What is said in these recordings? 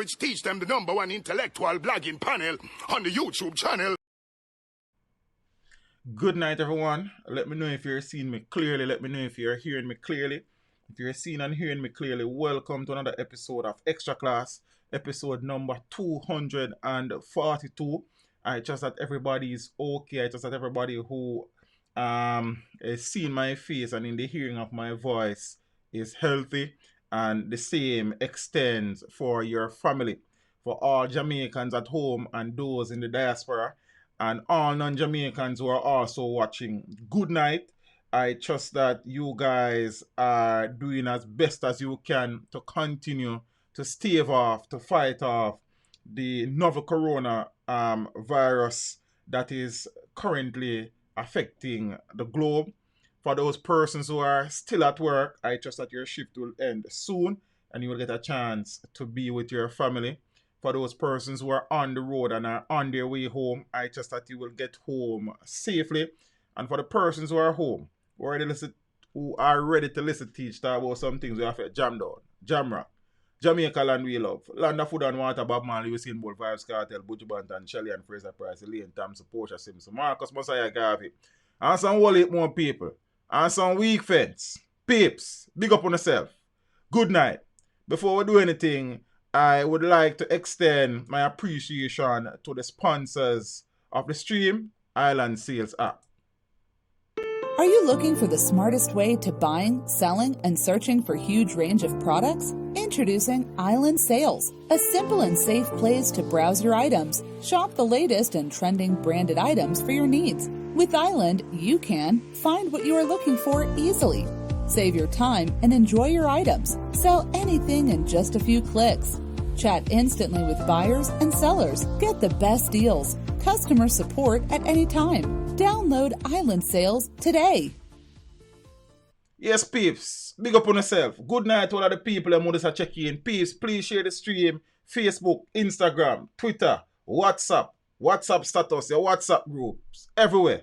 which teach them the #1 intellectual blogging panel on the YouTube channel. Good night, everyone. Let me know if you're seeing me clearly. Let me know if you're hearing me clearly. If you're seeing and hearing me clearly, welcome to another episode of Extra Class, episode number 242. I trust that everybody is okay. I trust that everybody who is seeing my face and in the hearing of my voice is healthy, and the same extends for your family, for all Jamaicans at home and those in the diaspora, and all non-Jamaicans who are also watching. Good night. I trust that you guys are doing as best as you can to continue to stave off, to fight off the novel corona virus that is currently affecting the globe. For those persons who are still at work, I trust that your shift will end soon and you will get a chance to be with your family. For those persons who are on the road and are on their way home, I trust that you will get home safely. And for the persons who are home, who are ready to listen to teach about some things we have to jam down, jam rock, Jamaica land we love, land of food and water, Bob Marley, we seen Bull Vibes Cartel, Butch Banton, Shelly and Fraser Price, Elaine Thompson, Portia Simpson, Marcus Messiah Garvey, and some whole heap more people, and some weak fence. Peeps, big up on yourself. Good night. Before we do anything, I would like to extend my appreciation to the sponsors of the stream, Island Sales App. Are you looking for the smartest way to buying, selling, and searching for a huge range of products? Introducing Island Sales, a simple and safe place to browse your items. Shop the latest and trending branded items for your needs. With Island, you can find what you are looking for easily. Save your time and enjoy your items. Sell anything in just a few clicks. Chat instantly with buyers and sellers. Get the best deals. Customer support at any time. Download Island Sales today. Yes, peeps. Big up on yourself. Good night to all of the people that want to check in. Peeps, please share the stream. Facebook, Instagram, Twitter, WhatsApp status, your WhatsApp groups, everywhere.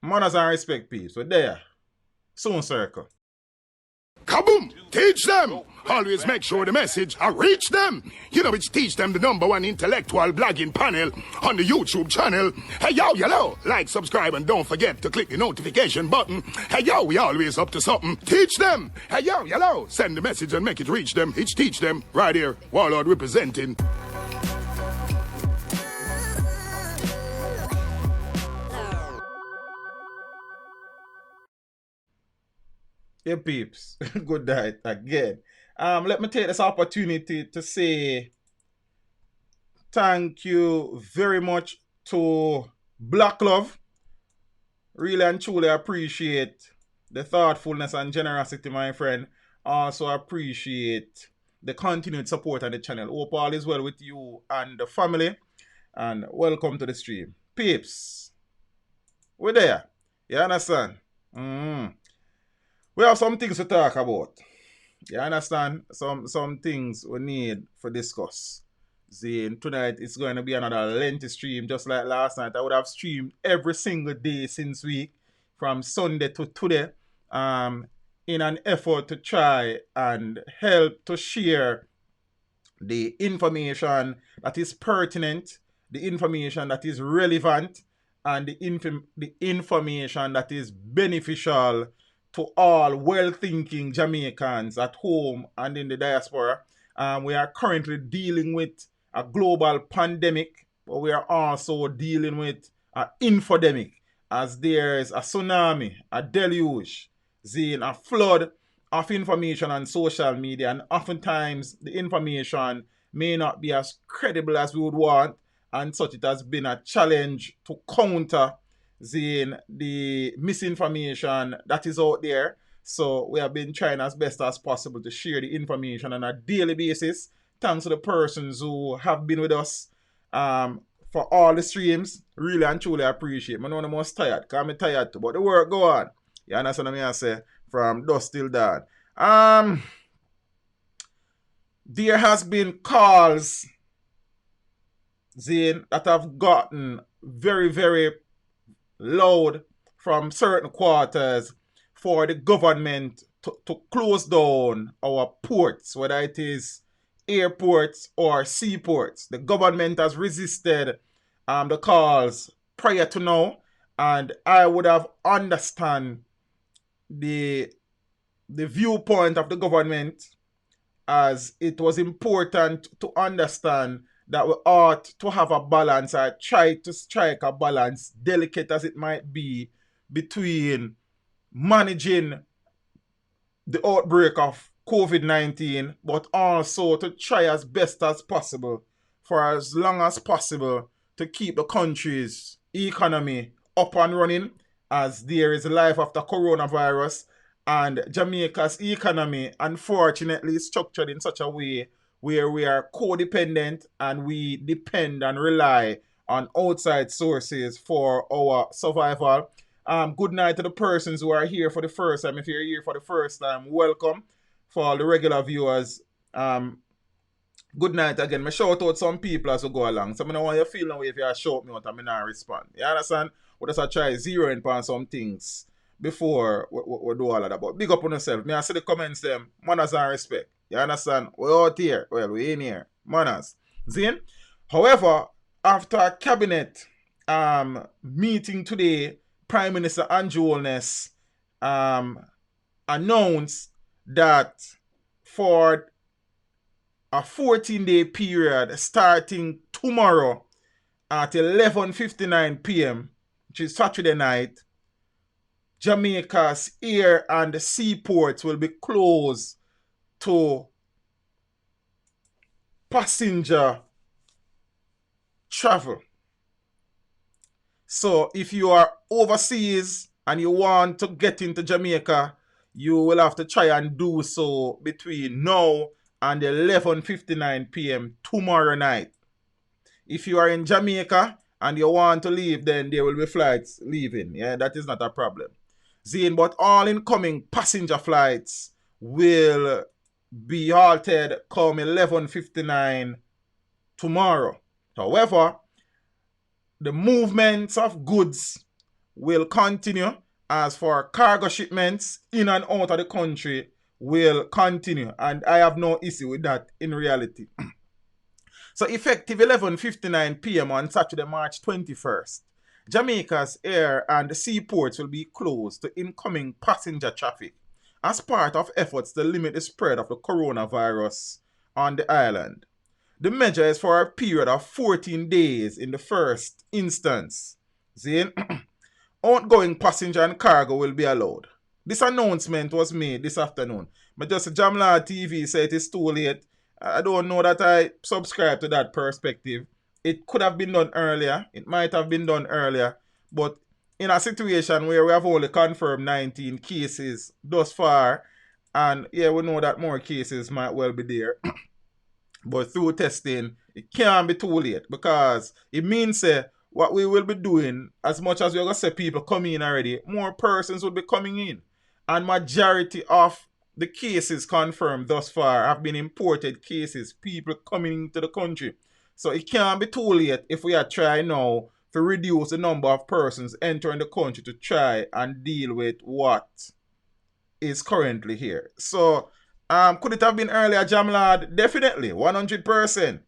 Manners and respect, peeps. So there. Soon circle. Kaboom! Teach them! Always make sure the message reach them. You know which teach them the #1 intellectual blogging panel on the YouTube channel. Hey yo, hello! Like, subscribe, and don't forget to click the notification button. Hey yo, we always up to something. Teach them! Hey yo, hello! Send the message and make it reach them. It's teach them right here. Warlord representing. Yeah, peeps. Good night again. Let me take this opportunity to say thank you very much to Black Love. Really and truly appreciate the thoughtfulness and generosity, my friend. Also appreciate the continued support on the channel. Hope all is well with you and the family. And welcome to the stream. Peeps, we're there. You understand? We have some things to talk about. You understand? Some things we need to discuss. Zane, tonight it's going to be another lengthy stream, just like last night. I would have streamed every single day since week, from Sunday to today, in an effort to try and help to share the information that is pertinent, the information that is relevant, and the information that is beneficial to all well-thinking Jamaicans at home and in the diaspora. We are currently dealing with a global pandemic, but we are also dealing with an infodemic, as there is a tsunami, a deluge, a flood of information on social media, and oftentimes the information may not be as credible as we would want, and such it has been a challenge to counter the misinformation that is out there. So we have been trying as best as possible to share the information on a daily basis. Thanks to the persons who have been with us for all the streams. Really and truly appreciate. I know I'm most tired, because I'm tired too, but the work go on. You understand what I say? From dusk till dawn. There has been calls, that have gotten very, very loud from certain quarters for the government to close down our ports, whether it is airports or seaports. The government has resisted the calls prior to now, and I would have understand the viewpoint of the government, as it was important to understand that we ought to have a balance, or try to strike a balance, delicate as it might be, between managing the outbreak of COVID-19, but also to try as best as possible, for as long as possible, to keep the country's economy up and running, as there is life after coronavirus. And Jamaica's economy, unfortunately, is structured in such a way where we are codependent and we depend and rely on outside sources for our survival. Good night to the persons who are here for the first time. If you're here for the first time, welcome. For all the regular viewers, good night again. I shout out some people as we go along. So I don't want you to feel no way if you shout me out and I not respond. You understand? We just try zeroing upon some things before we do all of that. But big up on yourself. Me I see the comments them. Manners and respect. You understand? We're out here. Well, we in here. Manners. Zin? However, after a cabinet meeting today, Prime Minister Andrew Holness announced that for a 14-day period starting tomorrow at 11:59 p.m., which is Saturday night, Jamaica's air and seaports will be closed to passenger travel. So if you are overseas and you want to get into Jamaica, you will have to try and do so between now and 11:59 p.m. tomorrow night. If you are in Jamaica and you want to leave, then there will be flights leaving. Yeah, that is not a problem. Zine, but all incoming passenger flights will be halted come 11:59 tomorrow. However, the movements of goods will continue. As for cargo shipments in and out of the country will continue. And I have no issue with that in reality. So effective 11:59 p.m. on Saturday, March 21st, Jamaica's air and seaports will be closed to incoming passenger traffic as part of efforts to limit the spread of the coronavirus on the island. The measure is for a period of 14 days in the first instance. Outgoing passenger and cargo will be allowed. This announcement was made this afternoon. But just Jamla TV said it is too late. I don't know that I subscribe to that perspective. It could have been done earlier. It might have been done earlier. But in a situation where we have only confirmed 19 cases thus far, and yeah, we know that more cases might well be there. But through testing, it can't be too late, because it means what we will be doing, as much as we're going to say people come in already, more persons will be coming in. And majority of the cases confirmed thus far have been imported cases, people coming into the country. So it can't be too late if we are trying now to reduce the number of persons entering the country to try and deal with what is currently here. So, could it have been earlier, Jamlad? Definitely, 100%.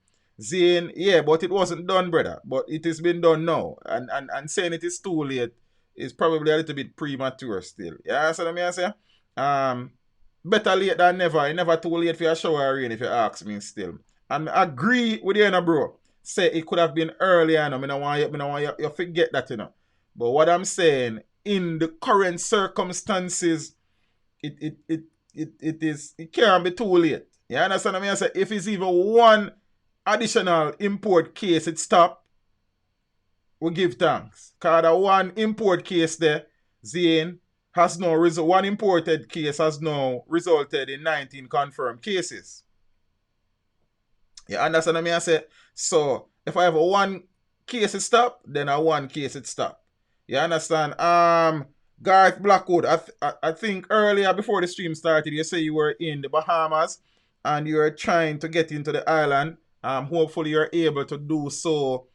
Zane, yeah, but it wasn't done, brother. But it has been done now. And saying it is too late is probably a little bit premature still. Yeah, so let me say. Better late than never. It's never too late for a shower rain if you ask me still. And I agree with you, bro. Say it could have been earlier, I don't want you forget that, But what I'm saying, in the current circumstances, it can't be too late. You understand what I say? If it's even one additional import case, it stop, we give thanks. Because the one import case there, Zane, has no result. One imported case has now resulted in 19 confirmed cases. You understand what I say? So, if I have one case it stop, then a one case it stop. You understand? Garth Blackwood, I think earlier before the stream started, you say you were in the Bahamas and you were trying to get into the island. Hopefully you're able to do so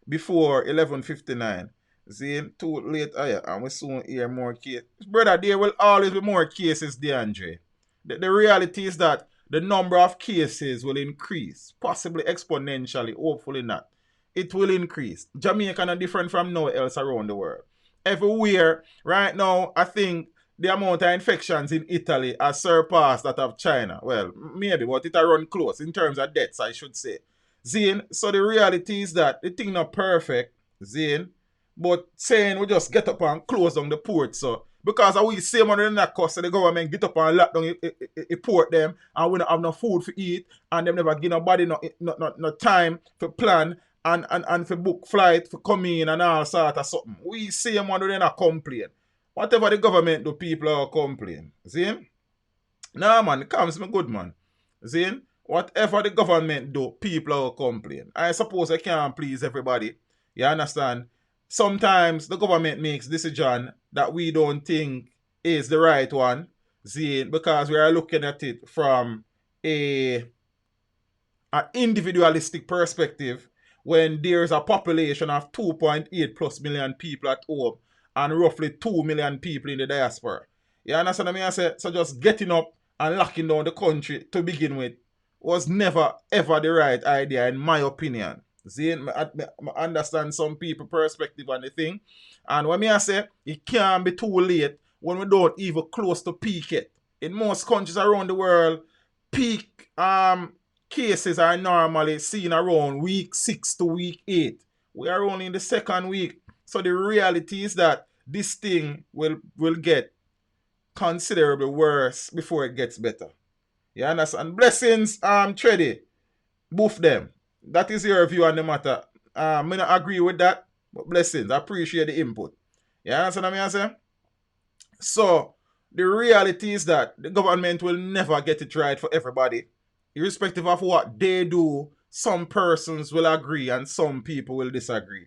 before 11:59. See, too late, and we soon hear more cases. Brother, there will always be more cases, DeAndre. The reality is that the number of cases will increase, possibly exponentially, hopefully not. It will increase. Jamaica is different from nowhere else around the world. Everywhere, right now, I think the amount of infections in Italy has surpassed that of China. Well, maybe, but it run close in terms of deaths, I should say. Zane, so the reality is that the thing not perfect, Zane, but saying we just get up and close down the port, so because we say money in that cost, so the government get up and lock down the port them, and we don't have no food to eat, and them never give nobody no time to plan and for book flight for come in and all sort of something. We say money they not complain. Whatever the government do, people are complain. See? Nah man, it comes me good man. See? Whatever the government do, people are complain. I suppose I can't please everybody. You understand? Sometimes the government makes decision that we don't think is the right one. See? Because we are looking at it from an individualistic perspective when there's a population of 2.8 plus million people at home and roughly 2 million people in the diaspora. You understand what I say? So just getting up and locking down the country to begin with was never ever the right idea in my opinion. See, I understand some people perspective on the thing. And when I say it can't be too late when we don't even close to peak it. In most countries around the world, peak cases are normally seen around week 6 to week 8. We are only in the second week. So the reality is that this thing will get considerably worse before it gets better. You understand? Blessings, Treddy. Boof them. That is your view on the matter. I don't agree with that, but blessings. I appreciate the input. You understand what I say? So the reality is that the government will never get it right for everybody. Irrespective of what they do, some persons will agree and some people will disagree.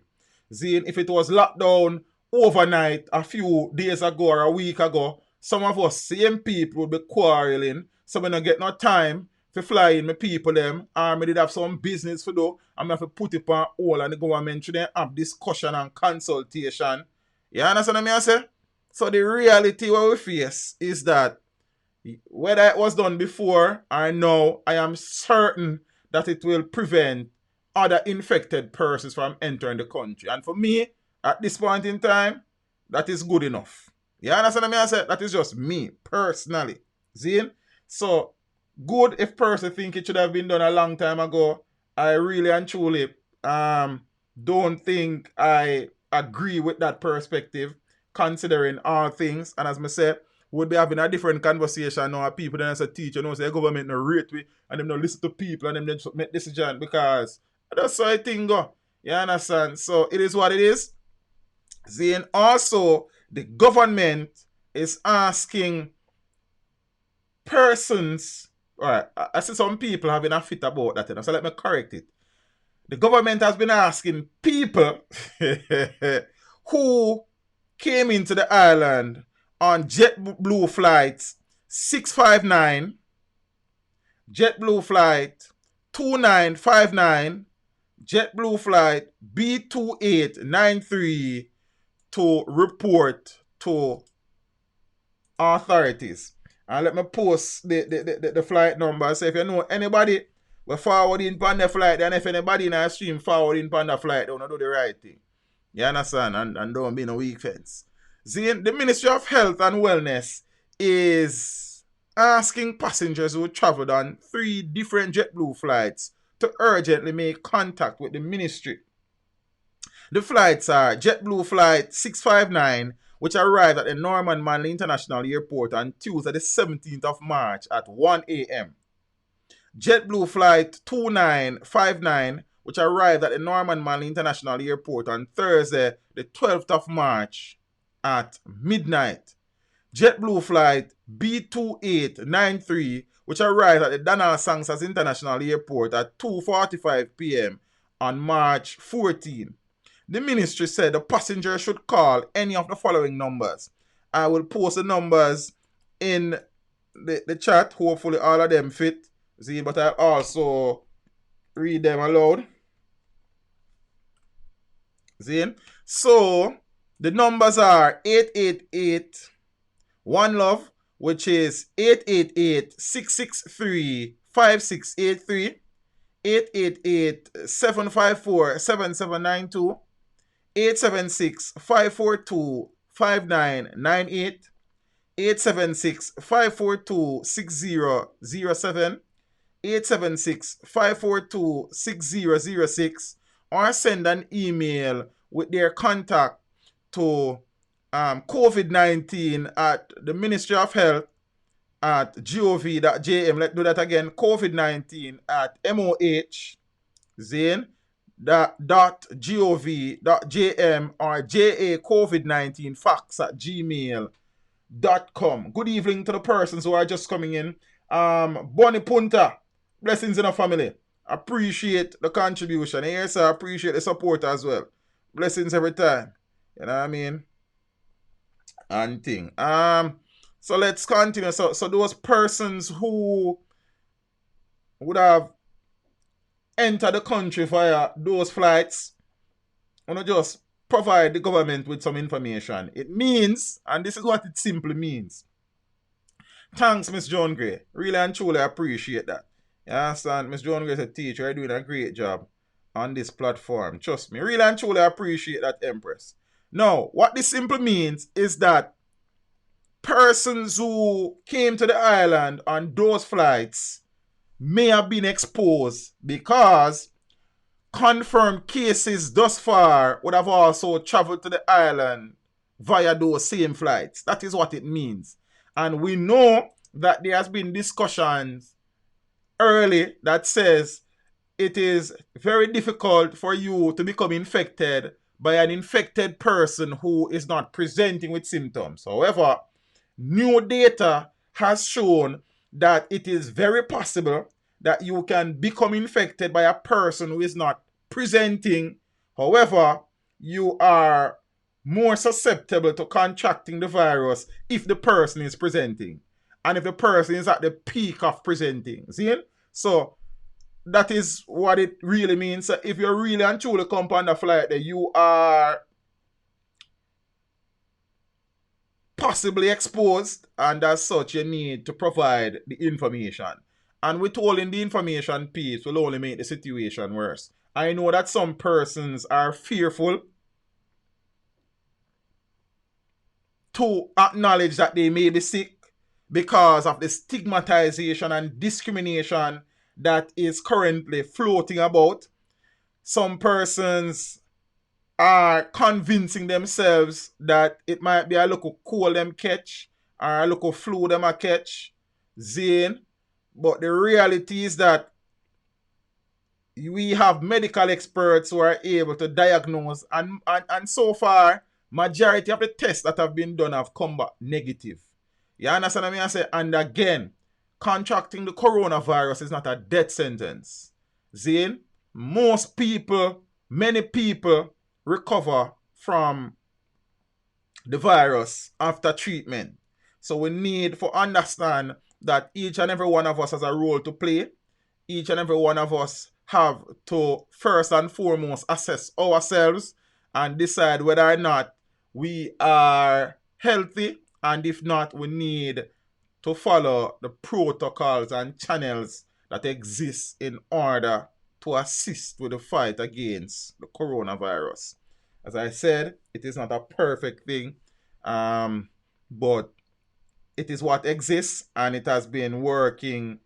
Zane, if it was locked down overnight a few days ago or a week ago, some of us same people would be quarreling. So we don't get no time to fly in my people them. I did have some business to do. I'm going to put it on hold and the government should have discussion and consultation. You understand what I say? So the reality what we face is that whether it was done before or now, I am certain that it will prevent other infected persons from entering the country. And for me, at this point in time, that is good enough. You understand what I say? That is just me, personally. See? So, good if person think it should have been done a long time ago. I really and truly don't think I agree with that perspective, considering all things. And as I said, we'll be having a different conversation now. People then as a teacher, say the government no rate we and them no listen to people and them then make decision because that's how I think go. You understand? So it is what it is. Then also the government is asking persons. Alright, I see some people having a fit about that, so let me correct it. The government has been asking people who came into the island on JetBlue flights 659, JetBlue flight 2959, JetBlue flight B2893 to report to authorities. And let me post the flight number. So if you know anybody will forward in on the flight, then if anybody in our stream forward in on the flight, don't do the right thing. You understand? And don't be no weak fence. The Ministry of Health and Wellness is asking passengers who traveled on 3 different JetBlue flights to urgently make contact with the ministry. The flights are JetBlue flight 659, which arrived at the Norman Manley International Airport on Tuesday the 17th of March at 1 a.m. JetBlue flight 2959, which arrived at the Norman Manley International Airport on Thursday the 12th of March at midnight. JetBlue flight B2893, which arrived at the Donald Sangsas International Airport at 2:45 p.m. on March 14. The ministry said the passenger should call any of the following numbers. I will post the numbers in the chat. Hopefully all of them fit. See, but I also read them aloud. See? So, the numbers are 888 1 love which is 888-663-5683, 888-754-7792, 876-542-5998, 876-542-6007, 876-542-6006, or send an email with their contact to COVID-19 at the Ministry of Health at gov.jm. Let's do that again. COVID-19 at MOH Zane .gov.jm or JA COVID-19 facts at gmail.com. Good evening to the persons who are just coming in. Bonnie Punta, blessings in the family. Appreciate the contribution. Yes, I appreciate the support as well. Blessings every time. You know what I mean? And thing. So let's continue. So those persons who would have entered the country via those flights, I'm gonna just provide the government with some information. It means, and this is what it simply means. Thanks, Miss Joan Gray. Really and truly appreciate that. You understand? Miss Joan Gray is a teacher. You're doing a great job on this platform. Trust me. Really and truly appreciate that, Empress. Now, what this simply means is that persons who came to the island on those flights may have been exposed because confirmed cases thus far would have also traveled to the island via those same flights. That is what it means. And we know that there has been discussions early that says it is very difficult for you to become infected by an infected person who is not presenting with symptoms. However, new data has shown that it is very possible that you can become infected by a person who is not presenting. However, you are more susceptible to contracting the virus if the person is presenting and if the person is at the peak of presenting. See? So that is what it really means. So if you're really and truly come on the flight, that you are possibly exposed, and as such you need to provide the information. And withholding the information piece will only make the situation worse. I know that some persons are fearful to acknowledge that they may be sick because of the stigmatization and discrimination that is currently floating about. Some persons are convincing themselves that it might be a little cold them catch or a little flu them a catch. Zane. But the reality is that we have medical experts who are able to diagnose, and so far, majority of the tests that have been done have come back negative. You understand what I say? And again, contracting the coronavirus is not a death sentence. Zane, most people, many people recover from the virus after treatment. So we need to understand that each and every one of us has a role to play. Each and every one of us have to first and foremost assess ourselves and decide whether or not we are healthy, and if not, we need to follow the protocols and channels that exist in order to assist with the fight against the coronavirus. As I said, it is not a perfect thing, but it is what exists, and it has been working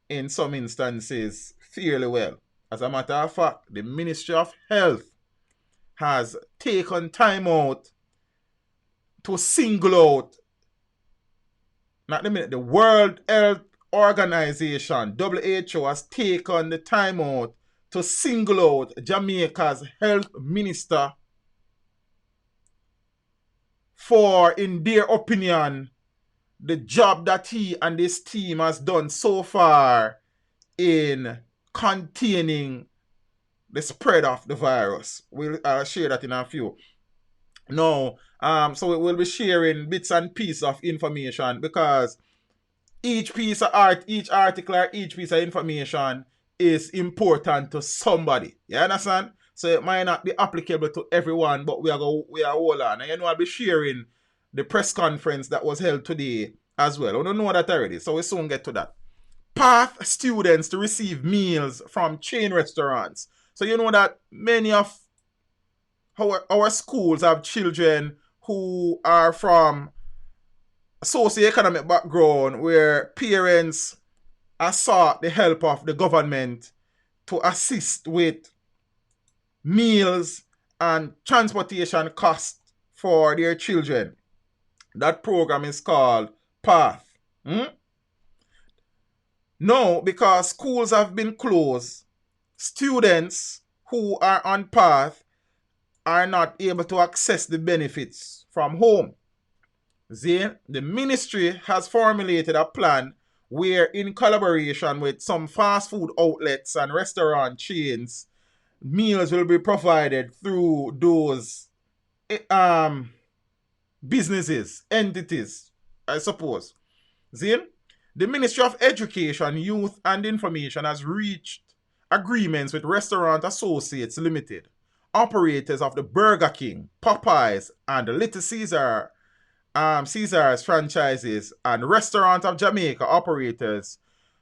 in some instances fairly well. As a matter of fact, the Ministry of Health has taken time out to single out, the World Health Organization, WHO, has taken the time out to single out Jamaica's health minister for, in their opinion, the job that he and his team has done so far in containing the spread of the virus. We'll share that in a few. Now, so we will be sharing bits and pieces of information, because each piece of art, each article, or each piece of information is important to somebody. You understand? So it might not be applicable to everyone, but we are hold on. And I'll be sharing the press conference that was held today as well. We don't know that already, so we soon get to that. Path students to receive meals from chain restaurants. So you know that many of our schools have children who are from socioeconomic background where parents have sought the help of the government to assist with meals and transportation costs for their children. That program is called Path. No, because schools have been closed, students who are on Path are not able to access the benefits from home. The ministry has formulated a plan where, in collaboration with some fast food outlets and restaurant chains, meals will be provided through those businesses, entities, I suppose. The Ministry of Education, Youth and Information has reached agreements with Restaurant Associates Limited, operators of the Burger King, Popeyes, and the Little Caesars franchises, and Restaurant of Jamaica, operators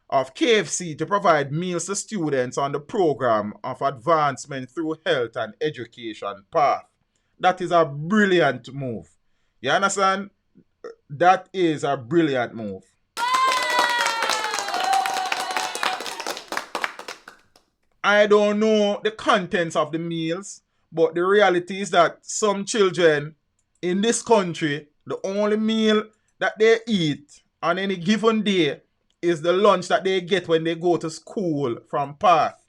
of KFC, to provide meals to students on the program of advancement through health and education path. That is a brilliant move. You understand? That is a brilliant move. I don't know the contents of the meals, but the reality is that some children in this country, the only meal that they eat on any given day is the lunch that they get when they go to school from Path.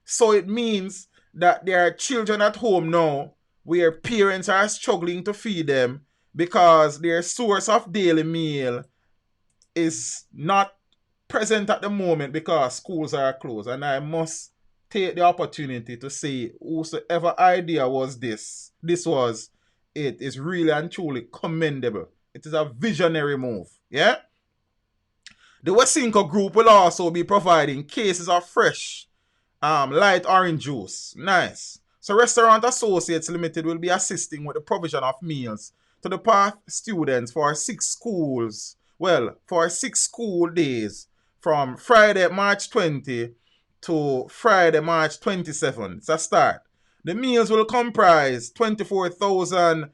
So it means that there are children at home now where parents are struggling to feed them because their source of daily meal is not present at the moment because schools are closed. And I must take the opportunity to say, whosoever idea was this was, it is really and truly commendable. It is a visionary move. Yeah? The Wesinko group will also be providing cases of fresh light orange juice. Nice. So Restaurant Associates Limited will be assisting with the provision of meals to the Path students for 6 schools. Well, for 6 school days from Friday, March 20 to Friday, March 27. It's a start. The meals will comprise 24,000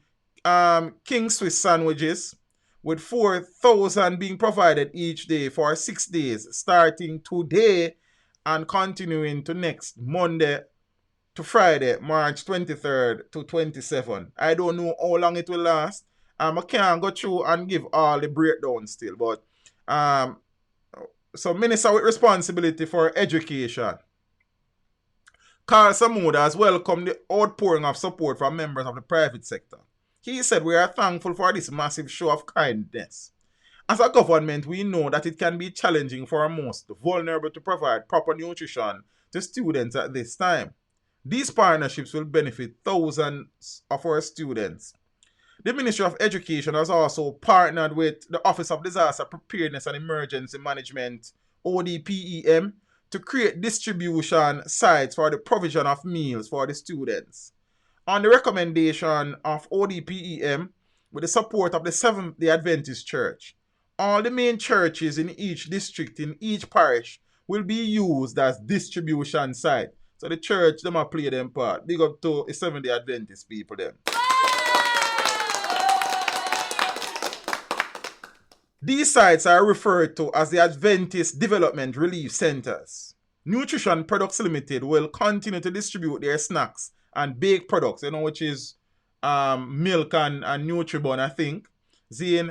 King Swiss sandwiches, with 4,000 being provided each day for 6 days, starting today and continuing to next Monday to Friday, March 23rd to 27. I don't know how long it will last. I can't go through and give all the breakdown still, but so Minister with responsibility for education, Carl Samuda, has welcomed the outpouring of support from members of the private sector. He said, "We are thankful for this massive show of kindness. As a government, we know that it can be challenging for our most vulnerable to provide proper nutrition to students at this time. These partnerships will benefit thousands of our students." The Ministry of Education has also partnered with the Office of Disaster Preparedness and Emergency Management, ODPEM, to create distribution sites for the provision of meals for the students. On the recommendation of ODPEM, with the support of the Seventh-day Adventist Church, all the main churches in each district, in each parish, will be used as distribution site. So the church, them a play them part. Big up to the Seventh-day Adventist people them. These sites are referred to as the Adventist Development Relief Centers. Nutrition Products Limited will continue to distribute their snacks and baked products, which is milk and Nutribon, I think.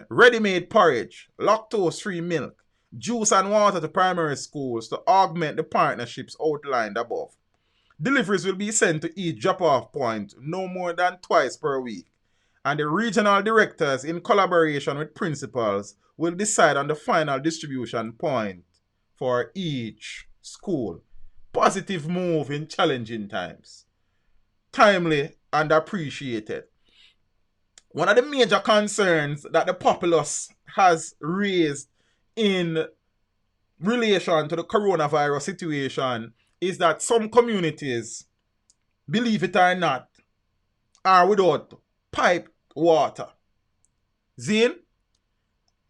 Ready-made porridge, lactose-free milk, juice and water to primary schools to augment the partnerships outlined above. Deliveries will be sent to each drop-off point no more than twice per week, and the regional directors, in collaboration with principals, will decide on the final distribution point for each school. Positive move in challenging times. Timely and appreciated. One of the major concerns that the populace has raised in relation to the coronavirus situation is that some communities, believe it or not, are without piped water.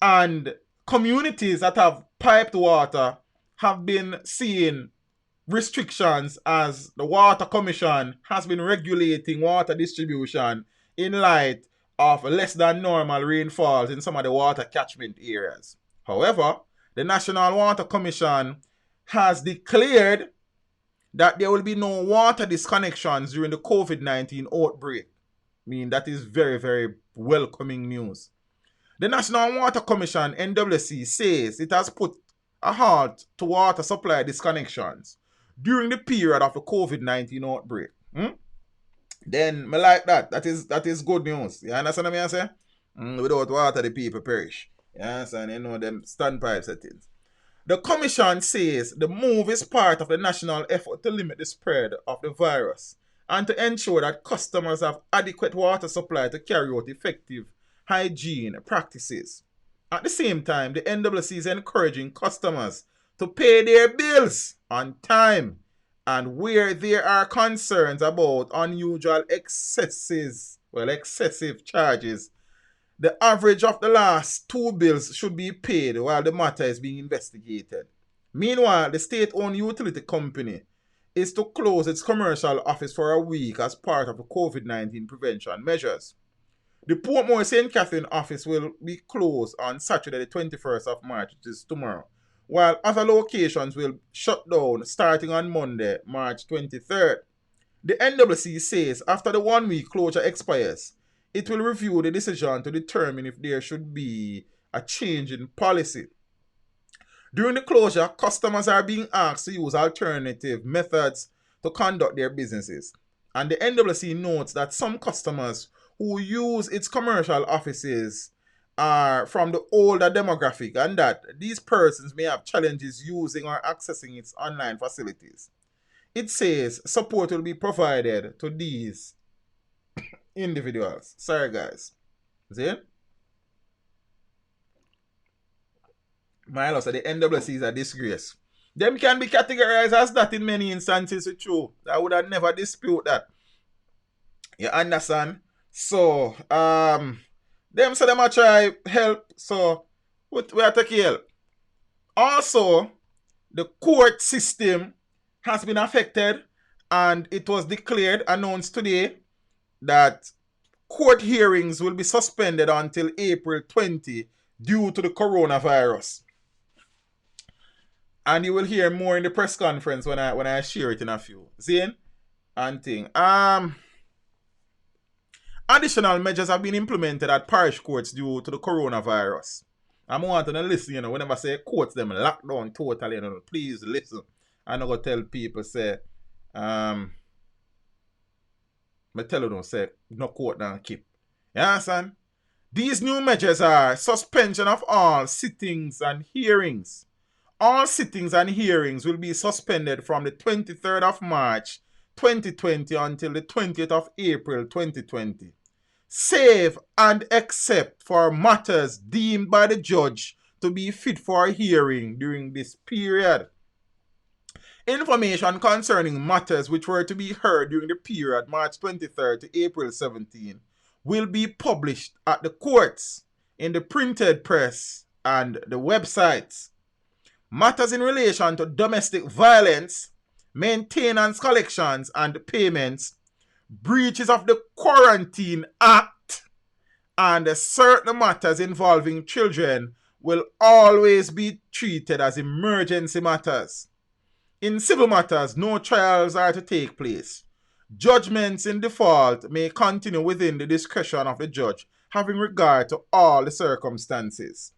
And communities that have piped water have been seeing restrictions as the Water Commission has been regulating water distribution in light of less than normal rainfalls in some of the water catchment areas. However, the National Water Commission has declared that there will be no water disconnections during the COVID-19 outbreak. I mean, that is very, very welcoming news. The National Water Commission, NWC, says it has put a halt to water supply disconnections during the period of the COVID-19 outbreak. Then, me like that. That is good news. You understand what I say? Without water, the people perish. You understand? You know them standpipe settings. The Commission says the move is part of the national effort to limit the spread of the virus and to ensure that customers have adequate water supply to carry out effective hygiene practices. At the same time, the NWC is encouraging customers to pay their bills on time, and where there are concerns about unusual excessive charges, the average of the last 2 bills should be paid while the matter is being investigated. Meanwhile, the state-owned utility company is to close its commercial office for a week as part of the COVID-19 prevention measures. The Portmore St. Catherine office will be closed on Saturday the 21st of March, which is tomorrow, while other locations will shut down starting on Monday, March 23rd. The NWC says after the 1-week closure expires, it will review the decision to determine if there should be a change in policy. During the closure, customers are being asked to use alternative methods to conduct their businesses. And the NWC notes that some customers who use its commercial offices are from the older demographic and that these persons may have challenges using or accessing its online facilities. It says support will be provided to these individuals. Sorry, guys. See? My loss, the NWC is a disgrace. Them can be categorized as that in many instances, it's true. I would have never dispute that. You understand? So, them say them a try help, so we are taking help. Also, the court system has been affected, and it was announced today, that court hearings will be suspended until April 20 due to the coronavirus. And you will hear more in the press conference when I share it in a few. Zane and thing. Additional measures have been implemented at parish courts due to the coronavirus. I'm wanting to listen, whenever I say courts them locked down totally, please listen. I'm not going to tell people, say, I tell you, say, no court don't keep. You understand? These new measures are suspension of all sittings and hearings. All sittings and hearings will be suspended from the 23rd of March 2020 until the 20th of April 2020. Save and except for matters deemed by the judge to be fit for a hearing during this period. Information concerning matters which were to be heard during the period March 23rd to April 17 will be published at the courts, in the printed press, and the websites. Matters in relation to domestic violence, maintenance collections and payments, breaches of the Quarantine Act, and certain matters involving children will always be treated as emergency matters. In civil matters, no trials are to take place. Judgments in default may continue within the discretion of the judge, having regard to all the circumstances.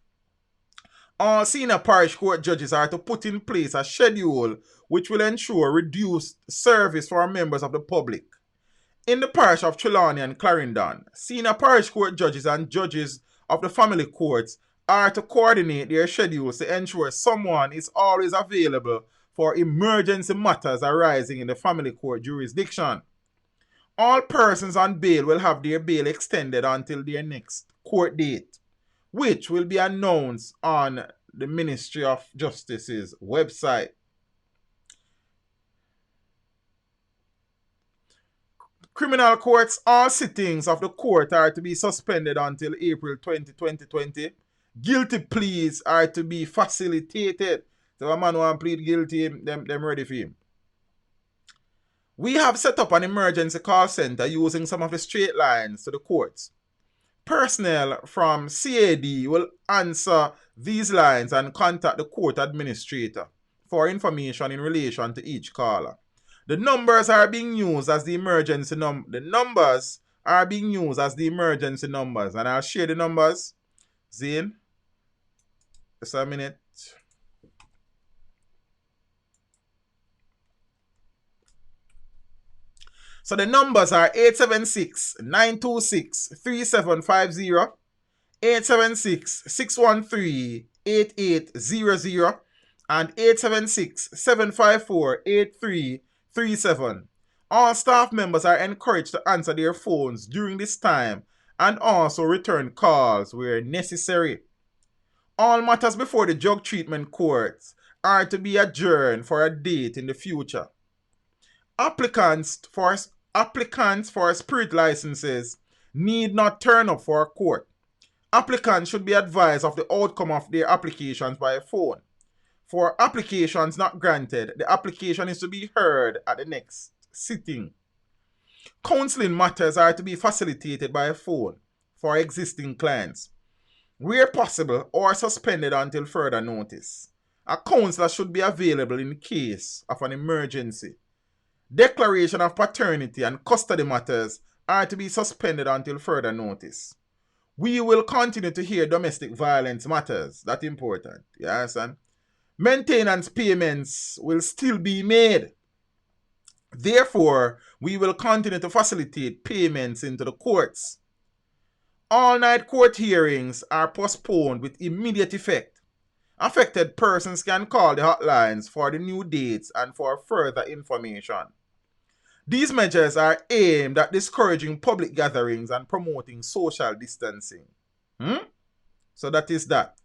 All senior parish court judges are to put in place a schedule which will ensure reduced service for members of the public. In the parish of Trelawney and Clarendon, senior parish court judges and judges of the family courts are to coordinate their schedules to ensure someone is always available for emergency matters arising in the family court jurisdiction. All persons on bail will have their bail extended until their next court date, which will be announced on the Ministry of Justice's website. Criminal courts, all sittings of the court are to be suspended until April 20, 2020. Guilty pleas are to be facilitated. So a man want to plead guilty, them ready for him. We have set up an emergency call center using some of the straight lines to the courts. Personnel from CAD will answer these lines and contact the court administrator for information in relation to each caller. The numbers are being used as the emergency numbers. The numbers are being used as the emergency numbers. And I'll share the numbers. Zane, just a minute. So the numbers are 876-926-3750, 876-613-8800, and 876-754-8337. All staff members are encouraged to answer their phones during this time and also return calls where necessary. All matters before the drug treatment courts are to be adjourned for a date in the future. Applicants for spirit licenses need not turn up for a court. Applicants should be advised of the outcome of their applications by phone. For applications not granted, the application is to be heard at the next sitting. Counseling matters are to be facilitated by phone for existing clients, where possible or suspended until further notice. A counselor should be available in case of an emergency. Declaration of paternity and custody matters are to be suspended until further notice. We will continue to hear domestic violence matters. That's important. You understand? Maintenance payments will still be made. Therefore, we will continue to facilitate payments into the courts. All-night court hearings are postponed with immediate effect. Affected persons can call the hotlines for the new dates and for further information. These measures are aimed at discouraging public gatherings and promoting social distancing. So that is that.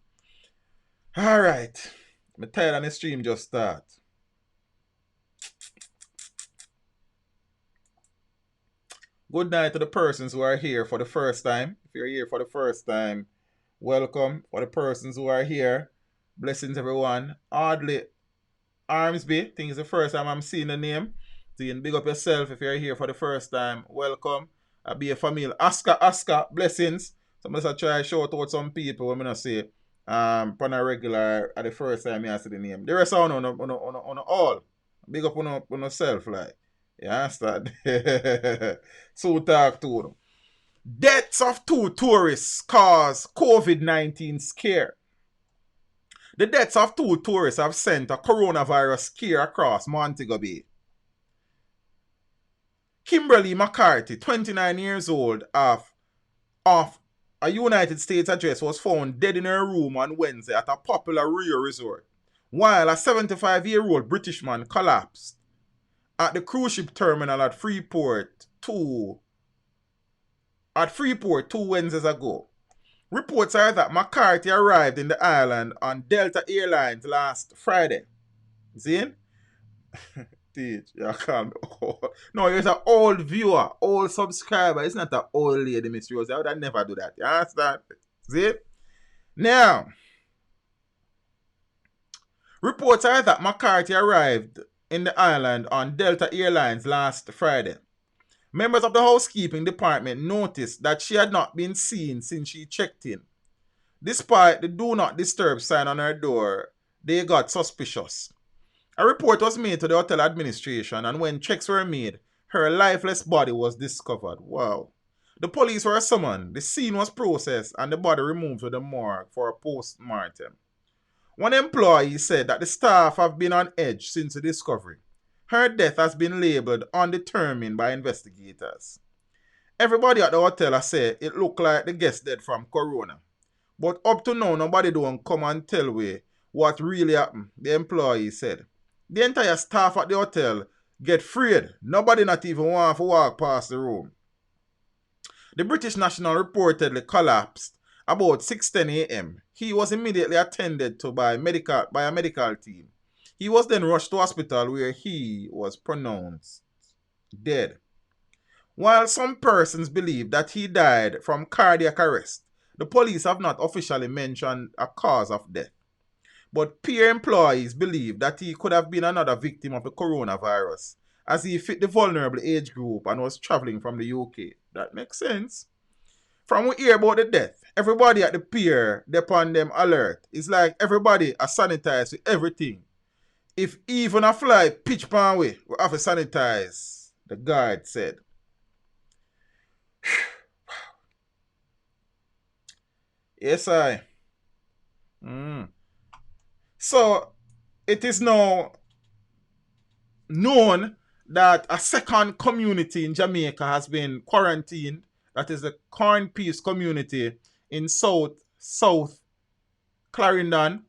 Alright. I'm tired and the stream just start. Good night to the persons who are here for the first time. If you're here for the first time, welcome. For the persons who are here, blessings everyone. Oddly, Armsby, I think it's the first time I'm seeing the name. So you can big up yourself if you're here for the first time. Welcome. I'll be a family. Oscar, blessings. Somebody's try to shout out some people when I not say on a regular at the first time I see the name. The rest on all. Big up on yourself, like. You understand? So talk to them. Deaths of 2 tourists cause COVID-19 scare. The deaths of 2 tourists have sent a coronavirus scare across Montego Bay. Kimberly McCarthy, 29 years old, of a United States address, was found dead in her room on Wednesday at a popular Rio resort, while a 75-year-old British man collapsed at the cruise ship terminal at Freeport 2 Wednesdays ago. Reports are that McCarthy arrived in the island on Delta Airlines last Friday. Zane? Teach, you call me old. No, you're an old viewer, old subscriber. It's not an old lady, Miss Rose. I would never do that. You understand? See? Now, reports are that McCarthy arrived in the island on Delta Airlines last Friday. Members of the housekeeping department noticed that she had not been seen since she checked in. Despite the do not disturb sign on her door, they got suspicious. A report was made to the hotel administration, and when checks were made, her lifeless body was discovered. Wow. The police were summoned, the scene was processed, and the body removed to the morgue for a post-mortem. One employee said that the staff have been on edge since the discovery. Her death has been labeled undetermined by investigators. Everybody at the hotel has said it looked like the guest dead from corona. But up to now, nobody don't come and tell we what really happened, the employee said. The entire staff at the hotel get freed. Nobody not even want to walk past the room. The British national reportedly collapsed about 6:10 a.m. He was immediately attended to by a medical team. He was then rushed to hospital where he was pronounced dead. While some persons believe that he died from cardiac arrest, the police have not officially mentioned a cause of death. But peer employees believe that he could have been another victim of the coronavirus, as he fit the vulnerable age group and was traveling from the UK. That makes sense. From we hear about the death, everybody at the pier, they upon them alert. It's like everybody are sanitized with everything. If even a fly pitch pan way, we have to sanitize, the guard said. Yes, I. So, it is now known that a second community in Jamaica has been quarantined. That is the Corn Peace community in South Clarendon,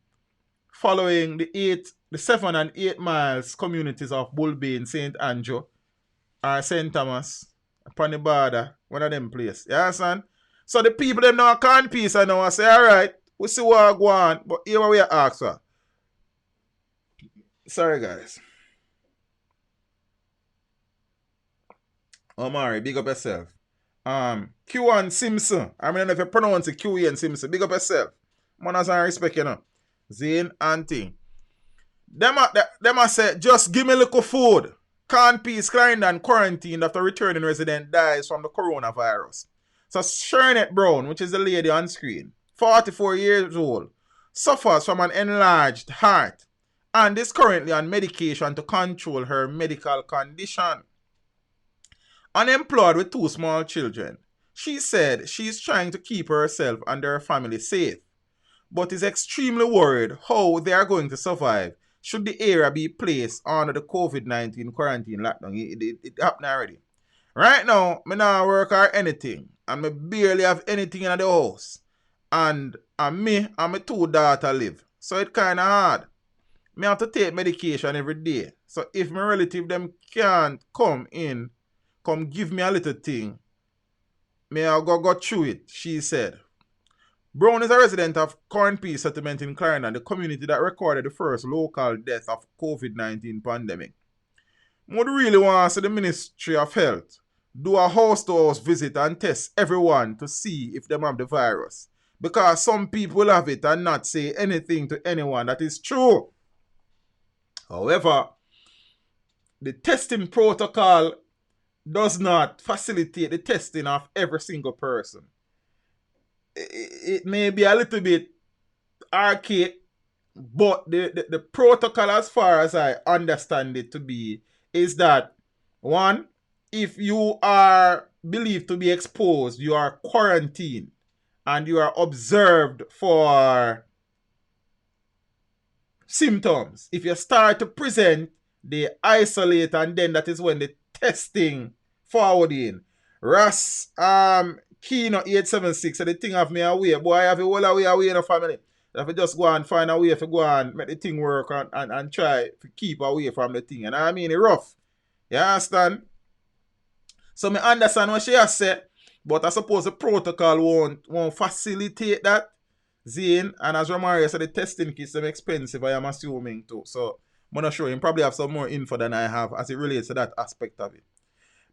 following the 7 and 8 miles communities of Bullbane, St. Andrew, or St. Thomas, upon the border, one of them places. You understand? So the people them now Corn Peace and now say, alright, we see what I go on, but here we are asked for. Sorry guys. Omari, big up yourself. Q1 Simpson. I don't know if you pronounce it Q1 Simpson. Big up yourself. Man has respect, you know. Zane and thing. Them a say, just give me a little food. Corn Peace Clarendon quarantined after returning resident dies from the coronavirus. So Shernette Brown, which is the lady on screen, 44 years old, suffers from an enlarged heart and is currently on medication to control her medical condition. Unemployed with 2 small children, she said she is trying to keep herself and her family safe, but is extremely worried how they are going to survive should the area be placed under the COVID-19 quarantine lockdown. It happened already. Right now, I not work or anything, and I barely have anything in the house. And me and my 2 daughters live, so it's kind of hard. I have to take medication every day. So if my relative them can't come give me a little thing, may I go through it, she said. Brown is a resident of Corn Peace settlement in Clarendon, the community that recorded the first local death of COVID-19 pandemic. Would really want to see the Ministry of Health do a house-to-house visit and test everyone to see if they have the virus. Because some people have it and not say anything to anyone that is true. However, the testing protocol does not facilitate the testing of every single person. It may be a little bit archaic, but the protocol, as far as I understand it to be, is that 1, if you are believed to be exposed, you are quarantined and you are observed for symptoms. If you start to present, they isolate, and then that is when the testing forward in. Ross Kino 876 so the thing have me away. Boy, I have a whole away in the family. I have to just go and find a way to go and make the thing work and try to keep away from the thing. And I mean it rough. You understand? So I understand what she has said, but I suppose the protocol won't facilitate that. Zane, and as Romario said, the testing kits are expensive, I am assuming too. So I'm not sure. You probably have some more info than I have as it relates to that aspect of it.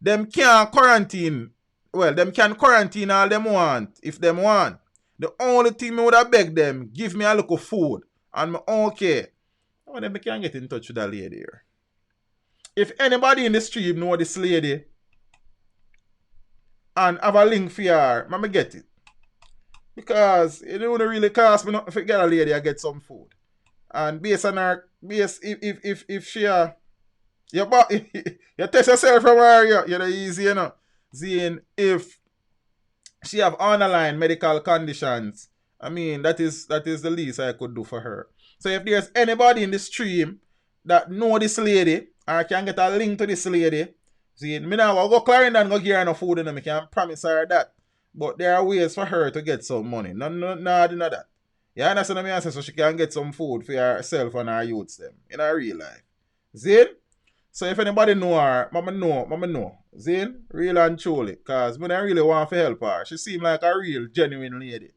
Them can quarantine. Well, them can quarantine all them want, if them want. The only thing me would have beg them, give me a little food, and me okay. Oh, then me can get in touch with that lady here. If anybody in the stream know this lady and have a link for her, me get it. Because it don't really cost me nothing to get a lady and get some food. And based on her, if she you test yourself from her, you're easy, you know. Seeing if she have underlying medical conditions, I mean that is the least I could do for her. So if there's anybody in the stream that know this lady or can get a link to this lady, see, me now I'll go Clarendon and go give her no food and I can promise her that. But there are ways for her to get some money. No, that. You understand what I mean? So she can get some food for herself and her youths them in her real life. See? So if anybody know her, mama know. Zane, real and truly. Because I really want to help her. She seem like a real, genuine lady.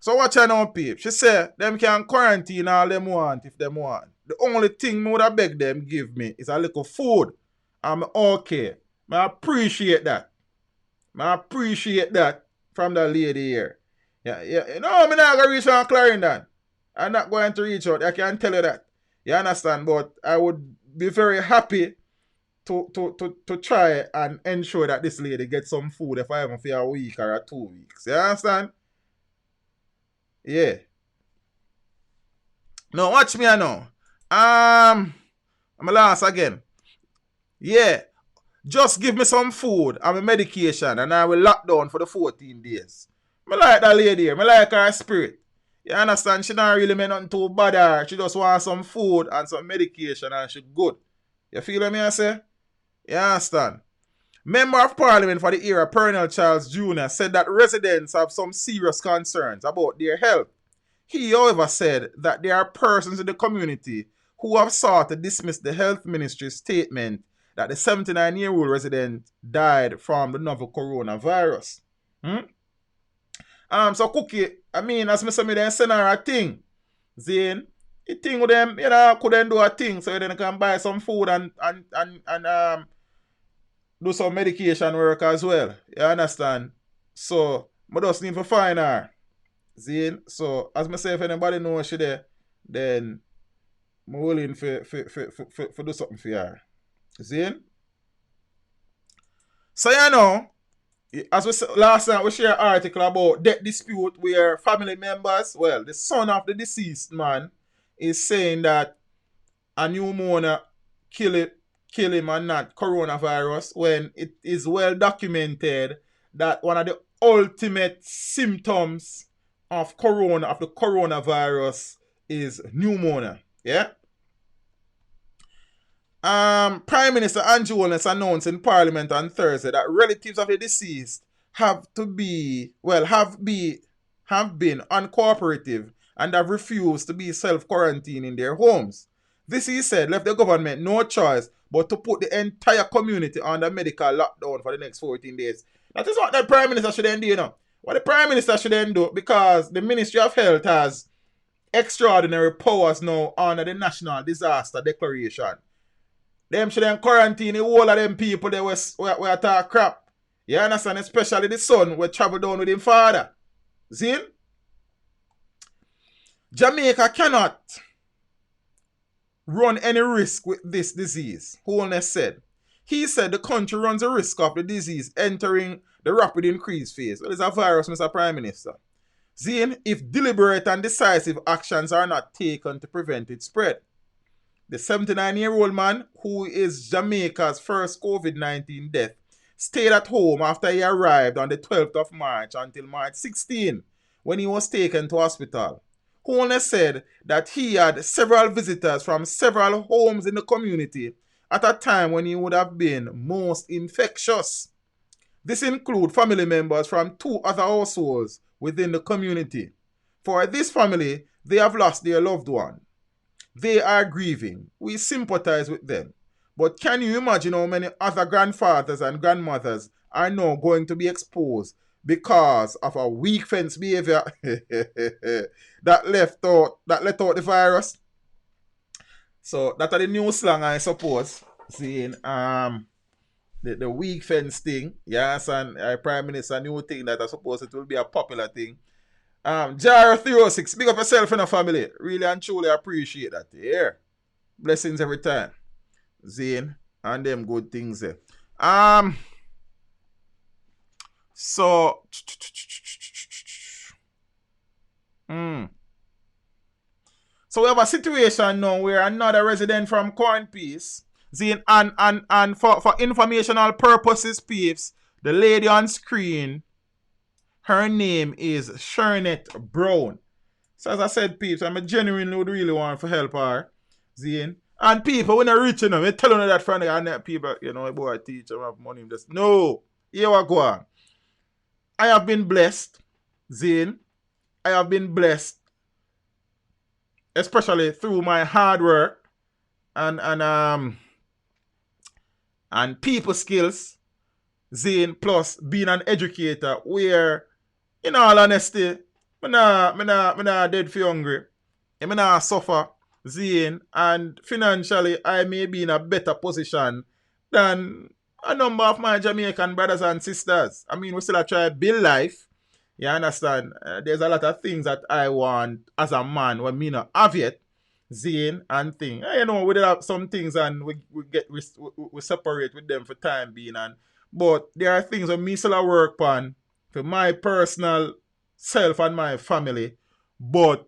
So watch her now, peep. She said, them can quarantine all them want if them want. The only thing I would have beg them give me is a little food. I'm okay. I appreciate that. I appreciate that from the lady here. Yeah. No, I'm not going to reach out Clarendon. I'm not going to reach out. I can tell you that. You understand? But I would be very happy to try and ensure that this lady gets some food if I haven't for a week or 2 weeks. You understand? Yeah. No, watch me now. I'm a last again. Yeah. Just give me some food and my medication and I will lock down for the 14 days. I like that lady here. I like her spirit. You understand? She don't really mean nothing too bad her. She just wants some food and some medication and she good. You feel what I say? You understand? Member of Parliament for the era, Pernell Charles Jr., said that residents have some serious concerns about their health. He, however, said that there are persons in the community who have sought to dismiss the health ministry's statement that the 79-year-old resident died from the novel coronavirus. So Cookie, I mean, as I said, they send her a thing. Zane, the thing with them, couldn't do a thing, so then they can buy some food and do some medication work as well. You understand? So, I just need to find her. Zane, so as I say, if anybody knows she there, then I'm willing for do something for her. Zane? So as we said last time, we share an article about death dispute where family members, well, the son of the deceased man is saying that a pneumonia kill him and not coronavirus, when it is well documented that one of the ultimate symptoms of the coronavirus is pneumonia. Yeah? Prime Minister Andrew Holness announced in Parliament on Thursday that relatives of the deceased have been uncooperative and have refused to be self-quarantined in their homes. This, he said, left the government no choice but to put the entire community under medical lockdown for the next 14 days. That is what the Prime Minister should then do, What the Prime Minister should then do, because the Ministry of Health has extraordinary powers now under the National Disaster Declaration. Them should then quarantine the whole of them people that were talk crap. You understand? Especially the son who travel down with his father. See? Jamaica cannot run any risk with this disease, Holness said. He said the country runs a risk of the disease entering the rapid increase phase. Well, it's a virus, Mr. Prime Minister. Zane, if deliberate and decisive actions are not taken to prevent its spread. The 79-year-old man, who is Jamaica's first COVID-19 death, stayed at home after he arrived on the 12th of March until March 16, when he was taken to hospital. Holness said that he had several visitors from several homes in the community at a time when he would have been most infectious. This includes family members from 2 other households within the community. For this family, they have lost their loved one. They are grieving. We sympathize with them. But can you imagine how many other grandfathers and grandmothers are now going to be exposed because of a weak fence behavior that let out the virus? So that are the new slang, I suppose. Seeing the weak fence thing. Yes, and Prime Minister new thing that I suppose it will be a popular thing. Jara 306, big up yourself and your family. Really and truly appreciate that. Yeah. Blessings every time. Zane and them good things there. So we have a situation now where another resident from Corn Peace, Zane, and for informational purposes, peeps, the lady on screen, her name is Shernette Brown. So as I said, peeps, I genuinely would really want to help her, Zane. And people, when they're reaching them, they're telling her that friend, and that people, boy, teach them have money. Just no. Here we go on. I have been blessed, Zane. I have been blessed, especially through my hard work and people skills, Zane, plus being an educator, where, in all honesty, I'm not dead for hungry. I'm not suffer, Zane, and financially I may be in a better position than a number of my Jamaican brothers and sisters. I mean, we still try to build life, You understand? There's a lot of things that I want as a man when me not have yet. Zine and thing. You know, we did have some things and we separate with them for time being, and but there are things that me still a work on for my personal self and my family. But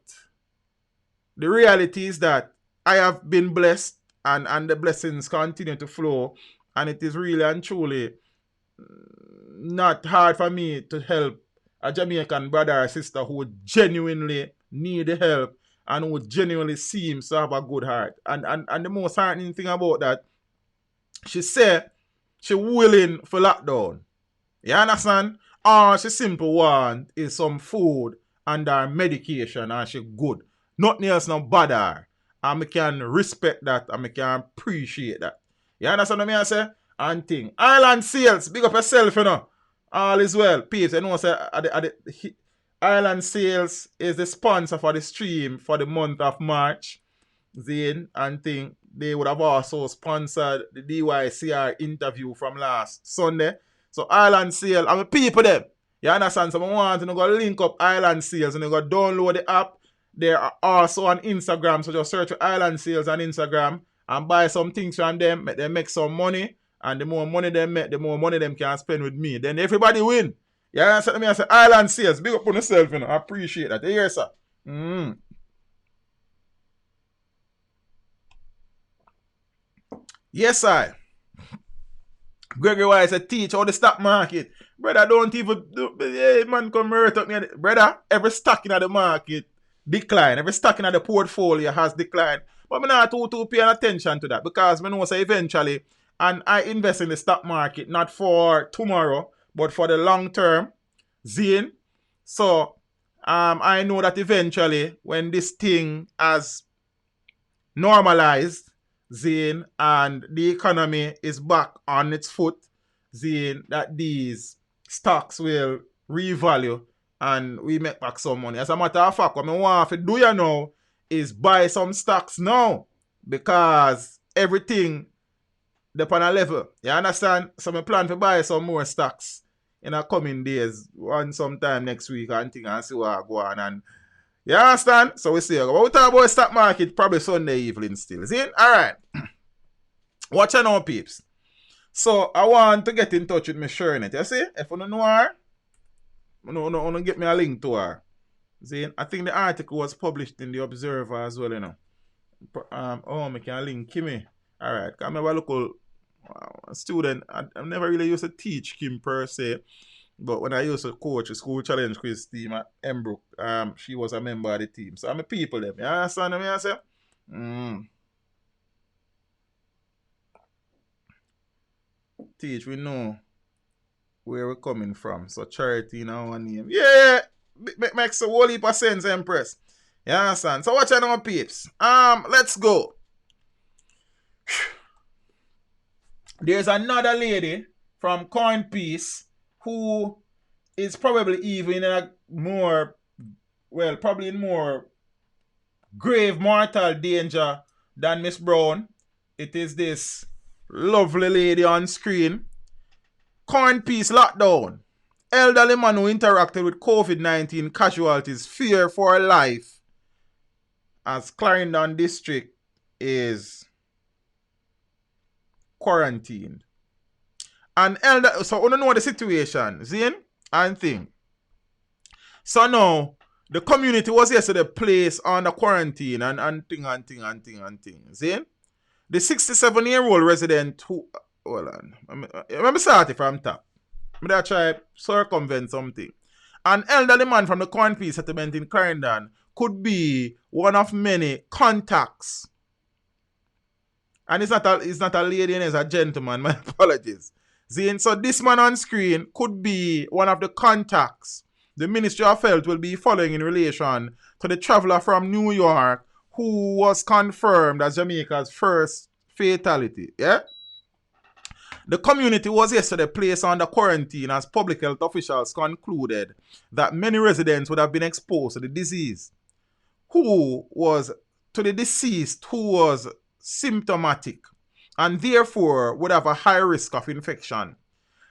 the reality is that I have been blessed, and the blessings continue to flow, and it is really and truly not hard for me to help a Jamaican brother or sister who genuinely need the help and who genuinely seems to have a good heart. And the most heartening thing about that, she said she willing for lockdown. You understand? All she simple want is some food and her medication, and she good. Nothing else no bother her. And I can respect that, and I can appreciate that. You understand what I say? And thing. Island Sales, big up yourself, you know. All is well. Peeps, you know, say, Island Sales is the sponsor for the stream for the month of March. Zane and thing. They would have also sponsored the DYCR interview from last Sunday. So Island Sales, I'm a people them. You understand? So I want to go link up Island Sales and you go download the app. They are also on Instagram. So just search for Island Sales on Instagram and buy some things from them. They make some money. And the more money they make, the more money them can spend with me. Then everybody win. You understand me? I say Island Sales. Big up on yourself, you know. I appreciate that. You hear, sir? Yes, I. Gregory Wise said, teach how the stock market. Brother, don't even do, hey, man, come hurt up me. Brother, every stock in the market decline. Every stock in the portfolio has declined. But I'm not too paying attention to that because I know say eventually, and I invest in the stock market not for tomorrow, but for the long term. Zine. So, I know that eventually, when this thing has normalized, Zane, and the economy is back on its foot, Zane, that these stocks will revalue and we make back some money. As a matter of fact, what I want to do you know is buy some stocks now because everything depends on a level. You understand? So I plan to buy some more stocks in the coming days, one sometime next week and thing and see what I go on. And you understand? So we see. But we talk about stock market probably Sunday evening still. See? Alright. Watch out now, peeps. So I want to get in touch with me Shernet. You see? If you don't know her, no, get me a link to her. See? I think the article was published in the Observer as well, you know. I can link Kimmy. Alright. I'm a local student. I've never really used to teach Kim per se. But when I used to coach a school challenge quiz team at Embrook, she was a member of the team. So I'm a people them. You understand what I say? Teach, we know where we're coming from. So charity in our name. Yeah! Makes a whole heap of sense, Empress. You understand? So watch out now, peeps. Let's go. There's another lady from Coin Piece who is probably even in a more, well, probably in more grave mortal danger than Miss Brown. It is this lovely lady on screen. Coin Piece lockdown. Elderly man who interacted with COVID-19 casualties fear for life as Clarendon District is quarantined. And elder, so I don't know the situation, Zane, and thing. So now, the community was yesterday placed under quarantine and thing. Zane, the 67-year-old resident who, hold on, let me start it from top. I'm going to try to circumvent something. An elderly man from the Corn Piece settlement in Clarendon could be one of many contacts. And it's not a lady, it's a gentleman, my apologies. Zane, so this man on screen could be one of the contacts the Ministry of Health will be following in relation to the traveler from New York who was confirmed as Jamaica's first fatality. Yeah? The community was yesterday placed under quarantine as public health officials concluded that many residents would have been exposed to the disease. To the deceased who was symptomatic and therefore would have a high risk of infection.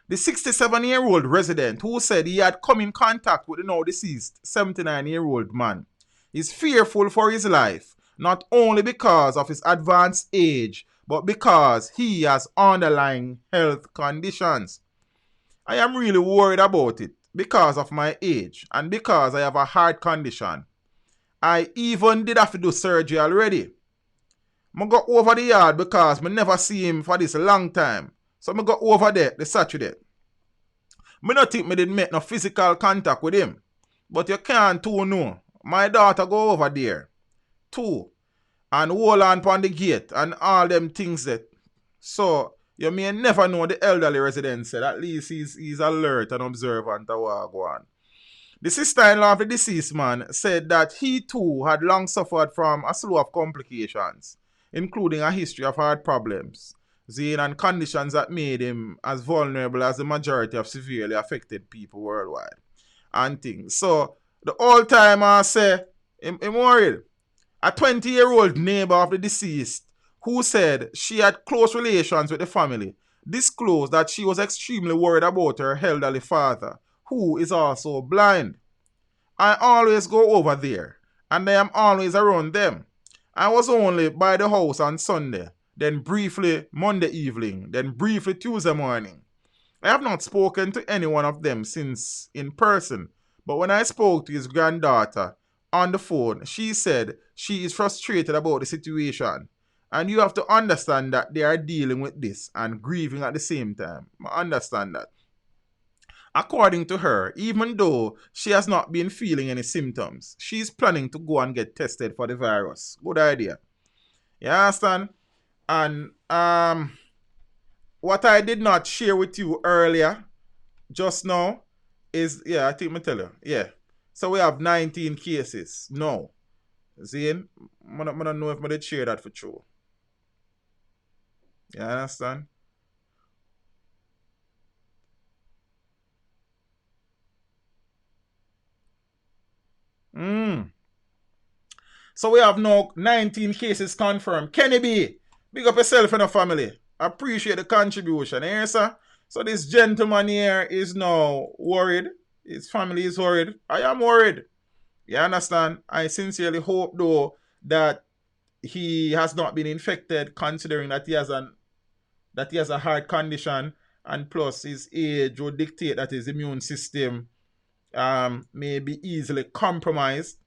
The 67-year-old resident who said he had come in contact with the now deceased 79-year-old man is fearful for his life, not only because of his advanced age, but because he has underlying health conditions. I am really worried about it because of my age and because I have a heart condition. I even did have to do surgery already. I go over the yard because I never see him for this long time. So I go over there the Saturday. I don't think I did make no physical contact with him. But you can't too know. My daughter go over there too. And hold on upon the gate and all them things that. So you may never know, the elderly resident said. At least he's alert and observant of what go on. The sister-in-law of the deceased man said that he too had long suffered from a slew of complications, including a history of heart problems, and conditions that made him as vulnerable as the majority of severely affected people worldwide. And things. So the old timer say, I'm worried. A 20-year-old neighbor of the deceased who said she had close relations with the family disclosed that she was extremely worried about her elderly father, who is also blind. I always go over there, and I am always around them. I was only by the house on Sunday, then briefly Monday evening, then briefly Tuesday morning. I have not spoken to any one of them since in person, but when I spoke to his granddaughter on the phone, she said she is frustrated about the situation. And you have to understand that they are dealing with this and grieving at the same time. I understand that. According to her, even though she has not been feeling any symptoms, she is planning to go and get tested for the virus. Good idea. You understand? And what I did not share with you earlier, just now, is, I think I tell you, So we have 19 cases. No. See? I don't know if I did share that for true. You understand? So we have now 19 cases confirmed. Kenny B, big up yourself and your family. Appreciate the contribution. Here, sir. So this gentleman here is now worried. His family is worried. I am worried. You understand? I sincerely hope, though, that he has not been infected, considering that he has a heart condition, and plus his age would dictate that his immune system may be easily compromised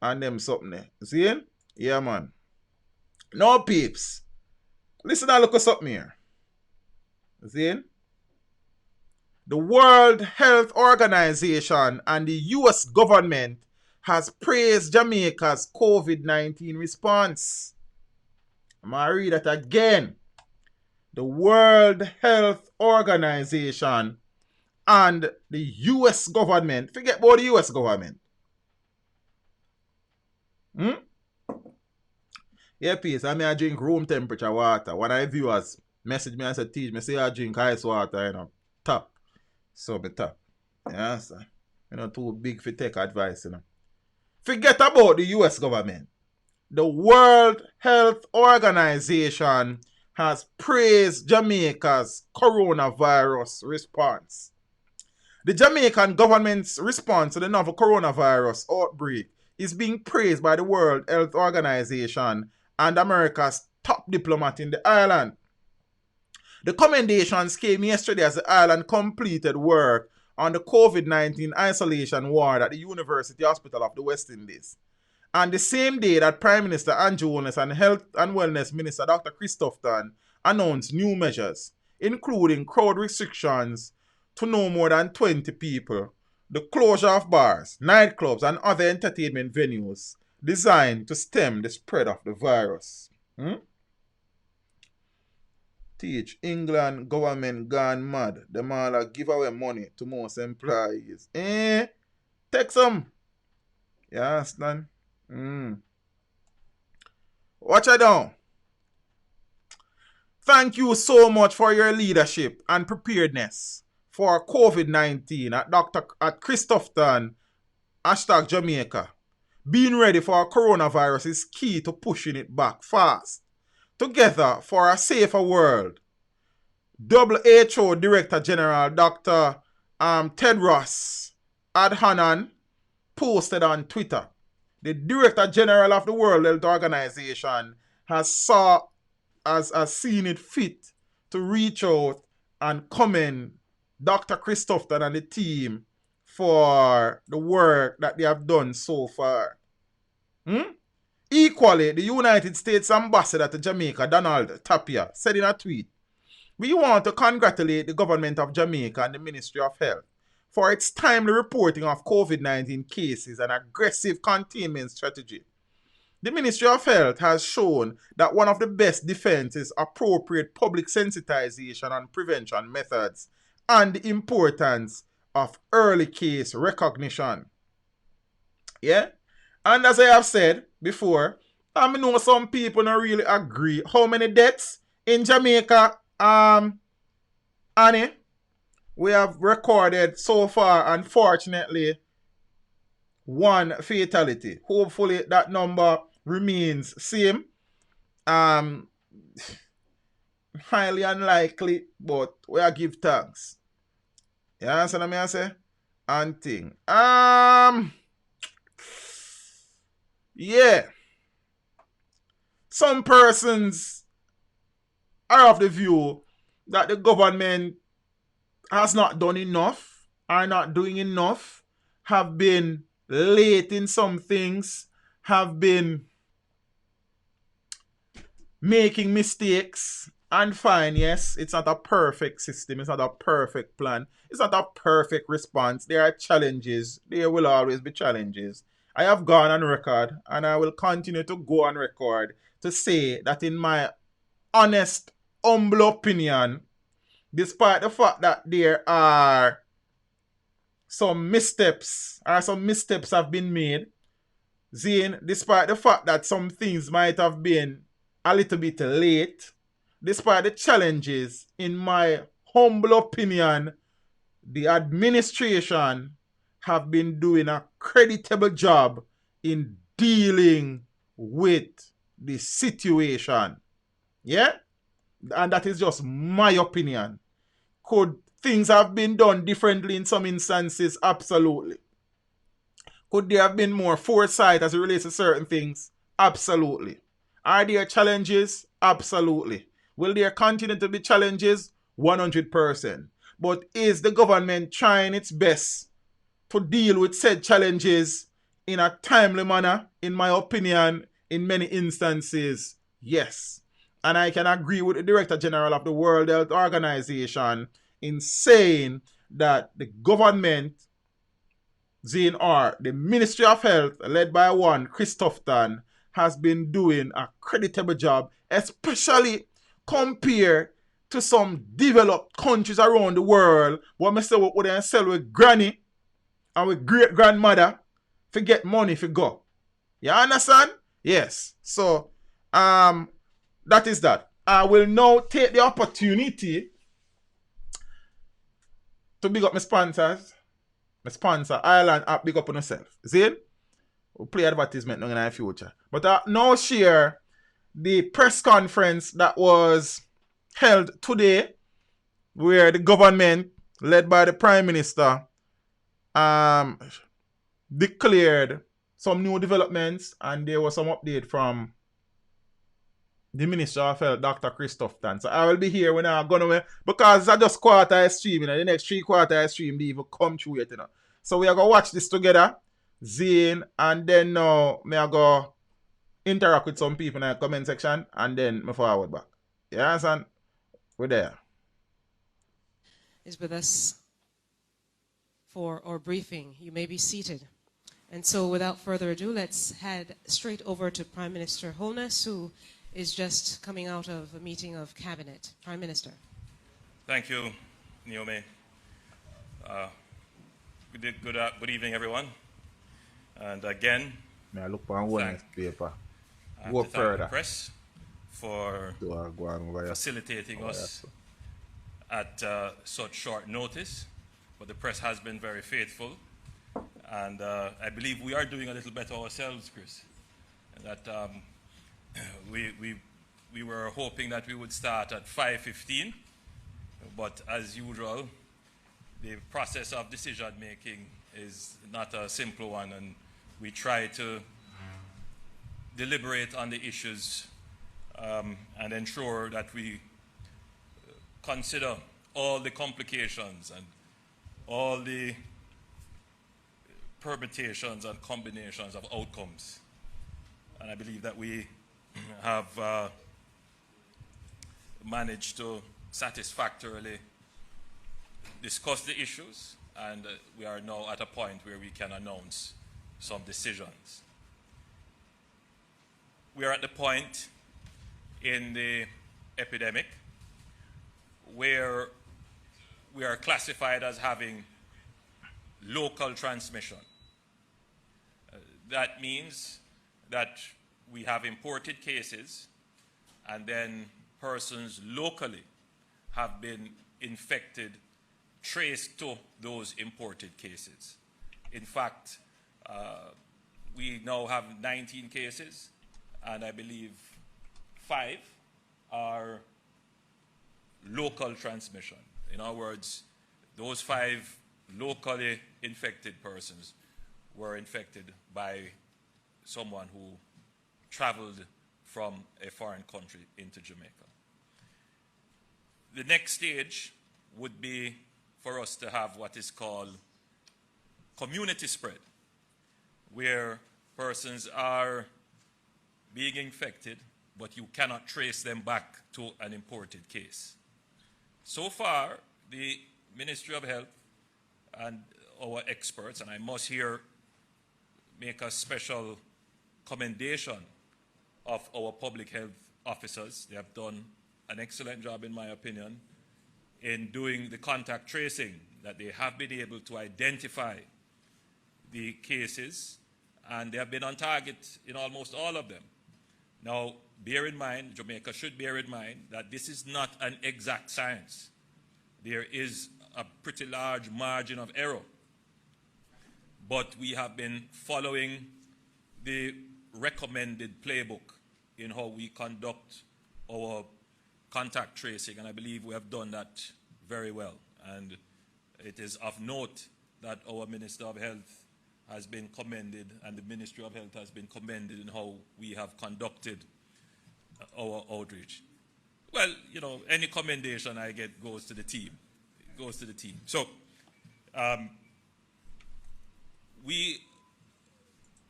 and them something there. See? Yeah, man. No, peeps. Listen and look at something here. See? The World Health Organization and the US government has praised Jamaica's COVID-19 response. I'm going to read that again. The World Health Organization and the US government. Forget about the US government. Yeah, please. I mean, I drink room temperature water. One of the viewers message me and said, teach me, say I drink ice water, tap. So, me tap. Yeah, sir. Too big for take advice, Forget about the US government. The World Health Organization has praised Jamaica's coronavirus response. The Jamaican government's response to the novel coronavirus outbreak is being praised by the World Health Organization and America's top diplomat in the island. The commendations came yesterday as the island completed work on the COVID-19 isolation ward at the University Hospital of the West Indies. And the same day that Prime Minister Andrew Holness and Health and Wellness Minister Dr. Christopherson announced new measures, including crowd restrictions to no more than 20 people, the closure of bars, nightclubs, and other entertainment venues designed to stem the spread of the virus. Teach England government gone mad. Them all give away money to most employees. Take some. You understand? Watch it down. Thank you so much for your leadership and preparedness for COVID-19 at Christopherson, #Jamaica. Being ready for coronavirus is key to pushing it back fast. Together for a safer world. WHO Director General Dr. Tedros Adhanom posted on Twitter. The Director General of the World Health Organization has seen it fit to reach out and commend Dr. Christopher and the team for the work that they have done so far. Equally, the United States Ambassador to Jamaica, Donald Tapia, said in a tweet, "We want to congratulate the government of Jamaica and the Ministry of Health for its timely reporting of COVID-19 cases and aggressive containment strategy. The Ministry of Health has shown that one of the best defenses is appropriate public sensitization and prevention methods and the importance of early case recognition." Yeah? And as I have said before, I know some people don't really agree. How many deaths in Jamaica, Annie? We have recorded so far, unfortunately, 1 fatality. Hopefully that number remains same. Highly unlikely, but we are give thanks. You understand what I say? And thing. Yeah. Some persons are of the view that the government has not done enough, are not doing enough, have been late in some things, have been making mistakes. And fine, yes, it's not a perfect system, it's not a perfect plan, it's not a perfect response. There are challenges, there will always be challenges. I have gone on record, and I will continue to go on record to say that in my honest, humble opinion, despite the fact that there are some missteps, have been made, despite the fact that some things might have been a little bit late, despite the challenges, in my humble opinion, the administration have been doing a creditable job in dealing with the situation. Yeah? And that is just my opinion. Could things have been done differently in some instances? Absolutely. Could there have been more foresight as it relates to certain things? Absolutely. Are there challenges? Absolutely. Will there continue to be challenges? 100%. But is the government trying its best to deal with said challenges in a timely manner? In my opinion, in many instances, yes. And I can agree with the Director General of the World Health Organization in saying that the government, the Ministry of Health, led by one Christopher, has been doing a creditable job, especially compared to some developed countries around the world where I say what they sell with granny and with great grandmother to get money for go. You understand? Yes. So that is that. I will now take the opportunity to big up my sponsors. My sponsor, Island App, big up on yourself. See? We'll play advertisement in the future. But I now share the press conference that was held today, where the government, led by the Prime Minister, declared some new developments, and there was some update from the Minister of Health, Dr. Christopher. So I will be here when I'm gonna, because I just quarter stream, the next 3 quarter stream they even come through it, So we are gonna watch this together, Zane, and then now me I go interact with some people in the comment section, and then me forward back. You understand? We're there. Is with us for our briefing. You may be seated. And so without further ado, let's head straight over to Prime Minister Holness, who is just coming out of a meeting of Cabinet. Prime Minister. Thank you, Naomi. Good evening, everyone. And again, May I look on one paper. I have to thank the press for go facilitating us at such short notice. But the press has been very faithful. And I believe we are doing a little better ourselves, Chris. That we were hoping that we would start at 5:15, But as usual, the process of decision making is not a simple one, and we try to deliberate on the issues and ensure that we consider all the complications and all the permutations and combinations of outcomes. And I believe that we have managed to satisfactorily discuss the issues, and we are now at a point where we can announce some decisions. We are at the point in the epidemic where we are classified as having local transmission. That means that we have imported cases, and then persons locally have been infected, traced to those imported cases. In fact, we now have 19 cases, and I believe 5 are local transmission. In other words, those 5 locally infected persons were infected by someone who traveled from a foreign country into Jamaica. The next stage would be for us to have what is called community spread, where persons are being infected, but you cannot trace them back to an imported case. So far, the Ministry of Health and our experts, and I must here make a special commendation of our public health officers. They have done an excellent job, in my opinion, in doing the contact tracing, that they have been able to identify the cases, and they have been on target in almost all of them. Now, bear in mind, Jamaica should bear in mind that this is not an exact science. There is a pretty large margin of error. But we have been following the recommended playbook in how we conduct our contact tracing, and I believe we have done that very well. And it is of note that our Minister of Health has been commended, and the Ministry of Health has been commended in how we have conducted our outreach. Well, you know, any commendation I get goes to the team. It goes to the team. So, we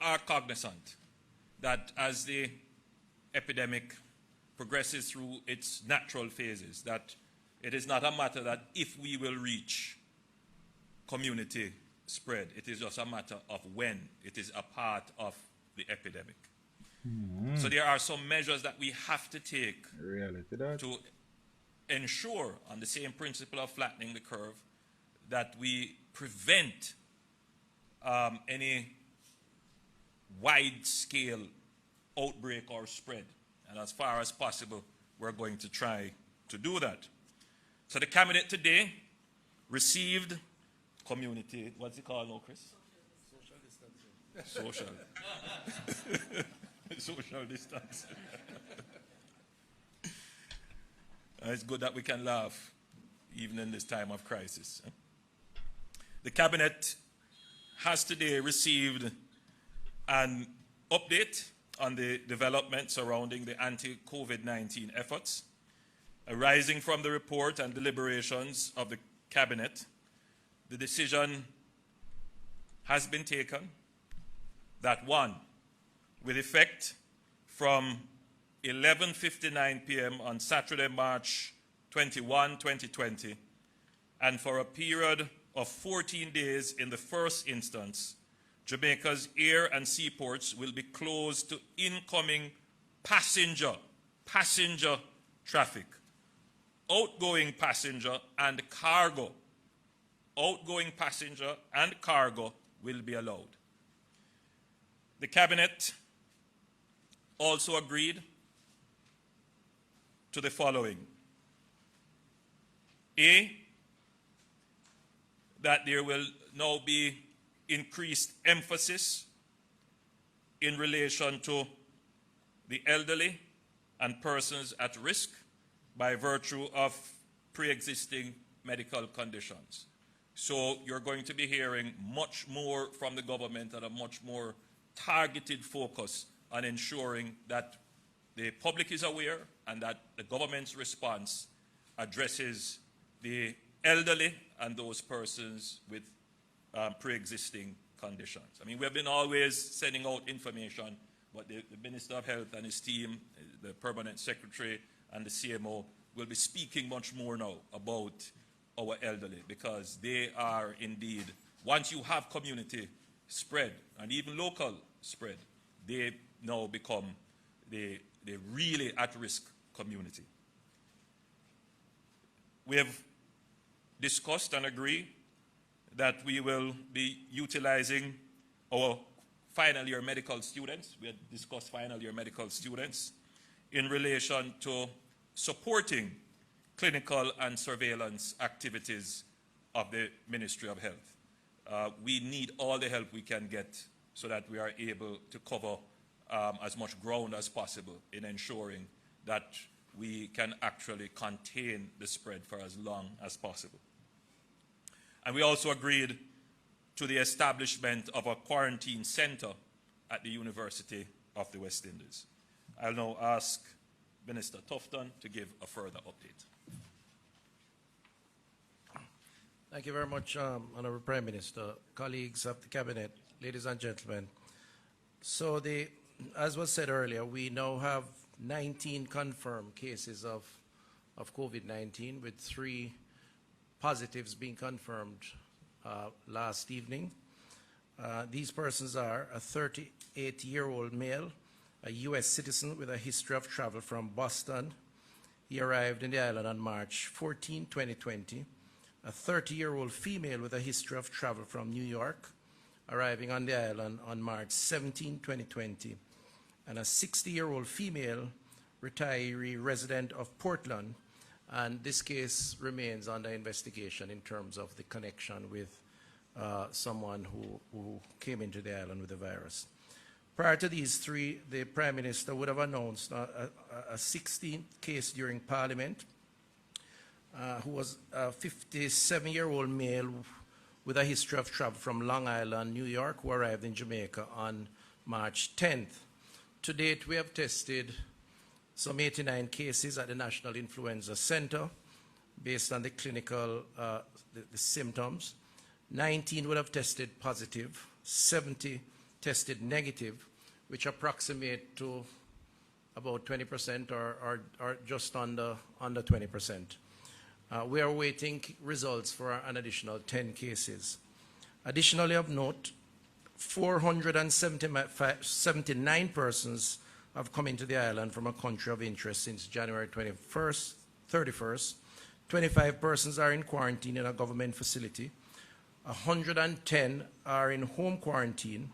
are cognizant that as the epidemic progresses through its natural phases, that it is not a matter that if we will reach community spread, it is just a matter of when. It is a part of the epidemic. So there are some measures that we have to take to ensure, on the same principle of flattening the curve, that we prevent any wide-scale outbreak or spread. And as far as possible, we're going to try to do that. So the cabinet today received community, what's it called now, Chris? Social distancing. Social. Social distance. It's good that we can laugh even in this time of crisis. The cabinet has today received an update on the development surrounding the anti-COVID-19 efforts arising from the report and deliberations of the cabinet. The decision has been taken that 1, with effect from 11:59 p.m. on Saturday, March 21, 2020, and for a period of 14 days in the first instance, Jamaica's air and seaports will be closed to incoming passenger traffic. Outgoing passenger and cargo. Outgoing passenger and cargo will be allowed. The cabinet also agreed to the following. A, that there will now be increased emphasis in relation to the elderly and persons at risk by virtue of pre-existing medical conditions. So you're going to be hearing much more from the government and a much more targeted focus on ensuring that the public is aware and that the government's response addresses the elderly and those persons with pre-existing conditions. I mean, we have been always sending out information, but the Minister of Health and his team, the Permanent Secretary and the CMO will be speaking much more now about our elderly, because they are indeed, once you have community spread and even local spread, they now become the really at-risk community. We have discussed and agreed that we will be utilizing our final year medical students. We had discussed final year medical students in relation to supporting clinical and surveillance activities of the Ministry of Health. We need all the help we can get so that we are able to cover as much ground as possible in ensuring that we can actually contain the spread for as long as possible. And we also agreed to the establishment of a quarantine center at the University of the West Indies. I'll now ask Minister Tufton to give a further update. Thank you very much, Honourable Prime Minister, colleagues of the Cabinet, ladies and gentlemen. So as was said earlier, we now have 19 confirmed cases of COVID-19, with 3 positives being confirmed last evening. These persons are a 38-year-old male, a U.S. citizen with a history of travel from Boston. He arrived in the island on March 14, 2020. A 30-year-old female with a history of travel from New York, arriving on the island on March 17, 2020. And a 60-year-old female retiree resident of Portland. And this case remains under investigation in terms of the connection with someone who came into the island with the virus. Prior to these 3, the Prime Minister would have announced a 16th case during Parliament, who was a 57-year-old male with a history of travel from Long Island, New York, who arrived in Jamaica on March 10th. To date, we have tested some 89 cases at the National Influenza Center based on the clinical the symptoms. 19 would have tested positive, 70 tested negative, which approximate to about 20% or just under 20%. We are waiting results for an additional 10 cases. Additionally of note, 479 persons have come into the island from a country of interest since January 31st. 25 persons are in quarantine in a government facility. 110 are in home quarantine.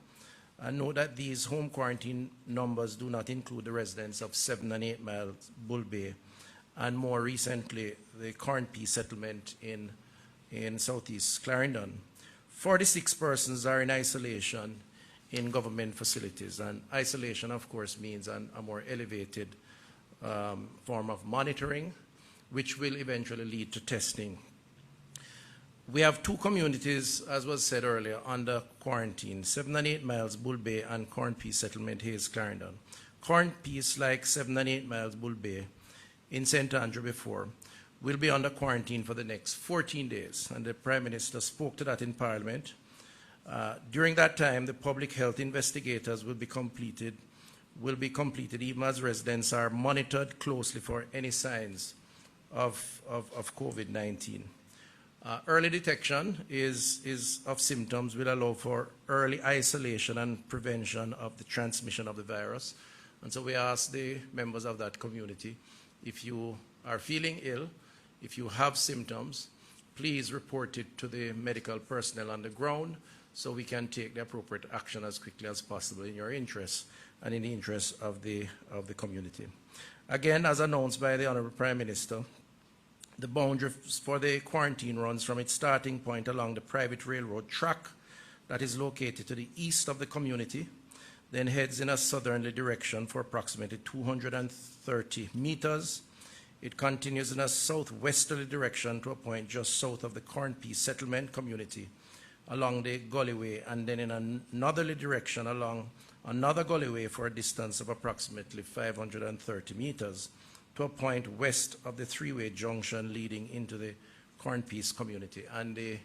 And note that these home quarantine numbers do not include the residents of 7 and 8 Miles, Bull Bay, and more recently, the Cornpea settlement in southeast Clarendon. 46 persons are in isolation in government facilities, and isolation, of course, means a more elevated form of monitoring, which will eventually lead to testing. We have 2 communities, as was said earlier, under quarantine: 7 and 8 Miles, Bull Bay, and Cornpea settlement, Hayes, Clarendon. Cornpea is like 7 and 8 Miles, Bull Bay, in St. Andrew before, will be under quarantine for the next 14 days, and the Prime Minister spoke to that in Parliament. During that time, the public health investigators will be completed even as residents are monitored closely for any signs of COVID-19. Early detection of symptoms will allow for early isolation and prevention of the transmission of the virus. And so we ask the members of that community, if you are feeling ill, if you have symptoms, please report it to the medical personnel on the ground so we can take the appropriate action as quickly as possible in your interest and in the interest of the community. Again, as announced by the Honourable Prime Minister, the boundary for the quarantine runs from its starting point along the private railroad track that is located to the east of the community, then heads in a southerly direction for approximately 230 meters It continues in a southwesterly direction to a point just south of the Cornpeace settlement community along the Gullyway, and then in a northerly direction along another Gullyway for a distance of approximately 530 meters to a point west of the three-way junction leading into the Cornpeace community. And the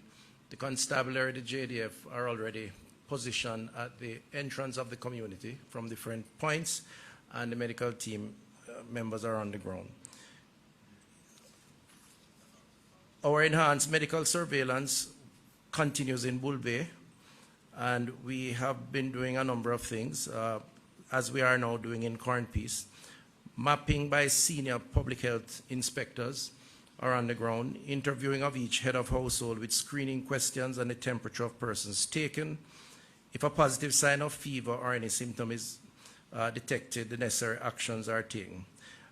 constabulary, the JDF, are already positioned at the entrance of the community from different points, and the medical team members are on the ground. Our enhanced medical surveillance continues in Bull Bay, and we have been doing a number of things, as we are now doing in Cornpeace. Mapping by senior public health inspectors are on the ground, interviewing of each head of household with screening questions and the temperature of persons taken. If a positive sign of fever or any symptom is detected, the necessary actions are taken.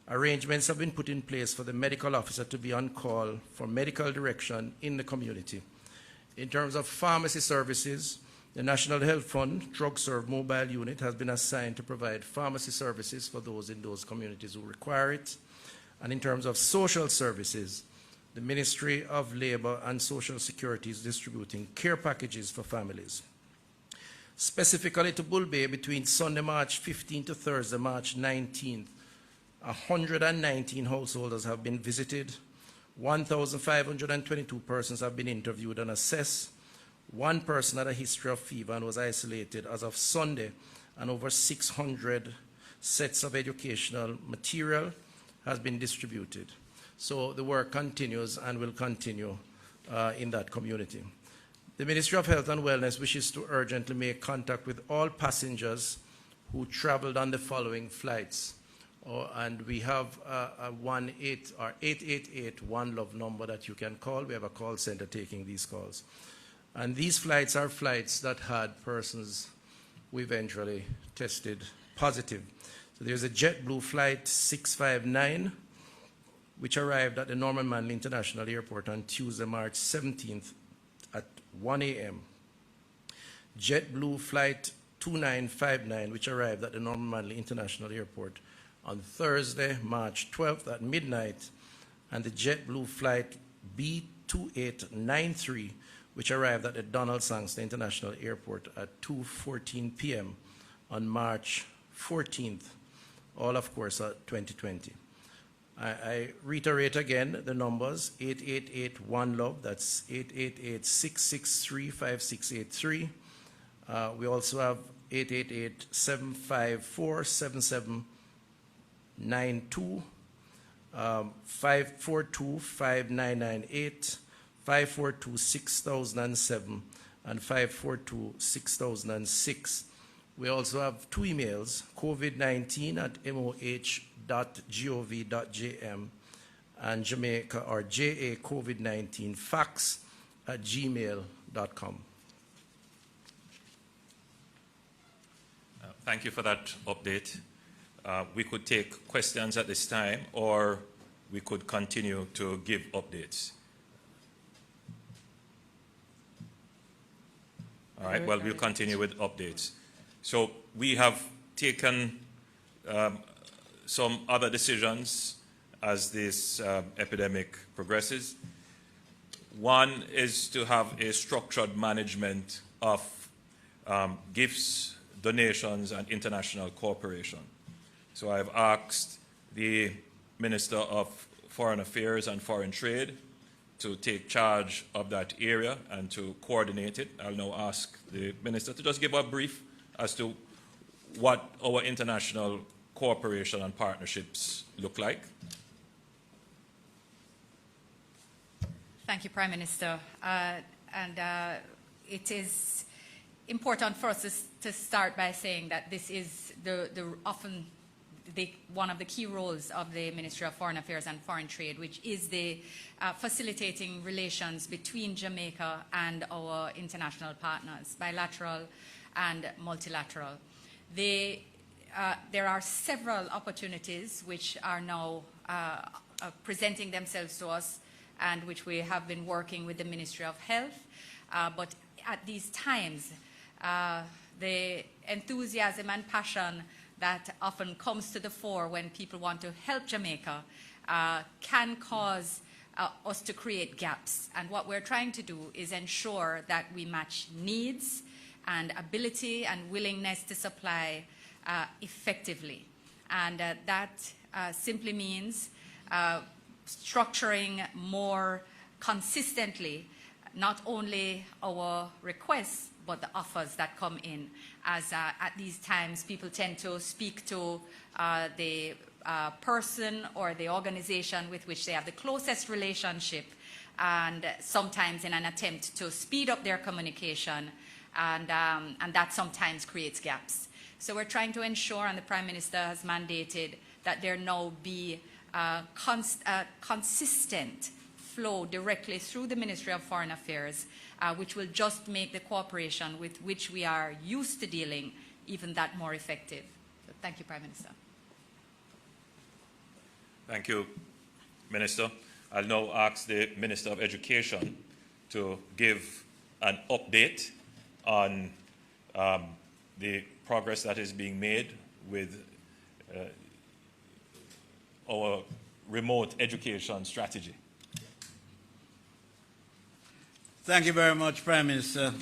Arrangements have been put in place for the medical officer to be on call for medical direction in the community. In terms of pharmacy services, the National Health Fund Drug Serve Mobile Unit has been assigned to provide pharmacy services for those in those communities who require it. And in terms of social services, the Ministry of Labor and Social Security is distributing care packages for families. Specifically to Bull Bay, between Sunday, March 15th to Thursday, March 19th, 119 householders have been visited, 1,522 persons have been interviewed and assessed, one person had a history of fever and was isolated as of Sunday, and over 600 sets of educational material has been distributed. So the work continues and will continue in that community. The Ministry of Health and Wellness wishes to urgently make contact with all passengers who traveled on the following flights. And we have a 888 One Love number that you can call. We have a call center taking these calls. And these flights are flights that had persons who eventually tested positive. So there's a JetBlue flight 659, which arrived at the Norman Manley International Airport on Tuesday, March 17th at 1 a.m. JetBlue flight 2959, which arrived at the Norman Manley International Airport on Thursday, March 12th at midnight, and the JetBlue flight B2893, which arrived at the Donald Sangster International Airport at 2:14 p.m. on March 14th, all of course at 2020. I reiterate again the numbers: 888-1-LOVE, that's 888-663-5683. We also have 888-754-7792, 542-5998, 542-6007, and 542-6006. We also have two emails: covid19@moh.gov.jm and Jamaica or JA COVID-19 fax@gmail.com. Thank you for that update. We could take questions at this time, or we could continue to give updates. All right, well, we'll continue with updates. So we have taken some other decisions as this epidemic progresses. One is to have a structured management of gifts, donations, and international cooperation. So I've asked the Minister of Foreign Affairs and Foreign Trade to take charge of that area and to coordinate it. I'll now ask the Minister to just give a brief as to what our international cooperation and partnerships look like. Thank you, Prime Minister. It is important for us to start by saying that this is one of the key roles of the Ministry of Foreign Affairs and Foreign Trade, which is the facilitating relations between Jamaica and our international partners, bilateral and multilateral. There are several opportunities which are now presenting themselves to us, and which we have been working with the Ministry of Health. But at these times, the enthusiasm and passion that often comes to the fore when people want to help Jamaica can cause us to create gaps. And what we're trying to do is ensure that we match needs and ability and willingness to supply effectively. And that simply means structuring more consistently not only our requests, but the offers that come in, as at these times people tend to speak to the person or the organization with which they have the closest relationship, and sometimes in an attempt to speed up their communication, and that sometimes creates gaps. So we're trying to ensure, and the Prime Minister has mandated, that there now be consistent flow directly through the Ministry of Foreign Affairs, which will just make the cooperation with which we are used to dealing even that more effective. So thank you, Prime Minister. Thank you, Minister. I'll now ask the Minister of Education to give an update on the progress that is being made with our remote education strategy. Thank you very much, Prime Minister.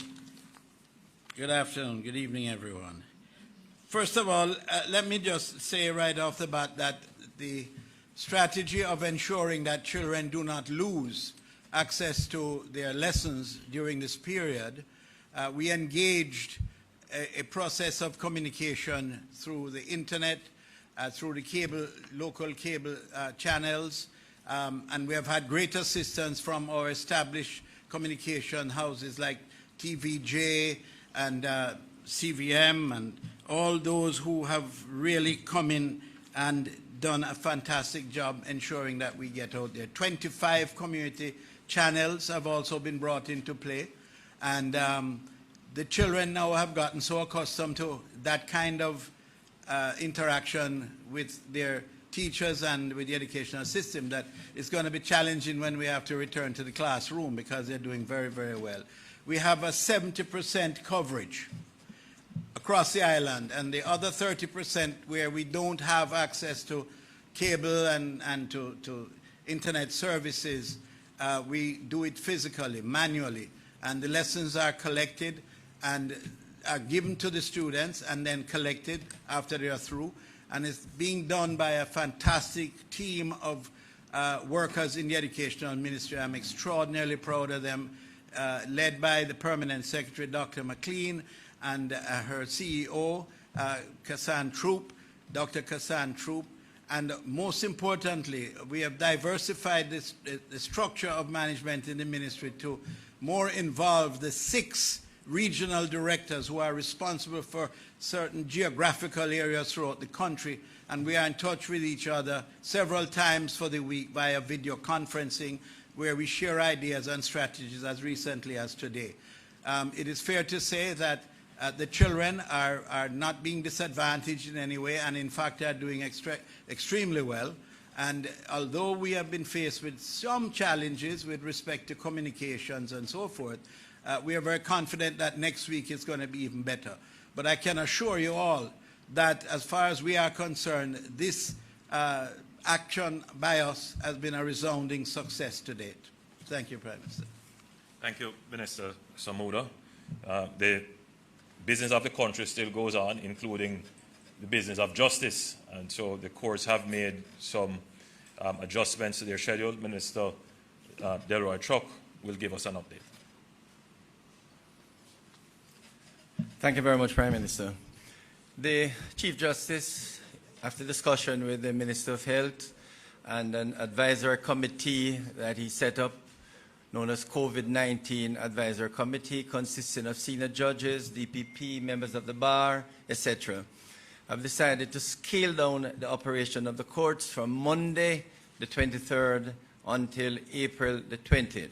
Good afternoon, good evening, everyone. First of all, let me just say right off the bat that the strategy of ensuring that children do not lose access to their lessons during this period, we engaged a process of communication through the internet, through the local cable channels, and we have had great assistance from our established communication houses like TVJ and CVM and all those who have really come in and done a fantastic job ensuring that we get out there. 25 community channels have also been brought into play, and the children now have gotten so accustomed to that kind of interaction with their teachers and with the educational system that it's going to be challenging when we have to return to the classroom, because they're doing very, very well. We have a 70% coverage across the island, and the other 30% where we don't have access to cable and to internet services, we do it physically, manually, and the lessons are collected and are given to the students and then collected after they are through. And it's being done by a fantastic team of workers in the Educational Ministry. I'm extraordinarily proud of them, led by the Permanent Secretary, Dr. McLean, and her CEO, Dr. Kassan Troop. And most importantly, we have diversified the structure of management in the ministry to more involve the 6 regional directors who are responsible for certain geographical areas throughout the country, and we are in touch with each other several times for the week via video conferencing, where we share ideas and strategies as recently as today. It is fair to say that the children are not being disadvantaged in any way, and in fact are doing extremely well. And although we have been faced with some challenges with respect to communications and so forth, we are very confident that next week is going to be even better. But I can assure you all that as far as we are concerned, this action by us has been a resounding success to date. Thank you, Prime Minister. Thank you, Minister Samuda. The business of the country still goes on, including the business of justice. And so the courts have made some adjustments to their schedule. Minister Delroy Chuck will give us an update. Thank you very much, Prime Minister. The Chief Justice, after discussion with the Minister of Health and an advisory committee that he set up, known as COVID-19 Advisory Committee, consisting of senior judges, DPP, members of the bar, etc., have decided to scale down the operation of the courts from Monday, the 23rd, until April the 20th.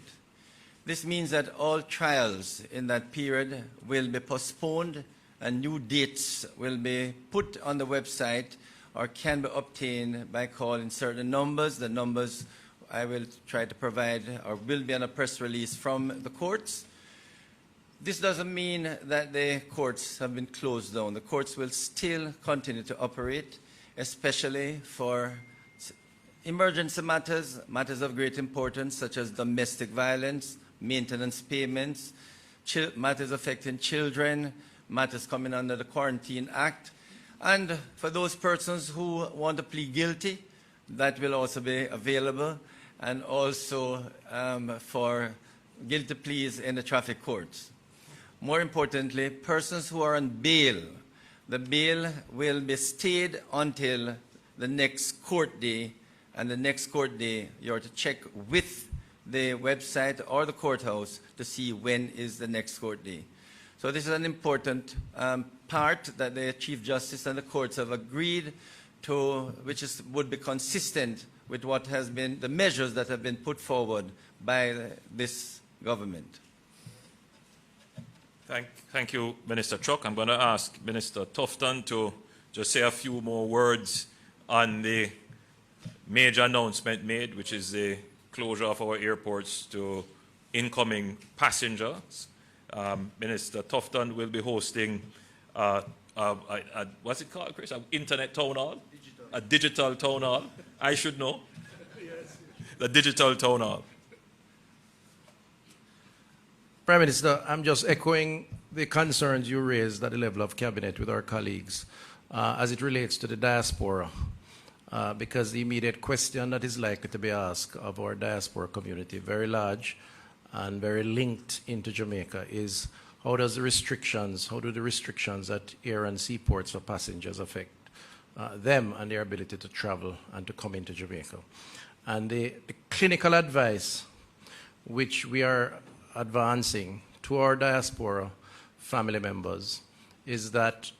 This means that all trials in that period will be postponed and new dates will be put on the website or can be obtained by calling certain numbers. The numbers I will try to provide or will be on a press release from the courts. This doesn't mean that the courts have been closed down. The courts will still continue to operate, especially for emergency matters, matters of great importance, such as domestic violence, maintenance payments, matters affecting children, matters coming under the Quarantine Act. And for those persons who want to plead guilty, that will also be available, and also for guilty pleas in the traffic courts. More importantly, persons who are on bail, the bail will be stayed until the next court day, and the next court day you are to check with the website or the courthouse to see when is the next court day. So this is an important part that the Chief Justice and the courts have agreed to, which would be consistent with what has been the measures that have been put forward by this government. Thank you, Minister Chuck. I'm going to ask Minister Tufton to just say a few more words on the major announcement made, which is the closure of our airports to incoming passengers. Minister Tufton will be hosting what's it called, Chris? An internet town hall? A digital town hall. I should know. The digital town hall. Prime Minister, I'm just echoing the concerns you raised at the level of cabinet with our colleagues as it relates to the diaspora, because the immediate question that is likely to be asked of our diaspora community, very large and very linked into Jamaica, is how do the restrictions at air and seaports for passengers affect them and their ability to travel and to come into Jamaica. And the clinical advice which we are advancing to our diaspora family members is that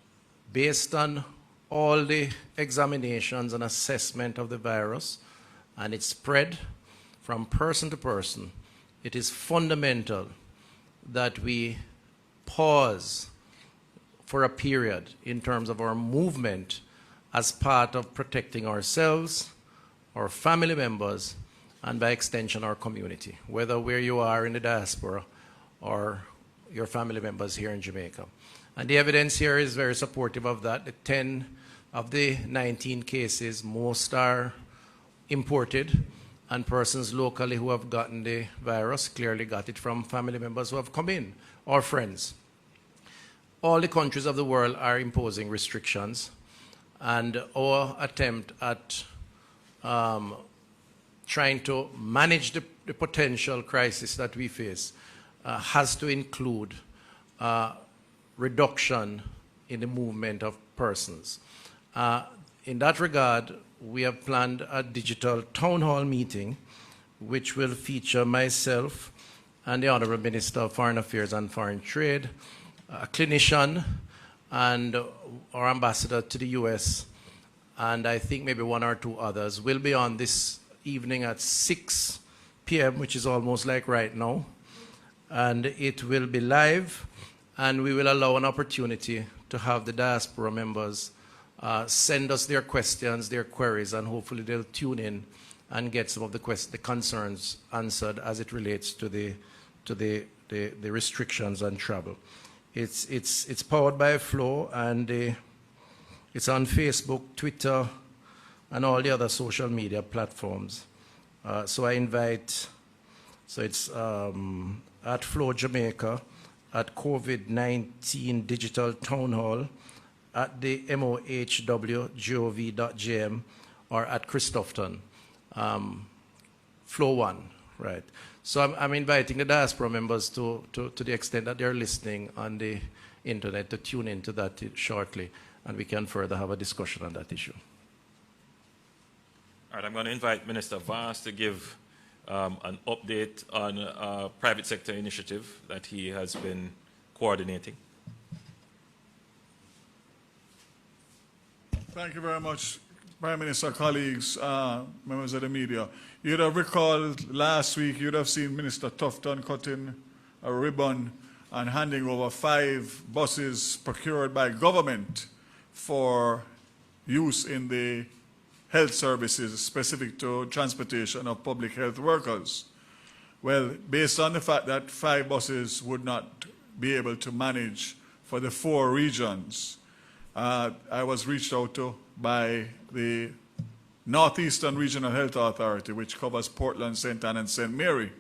based on all the examinations and assessment of the virus and its spread from person to person, it is fundamental that we pause for a period in terms of our movement as part of protecting ourselves, our family members, and by extension our community, whether where you are in the diaspora or your family members here in Jamaica. And the evidence here is very supportive of that. The 10 of the 19 cases, most are imported, and persons locally who have gotten the virus clearly got it from family members who have come in, or friends. All the countries of the world are imposing restrictions, and our attempt at trying to manage the potential crisis that we face has to include reduction in the movement of persons. In that regard, we have planned a digital town hall meeting which will feature myself and the Honourable Minister of Foreign Affairs and Foreign Trade, a clinician, and our ambassador to the US, and I think maybe one or two others will be on this evening at 6 p.m., which is almost like right now. And it will be live, and we will allow an opportunity to have the diaspora members send us their questions, their queries, and hopefully they'll tune in and get some of the concerns answered as it relates to the restrictions on travel. It's powered by Flow, and it's on Facebook, Twitter, and all the other social media platforms. So I invite, so it's at Flow Jamaica, at COVID-19 Digital Town Hall, at the mohw.gov.jm, or at Christopherton, Flow 1, right? So I'm inviting the diaspora members to the extent that they're listening on the internet to tune into that shortly, and we can further have a discussion on that issue. All right, I'm going to invite Minister Vaz to give an update on a private sector initiative that he has been coordinating. Thank you very much, Prime Minister, colleagues, members of the media. You'd have recalled last week, you'd have seen Minister Tufton cutting a ribbon and handing over 5 buses procured by government for use in the health services specific to transportation of public health workers. Well, based on the fact that 5 buses would not be able to manage for the 4 regions, I was reached out to by the Northeastern Regional Health Authority, which covers Portland, St. Anne, and St. Mary,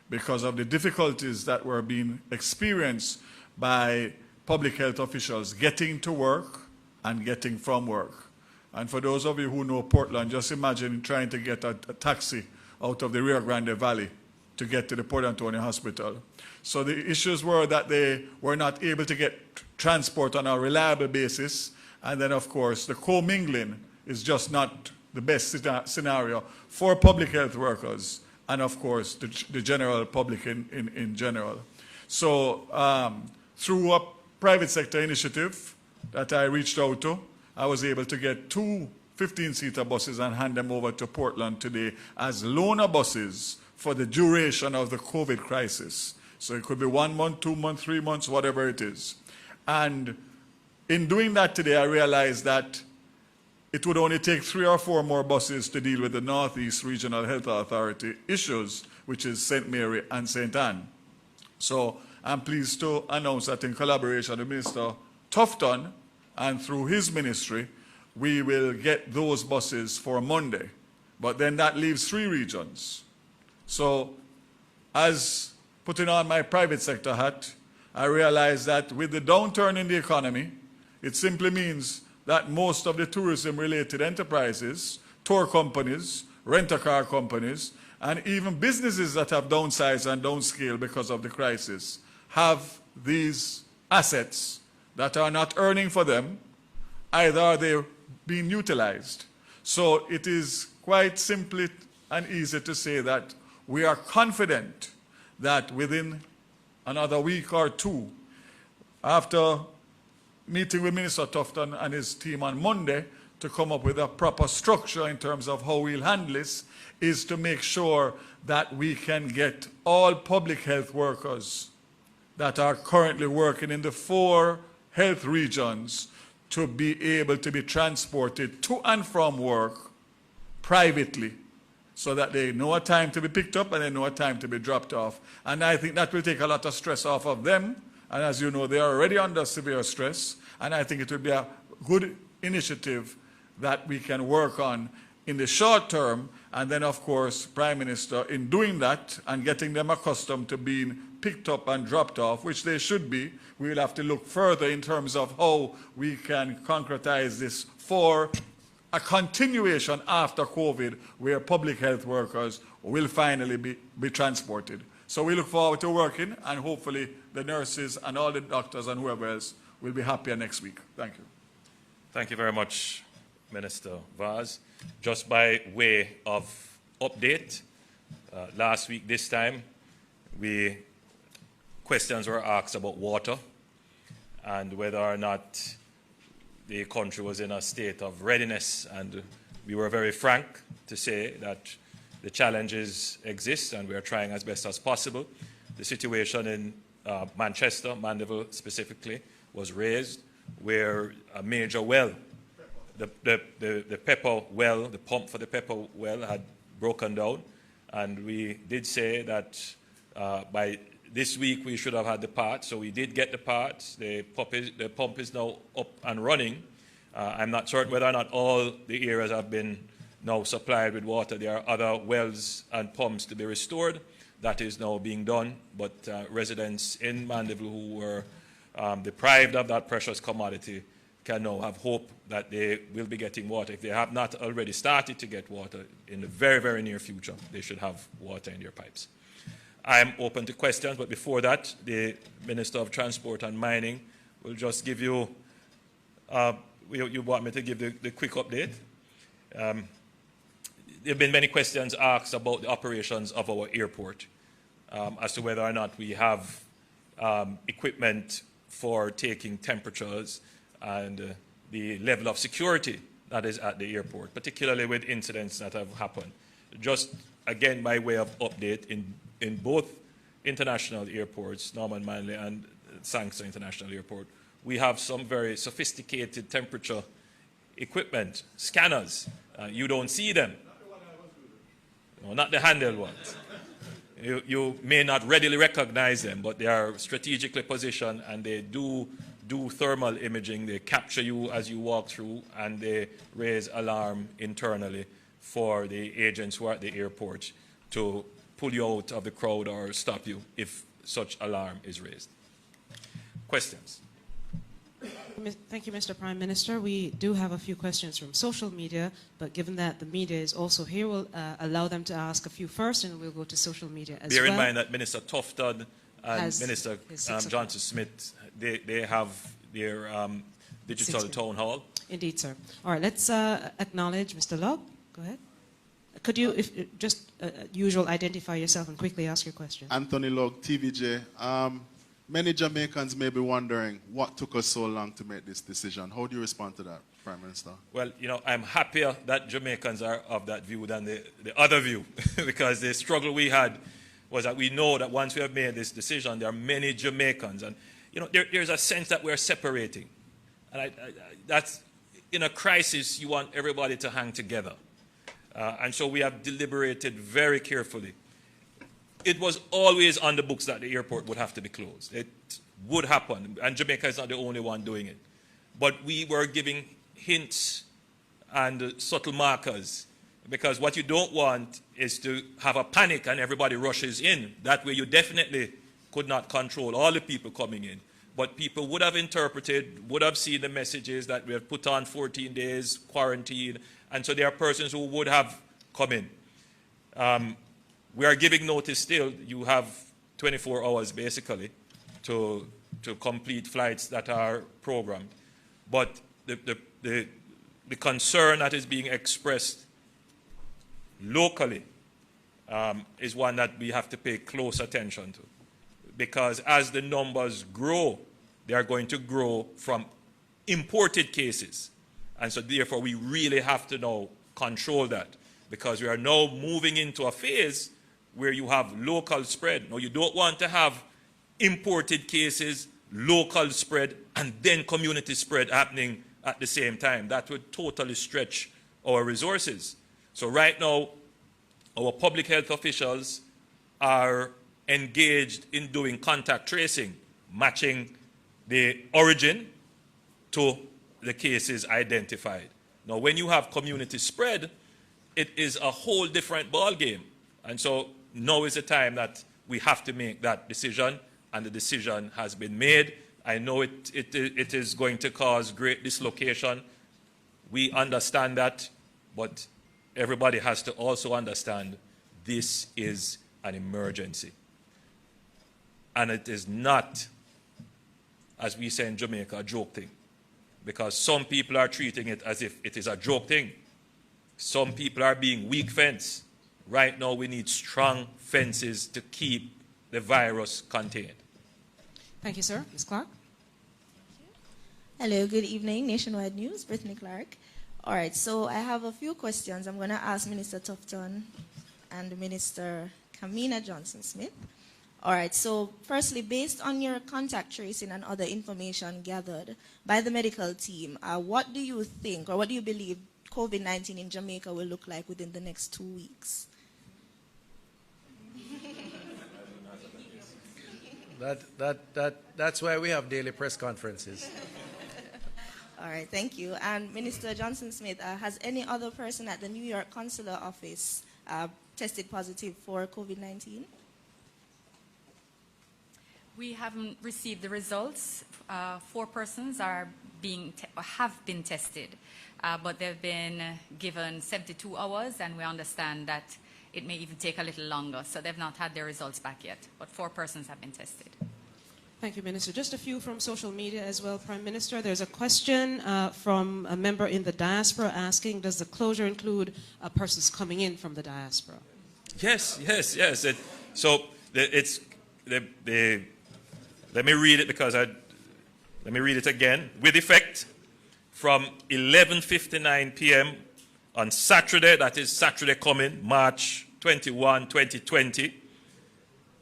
because of the difficulties that were being experienced by public health officials getting to work and getting from work. And for those of you who know Portland, just imagine trying to get a taxi out of the Rio Grande Valley to get to the Port Antonio Hospital. So the issues were that they were not able to get transport on a reliable basis. And then, of course, the commingling is just not the best scenario for public health workers and, of course, the general public in general. So through a private sector initiative that I reached out to, I was able to get 2 15-seater buses and hand them over to Portland today as loaner buses for the duration of the COVID crisis. So it could be 1 month, 2 months, 3 months, whatever it is. And in doing that today, I realized that it would only take 3 or 4 more buses to deal with the Northeast Regional Health Authority issues, which is St. Mary and St. Anne. So I'm pleased to announce that in collaboration with Minister Tufton and through his ministry, we will get those buses for Monday. But then that leaves 3 regions. So as putting on my private sector hat, I realized that with the downturn in the economy, it simply means that most of the tourism-related enterprises, tour companies, rent-a-car companies, and even businesses that have downsized and downscaled because of the crisis have these assets that are not earning for them, either are they being utilized. So it is quite simply and easy to say that we are confident that within another week or 2, after meeting with Minister Tufton and his team on Monday to come up with a proper structure in terms of how we'll handle this, is to make sure that we can get all public health workers that are currently working in the 4 health regions to be able to be transported to and from work privately, so that they know a time to be picked up and they know a time to be dropped off. And I think that will take a lot of stress off of them. And as you know, they are already under severe stress. And I think it will be a good initiative that we can work on in the short term. And then, of course, Prime Minister, in doing that and getting them accustomed to being picked up and dropped off, which they should be, we will have to look further in terms of how we can concretize this for a continuation after COVID, where public health workers will finally be transported. So we look forward to working, and hopefully the nurses and all the doctors and whoever else will be happier next week. Thank you. Thank you very much, Minister Vaz. Just by way of update, last week this time, questions were asked about water and whether or not the country was in a state of readiness, and we were very frank to say that the challenges exist and we are trying as best as possible. The situation in Manchester, Mandeville specifically, was raised where a major well, the pepper well, the pump for the pepper well had broken down, and we did say that by this week we should have had the parts, so we did get the parts. The pump is now up and running. I'm not certain whether or not all the areas have been now supplied with water. There are other wells and pumps to be restored. That is now being done, but residents in Mandeville who were deprived of that precious commodity can now have hope that they will be getting water. If they have not already started to get water, in the very, very near future, they should have water in their pipes. I'm open to questions, but before that, the Minister of Transport and Mining will just give you, you want me to give the quick update? There have been many questions asked about the operations of our airport, as to whether or not we have equipment for taking temperatures and the level of security that is at the airport, particularly with incidents that have happened. Just again, by way of update, in both international airports, Norman Manley and Sangster International Airport, we have some very sophisticated temperature equipment, scanners. You don't see them. No, not the handheld ones. You may not readily recognize them, but they are strategically positioned and they do thermal imaging. They capture you as you walk through and they raise alarm internally for the agents who are at the airport to pull you out of the crowd or stop you if such alarm is raised. Questions? Thank you, Mr. Prime Minister. We do have a few questions from social media, but given that the media is also here, we'll allow them to ask a few first, and we'll go to social media as well. Bear in mind that Minister Tufton and Minister Johnson Smith, they have their digital town hall. Indeed, sir. All right, let's acknowledge Mr. Log. Go ahead. Could you, just usual, identify yourself and quickly ask your question? Anthony Log, TVJ. Many Jamaicans may be wondering what took us so long to make this decision. How do you respond to that, Prime Minister? Well, you know, I'm happier that Jamaicans are of that view than the other view, because the struggle we had was that we know that once we have made this decision, there are many Jamaicans, and you know, there's a sense that we're separating, and that's in a crisis. You want everybody to hang together, and so we have deliberated very carefully. It was always on the books that the airport would have to be closed. It would happen, and Jamaica is not the only one doing it. But we were giving hints and subtle markers, because what you don't want is to have a panic and everybody rushes in. That way you definitely could not control all the people coming in. But people would have interpreted, would have seen the messages that we have put on 14 days quarantine, and so there are persons who would have come in. We are giving notice still. You have 24 hours basically to complete flights that are programmed. But the concern that is being expressed locally is one that we have to pay close attention to. Because as the numbers grow, they are going to grow from imported cases. And so therefore we really have to now control that, because we are now moving into a phase where you have local spread. Now, you don't want to have imported cases, local spread, and then community spread happening at the same time. That would totally stretch our resources. So right now, our public health officials are engaged in doing contact tracing, matching the origin to the cases identified. Now, when you have community spread, it is a whole different ballgame. And so now is the time that we have to make that decision, and the decision has been made. I know it is going to cause great dislocation. We understand that, but everybody has to also understand this is an emergency. And it is not, as we say in Jamaica, a joke thing, because some people are treating it as if it is a joke thing. Some people are being weak fence. Right now, we need strong fences to keep the virus contained. Thank you, sir. Ms. Clark? Hello, good evening. Nationwide News, Brittany Clark. All right, so I have a few questions. I'm going to ask Minister Tufton and Minister Kamina Johnson-Smith. All right, so firstly, based on your contact tracing and other information gathered by the medical team, what do you think, or what do you believe COVID-19 in Jamaica will look like within the next 2 weeks? That's why we have daily press conferences. All right, thank you. And Minister Johnson-Smith, has any other person at the New York consular office tested positive for COVID-19? We haven't received the results. 4 persons have been tested, but they've been given 72 hours, and we understand that it may even take a little longer. So they've not had their results back yet, but 4 persons have been tested. Thank you, Minister. Just a few from social media as well, Prime Minister. There's a question from a member in the diaspora asking, does the closure include persons coming in from the diaspora? Yes. Let me read it, because let me read it again. With effect from 11:59 p.m. on Saturday, that is Saturday coming, March 21, 2020,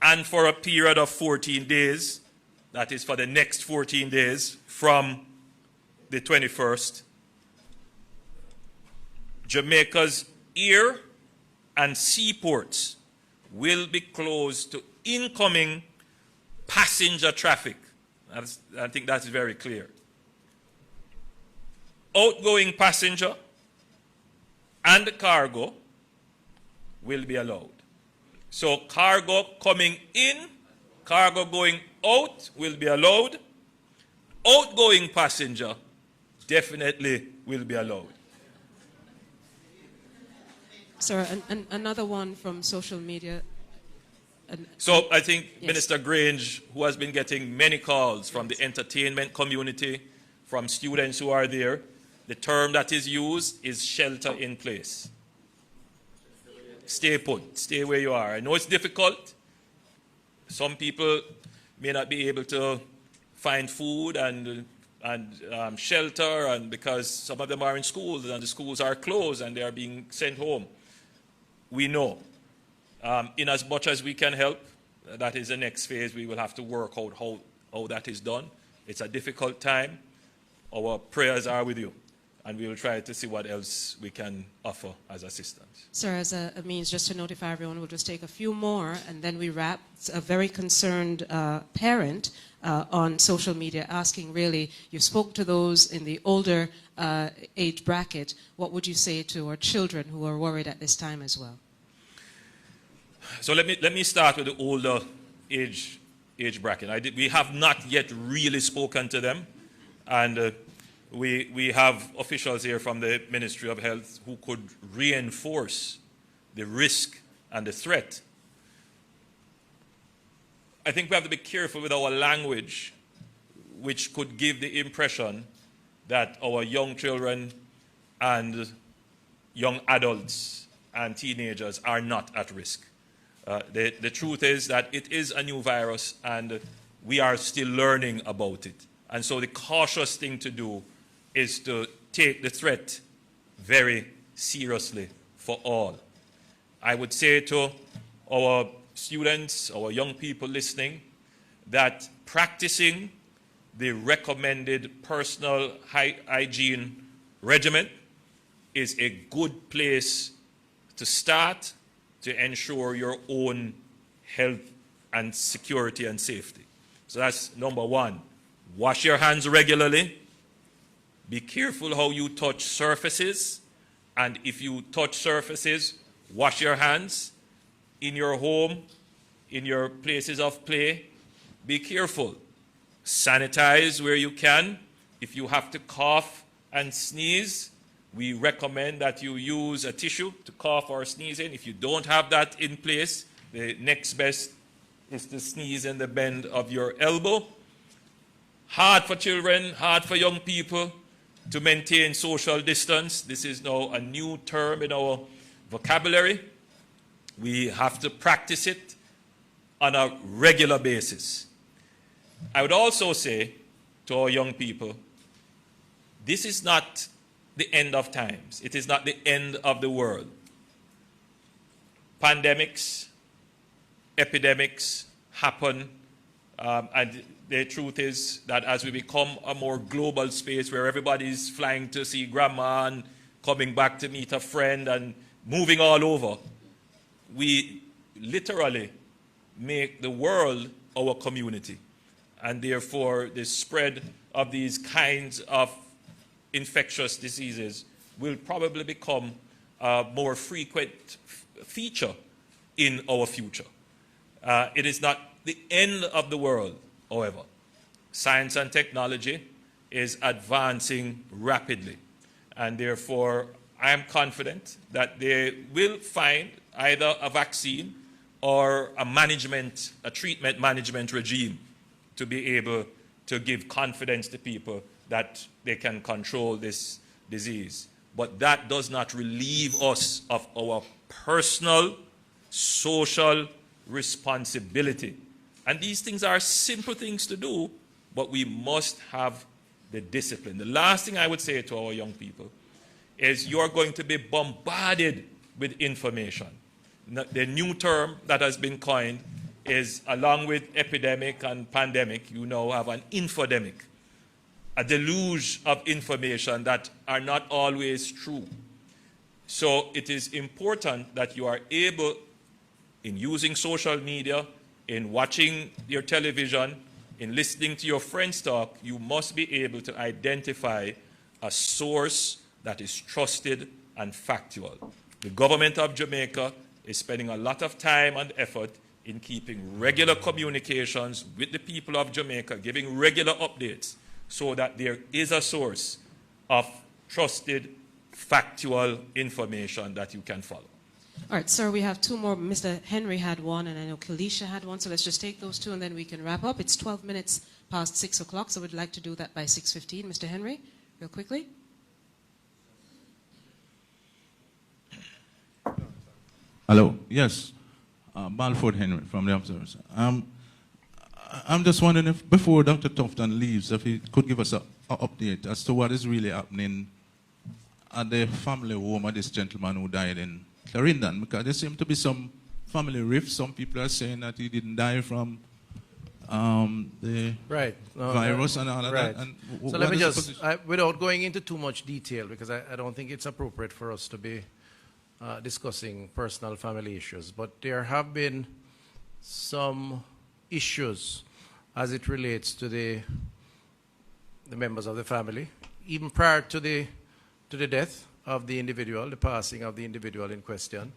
and for a period of 14 days, that is for the next 14 days from the 21st, Jamaica's air and seaports will be closed to incoming passenger traffic. I think that's very clear. Outgoing passenger and cargo will be allowed. So cargo coming in, cargo going out will be allowed. Outgoing passenger definitely will be allowed. Sir, another one from social media. So I think Yes. Minister Grange, who has been getting many calls from the entertainment community, from students who are there, the term that is used is shelter in place. Stay put, stay where you are. I know it's difficult. Some people may not be able to find food and shelter, and because some of them are in schools and the schools are closed and they are being sent home. We know. In as much as we can help, that is the next phase. We will have to work out how that is done. It's a difficult time. Our prayers are with you, and we will try to see what else we can offer as assistance. Sir, as a means just to notify everyone, we'll just take a few more and then we wrap. It's a very concerned parent on social media asking, really, you spoke to those in the older age bracket. What would you say to our children who are worried at this time as well? So let me start with the older age bracket. We have not yet really spoken to them, and we have officials here from the Ministry of Health who could reinforce the risk and the threat. I think we have to be careful with our language, which could give the impression that our young children and young adults and teenagers are not at risk. The truth is that it is a new virus and we are still learning about it. And so the cautious thing to do is to take the threat very seriously for all. I would say to our students, our young people listening, that practicing the recommended personal hygiene regimen is a good place to start to ensure your own health and security and safety. So that's number one. Wash your hands regularly. Be careful how you touch surfaces. And if you touch surfaces, wash your hands. In your home, in your places of play, be careful. Sanitize where you can. If you have to cough and sneeze, we recommend that you use a tissue to cough or sneeze in. If you don't have that in place, the next best is to sneeze in the bend of your elbow. Hard for children, hard for young people to maintain social distance. This is now a new term in our vocabulary. We have to practice it on a regular basis. I would also say to our young people, this is not the end of times. It is not the end of the world. Pandemics, epidemics happen, and the truth is that as we become a more global space where everybody's flying to see grandma and coming back to meet a friend and moving all over, we literally make the world our community. And therefore, the spread of these kinds of infectious diseases will probably become a more frequent feature in our future. It is not the end of the world, however. Science and technology is advancing rapidly. And therefore, I am confident that they will find either a vaccine or a treatment management regime to be able to give confidence to people that they can control this disease. But that does not relieve us of our personal, social responsibility. And these things are simple things to do, but we must have the discipline. The last thing I would say to our young people is you're going to be bombarded with information. The new term that has been coined is, along with epidemic and pandemic, you now have an infodemic, a deluge of information that are not always true. So it is important that you are able, in using social media, in watching your television, in listening to your friends talk, you must be able to identify a source that is trusted and factual. The government of Jamaica is spending a lot of time and effort in keeping regular communications with the people of Jamaica, giving regular updates so that there is a source of trusted, factual information that you can follow. All right, sir, we have two more. Mr. Henry had one, and I know Kalisha had one, so let's just take those two, and then we can wrap up. It's 12 minutes past 6 o'clock, so we'd like to do that by 6:15. Mr. Henry, real quickly. Hello, yes, Balford Henry from the Observers. I'm just wondering if, before Dr. Tufton leaves, if he could give us an update as to what is really happening at the family home of this gentleman who died in Clarendon, because there seems to be some family rifts. Some people are saying that he didn't die from the virus and all of that. And so let me just, without going into too much detail, because I don't think it's appropriate for us to be discussing personal family issues, but there have been some issues as it relates to the members of the family, even prior to the death of the individual, the passing of the individual in question.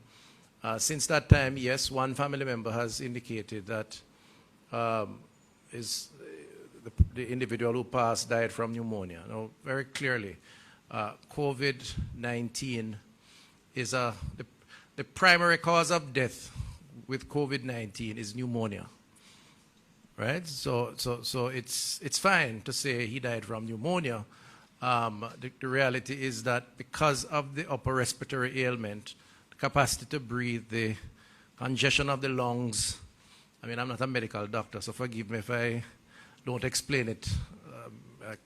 Since that time, yes, one family member has indicated that the individual who passed died from pneumonia. Now, very clearly, COVID-19 is the primary cause of death with COVID-19 is pneumonia, right? So it's fine to say he died from pneumonia. The reality is that because of the upper respiratory ailment, the capacity to breathe, the congestion of the lungs, I mean, I'm not a medical doctor, so forgive me if I don't explain it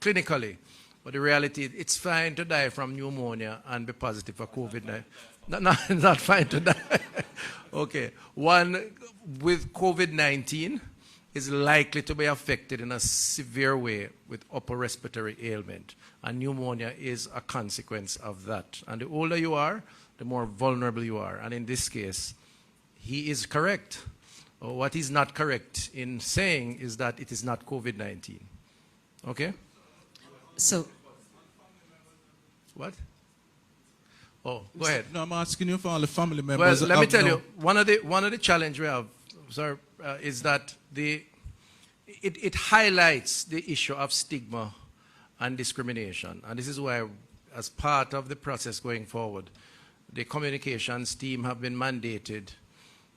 clinically, but the reality, it's fine to die from pneumonia and be positive for COVID-19. Not fine to die. Okay. One with COVID-19 is likely to be affected in a severe way with upper respiratory ailment. And pneumonia is a consequence of that. And the older you are, the more vulnerable you are. And in this case, he is correct. What he's not correct in saying is that it is not COVID-19. Okay? So, what? Oh, go ahead. No, I'm asking you for all the family members. Well, let me tell you, one of the challenge we have, sir, is that it highlights the issue of stigma and discrimination. And this is why, as part of the process going forward, the communications team have been mandated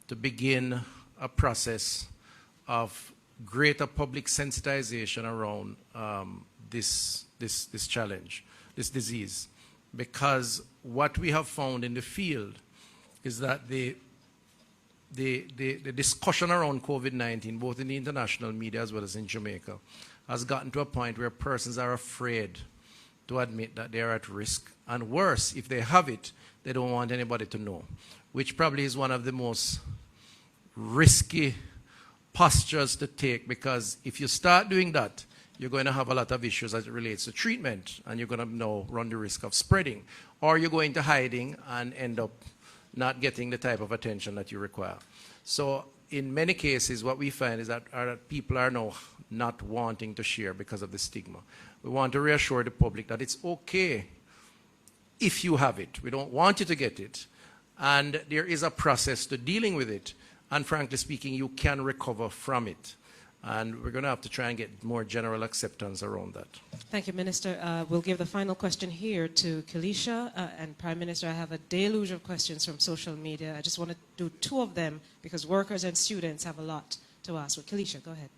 to begin a process of greater public sensitization around this challenge, this disease. Because what we have found in the field is that the discussion around COVID-19, both in the international media as well as in Jamaica, has gotten to a point where persons are afraid to admit that they are at risk. And worse, if they have it, they don't want anybody to know, which probably is one of the most risky postures to take, because if you start doing that, you're going to have a lot of issues as it relates to treatment, and you're going to now run the risk of spreading, or you're going to hiding and end up not getting the type of attention that you require. So in many cases, what we find is that people are now not wanting to share because of the stigma. We want to reassure the public that it's okay if you have it. We don't want you to get it. And there is a process to dealing with it. And frankly speaking, you can recover from it. And we're going to have to try and get more general acceptance around that. Thank you, Minister. We'll give the final question here to Kalisha and Prime Minister. I have a deluge of questions from social media. I just want to do two of them because workers and students have a lot to ask. Well, Kalisha, go ahead.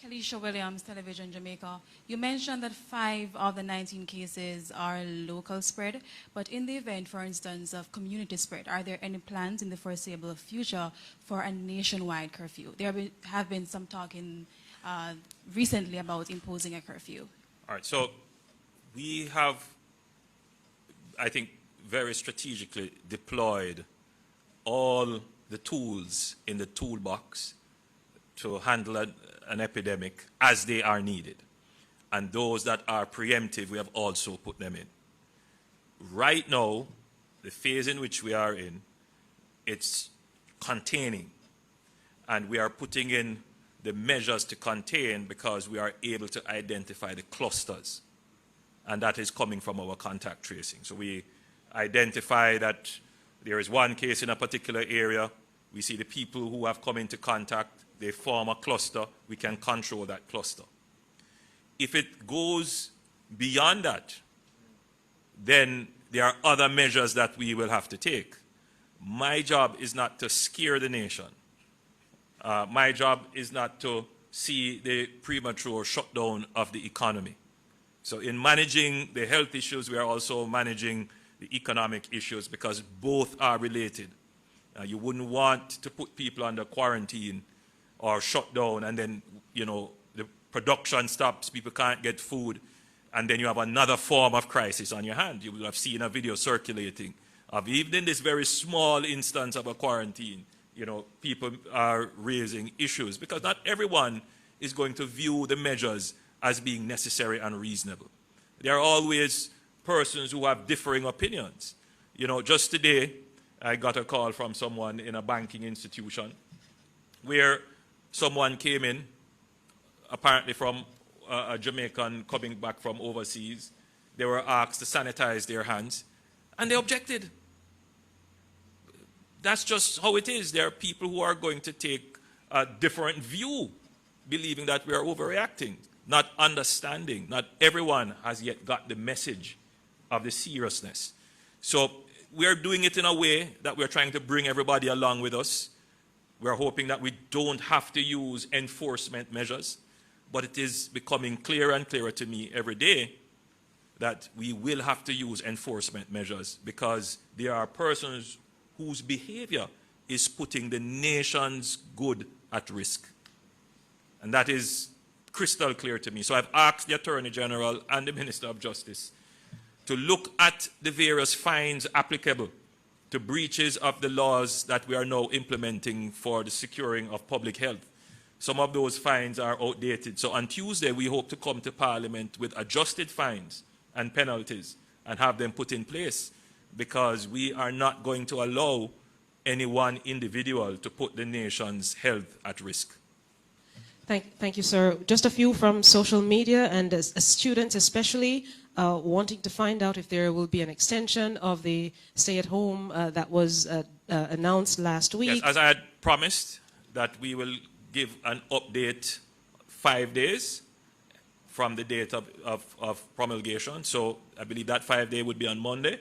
Kalisha Williams, Television Jamaica. You mentioned that 5 of the 19 cases are local spread, but in the event, for instance, of community spread, are there any plans in the foreseeable future for a nationwide curfew? There have been some talk recently about imposing a curfew. All right, so we have, I think, very strategically deployed all the tools in the toolbox to handle an epidemic as they are needed. And those that are preemptive, we have also put them in. Right now, the phase in which we are in, it's containing. And we are putting in the measures to contain because we are able to identify the clusters. And that is coming from our contact tracing. So we identify that there is one case in a particular area. We see the people who have come into contact. They form a cluster. We can control that cluster. If it goes beyond that, then there are other measures that we will have to take. My job is not to scare the nation. My job is not to see the premature shutdown of the economy. So in managing the health issues, we are also managing the economic issues because both are related. You wouldn't want to put people under quarantine or shut down and then, you know, the production stops, people can't get food, and then you have another form of crisis on your hand. You will have seen a video circulating of even in this very small instance of a quarantine, you know, people are raising issues because not everyone is going to view the measures as being necessary and reasonable. There are always persons who have differing opinions. You know, just today, I got a call from someone in a banking institution where someone came in, apparently from a Jamaican coming back from overseas. They were asked to sanitize their hands, and they objected. That's just how it is. There are people who are going to take a different view, believing that we are overreacting, not understanding. Not everyone has yet got the message of the seriousness. So we are doing it in a way that we're trying to bring everybody along with us. We're hoping that we don't have to use enforcement measures, but it is becoming clearer and clearer to me every day that we will have to use enforcement measures because there are persons whose behavior is putting the nation's good at risk. And that is crystal clear to me. So I've asked the Attorney General and the Minister of Justice to look at the various fines applicable to breaches of the laws that we are now implementing for the securing of public health. Some of those fines are outdated. So on Tuesday, we hope to come to Parliament with adjusted fines and penalties and have them put in place because we are not going to allow any one individual to put the nation's health at risk. Thank you, sir. Just a few from social media and as students especially wanting to find out if there will be an extension of the stay-at-home that was announced last week. Yes, as I had promised, that we will give an update 5 days from the date of promulgation. So I believe that 5 day would be on Monday.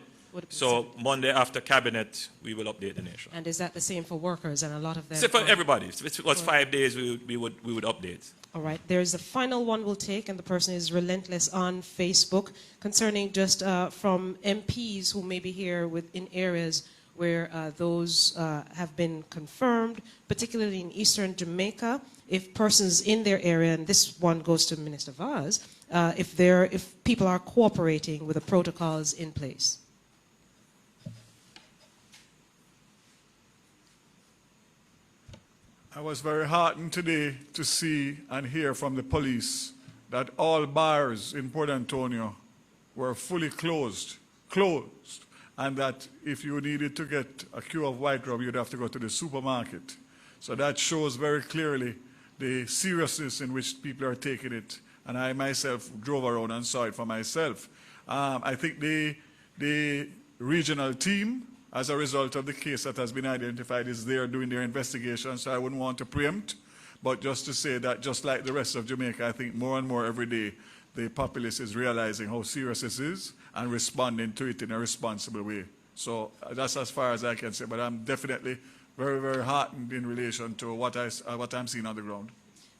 So Monday after Cabinet, we will update the nation. And is that the same for workers and a lot of them? So for everybody. If it was 5 days, we would update. All right. There's a final one we'll take, and the person is Relentless on Facebook, concerning just from MPs who may be here in areas where those have been confirmed, particularly in eastern Jamaica, if persons in their area, and this one goes to Minister Vaz, if people are cooperating with the protocols in place. I was very heartened today to see and hear from the police that all bars in Port Antonio were fully closed, and that if you needed to get a cue of white rum, you'd have to go to the supermarket. So that shows very clearly the seriousness in which people are taking it, and I myself drove around and saw it for myself. I think the regional team, as a result of the case that has been identified, is there doing their investigation, so I wouldn't want to preempt, but just to say that just like the rest of Jamaica, I think more and more every day the populace is realizing how serious this is and responding to it in a responsible way. So that's as far as I can say, but I'm definitely very, very heartened in relation to what I'm seeing on the ground.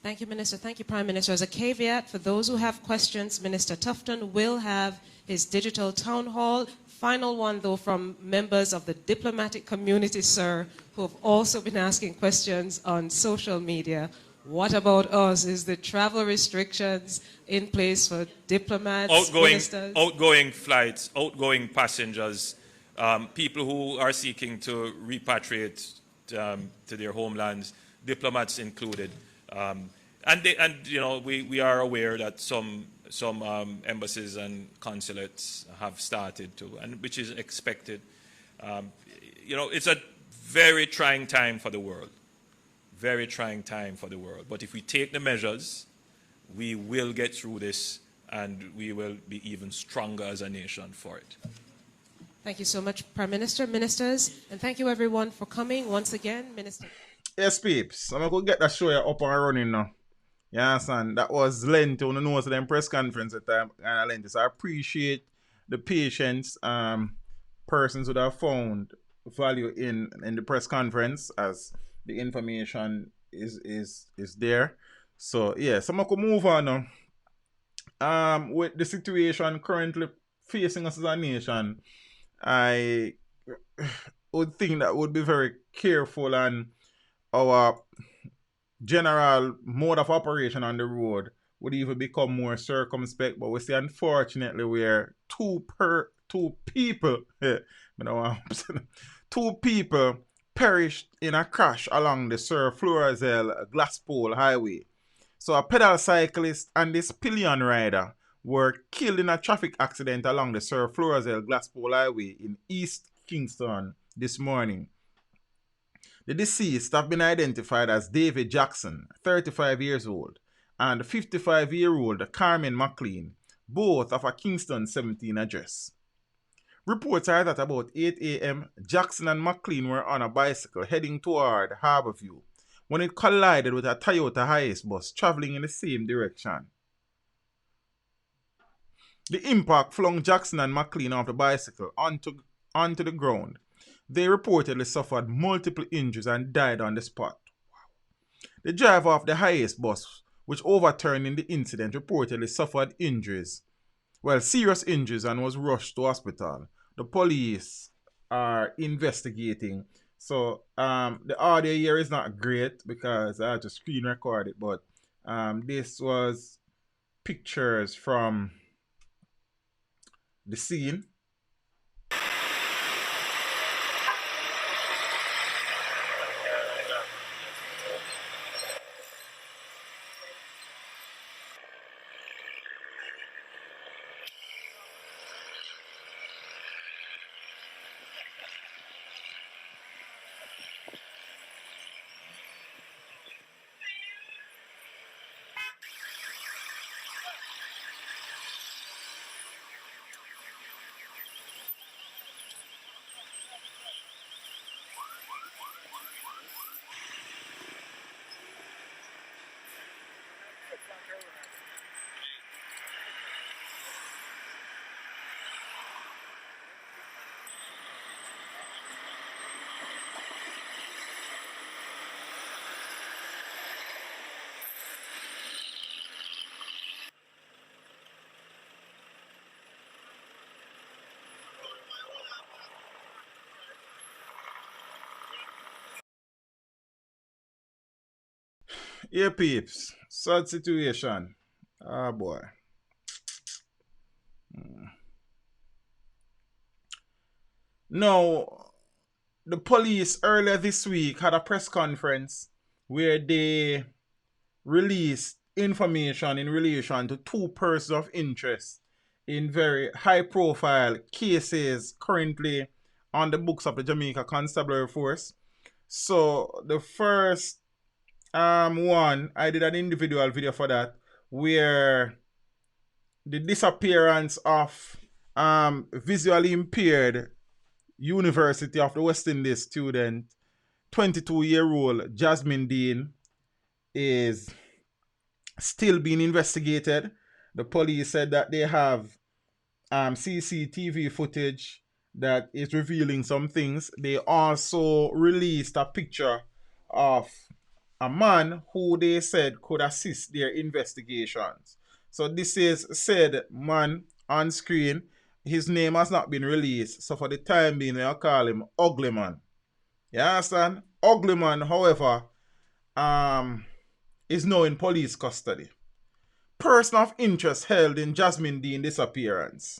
Thank you, Minister. Thank you, Prime Minister. As a caveat, for those who have questions, Minister Tufton will have his digital town hall. Final one, though, from members of the diplomatic community, sir, who have also been asking questions on social media. What about us? Is the travel restrictions in place for diplomats, ministers? Outgoing flights, outgoing passengers, people who are seeking to repatriate to their homelands, diplomats included. And you know, we are aware that some embassies and consulates have started to, and which is expected. You know, it's a very trying time for the world. Very trying time for the world. But if we take the measures, we will get through this, and we will be even stronger as a nation for it. Thank you so much, Prime Minister, ministers, and thank you everyone for coming once again, Minister. Yes, peeps. I'm going to get that show up and running now. You understand? That was lengthy on the nose of them press conference at the time. Lengthy. So I appreciate the patience persons would have found value in the press conference as the information is there. So yeah, so I could move on now. With the situation currently facing us as a nation, I would think that would be very careful, and our general mode of operation on the road would even become more circumspect. But we see, unfortunately, where two people two people perished in a crash along the Sir Florizel Glasspool Highway. So a pedal cyclist and this pillion rider were killed in a traffic accident along the Sir Florizel Glasspool Highway in East Kingston this morning. The deceased have been identified as David Jackson, 35 years old, and 55-year-old Carmen McLean, both of a Kingston 17 address. Reports are that about 8 a.m., Jackson and McLean were on a bicycle heading toward Harborview when it collided with a Toyota Hiace bus traveling in the same direction. The impact flung Jackson and McLean off the bicycle onto the ground. They reportedly suffered multiple injuries and died on the spot. The driver of the Hiace bus, which overturned in the incident, reportedly suffered serious injuries, and was rushed to hospital. The police are investigating. So the audio here is not great because I had to screen record it, but this was pictures from the scene. Yeah, peeps. Sad situation. Ah, boy. Now, the police earlier this week had a press conference where they released information in relation to two persons of interest in very high-profile cases currently on the books of the Jamaica Constabulary Force. So, the first one, I did an individual video for that, where the disappearance of visually impaired University of the West Indies student, 22-year-old Jasmine Dean, is still being investigated. The police said that they have CCTV footage that is revealing some things. They also released a picture of a man who they said could assist their investigations. So this is said man on screen. His name has not been released, so for the time being, I'll call him Ugly Man. You understand? Ugly Man, however, is now in police custody. Person of interest held in Jasmine Dean disappearance.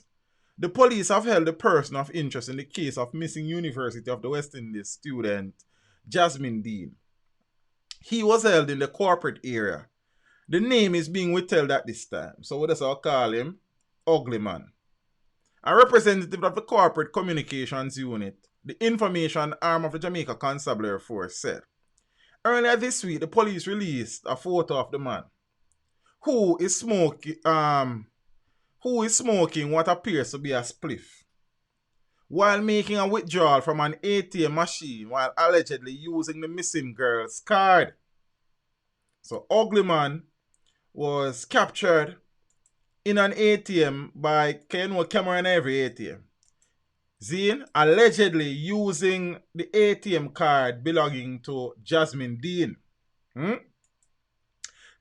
The police have held the person of interest in the case of missing University of the West Indies student Jasmine Dean. He was held in the corporate area. The name is being withheld at this time, so what does I call him? Ugly Man. A representative of the Corporate Communications Unit, the information arm of the Jamaica Constabulary Force, said, earlier this week, the police released a photo of the man who is smoking what appears to be a spliff. while making a withdrawal from an ATM machine while allegedly using the missing girl's card. So Ugly Man was captured in an ATM by camera in every ATM. Zane allegedly using the ATM card belonging to Jasmine Dean.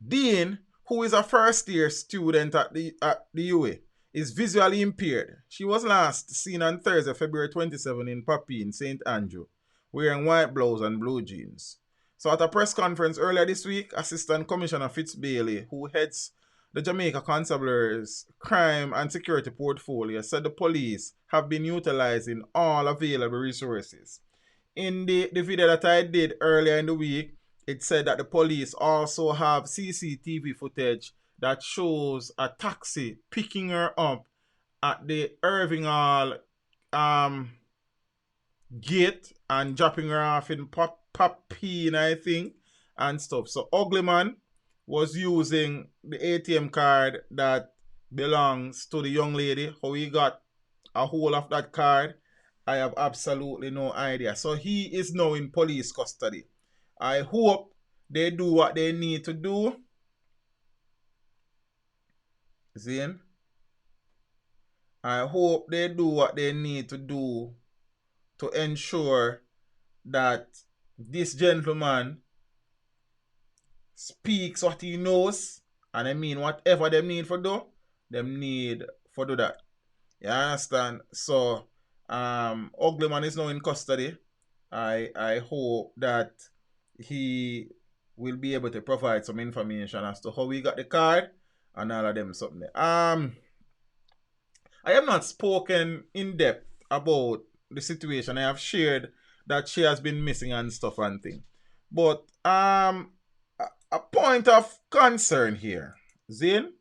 Dean, who is a first-year student at the UA, is visually impaired. She was last seen on Thursday, February 27 in Papine, St. Andrew, wearing white blouse and blue jeans. So at a press conference earlier this week, Assistant Commissioner Fitz Bailey, who heads the Jamaica Constabulary's crime and security portfolio, said the police have been utilizing all available resources. In the video that I did earlier in the week, it said that the police also have CCTV footage that shows a taxi picking her up at the Irving Hall gate and dropping her off in Papine, I think, and stuff. So Ugly Man was using the ATM card that belongs to the young lady. How he got a hold of that card, I have absolutely no idea. So he is now in police custody. I hope they do what they need to do. Zane? I hope they do what they need to do to ensure that this gentleman speaks what he knows. And I mean, whatever they need for do, them need for do that. You understand? So, Ugly Man is now in custody. I hope that he will be able to provide some information as to how he got the card and all of them something. I have not spoken in depth about the situation. I have shared that she has been missing and stuff and thing. But a point of concern here, Zane,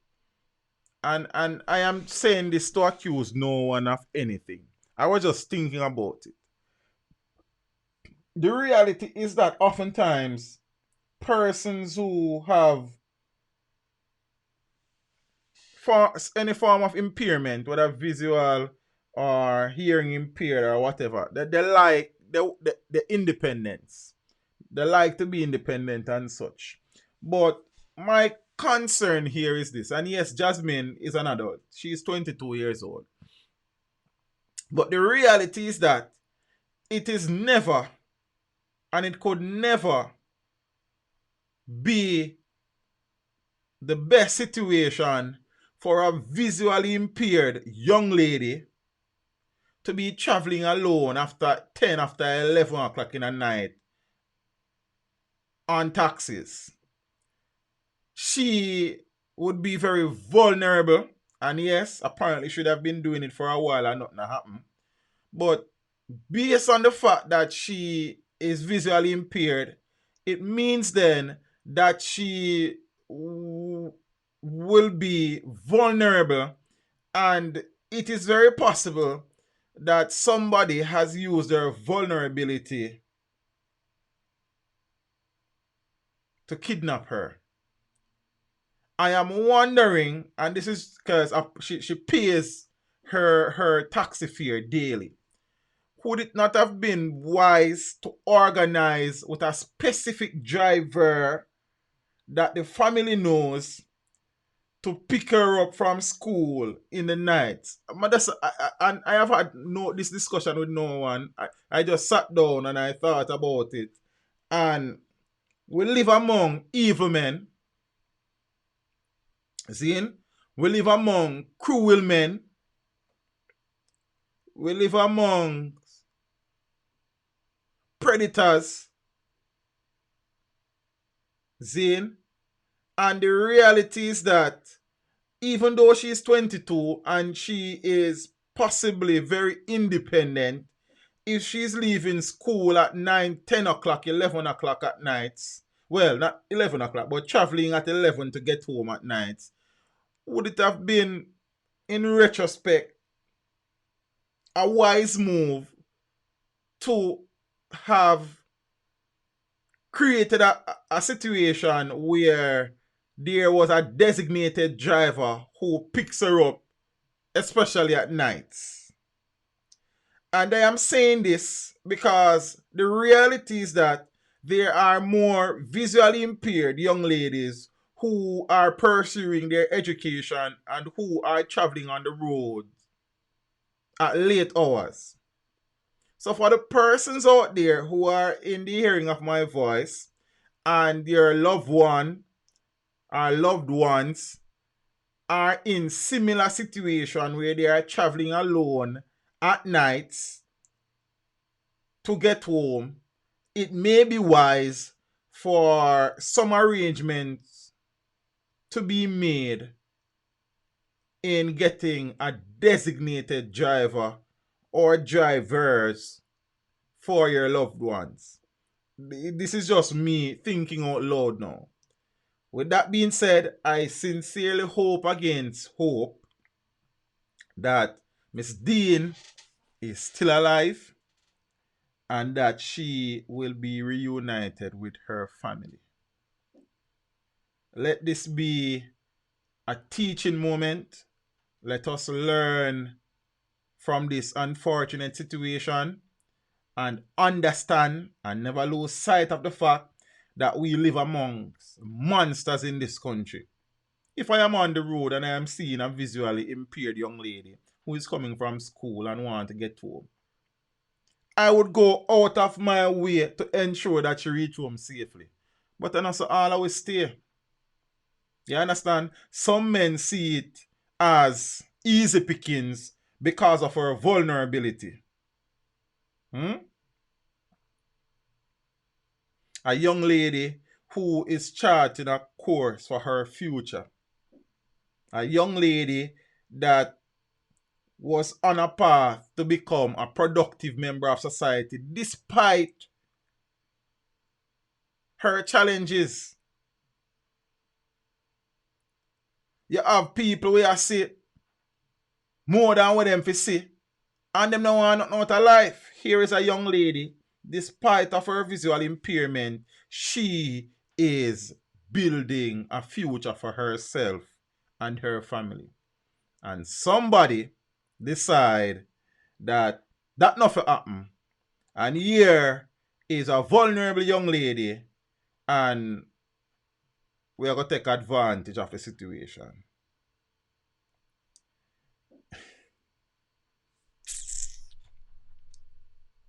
and I am saying this to accuse no one of anything. I was just thinking about it. The reality is that oftentimes persons who have any form of impairment, whether visual or hearing impaired or whatever, they like the independence. They like to be independent and such. But my concern here is this, and yes, Jasmine is an adult. She is 22 years old. But the reality is that it is never, and it could never be the best situation for a visually impaired young lady to be traveling alone after 11 o'clock in the night on taxis. She would be very vulnerable, and yes, apparently should have been doing it for a while and nothing happened. But based on the fact that she is visually impaired, it means then that she will be vulnerable, and it is very possible that somebody has used their vulnerability to kidnap her. I am wondering, and this is because she pays her taxi fare daily. Would it not have been wise to organize with a specific driver that the family knows to pick her up from school in the night? And I have had this discussion with no one. I just sat down and I thought about it. And we live among evil men. See? We live among cruel men. We live among predators. Zane. And the reality is that even though she is 22 and she is possibly very independent, if she's leaving school at 9, 10 o'clock, 11 o'clock at nights, well, not 11 o'clock, but traveling at 11 to get home at nights, would it have been, in retrospect, a wise move to have created a situation where there was a designated driver who picks her up, especially at nights? And I am saying this because the reality is that there are more visually impaired young ladies who are pursuing their education and who are traveling on the road at late hours. So for the persons out there who are in the hearing of my voice and your loved one or loved ones are in similar situation where they are traveling alone at nights to get home, it may be wise for some arrangements to be made in getting a designated driver or drivers for your loved ones. This is just me thinking out loud now. With that being said, I sincerely hope against hope that Miss Dean is still alive and that she will be reunited with her family. Let this be a teaching moment. Let us learn from this unfortunate situation and understand and never lose sight of the fact that we live amongst monsters in this country. If I am on the road and I am seeing a visually impaired young lady who is coming from school and want to get home, I would go out of my way to ensure that she reach home safely. But then also all I will stay. You understand? Some men see it as easy pickings because of her vulnerability. A young lady who is charting a course for her future. A young lady that was on a path to become a productive member of society despite her challenges. You have people where you see more than what them fi see, and them no want nothing out of life. Here is a young lady, despite of her visual impairment, she is building a future for herself and her family. And somebody decide that nothing happen. And here is a vulnerable young lady, and we are going to take advantage of the situation.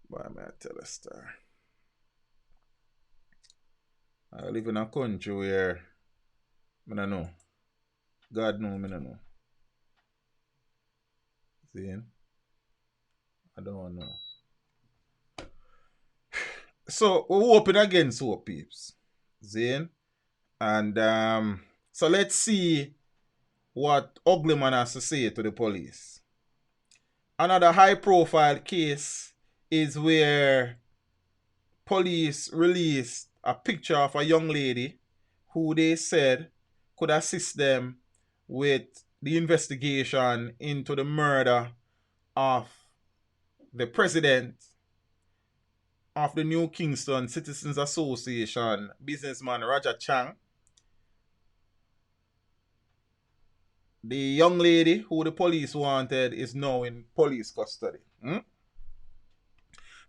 Why am I tell a star? I live in a country where I don't know. God knows I don't know. See? I don't know. So we're hoping against hope, peeps. See? And so let's see what Uglyman has to say to the police. Another high-profile case is where police released a picture of a young lady who they said could assist them with the investigation into the murder of the president of the New Kingston Citizens Association, businessman Roger Chang. The young lady who the police wanted is now in police custody.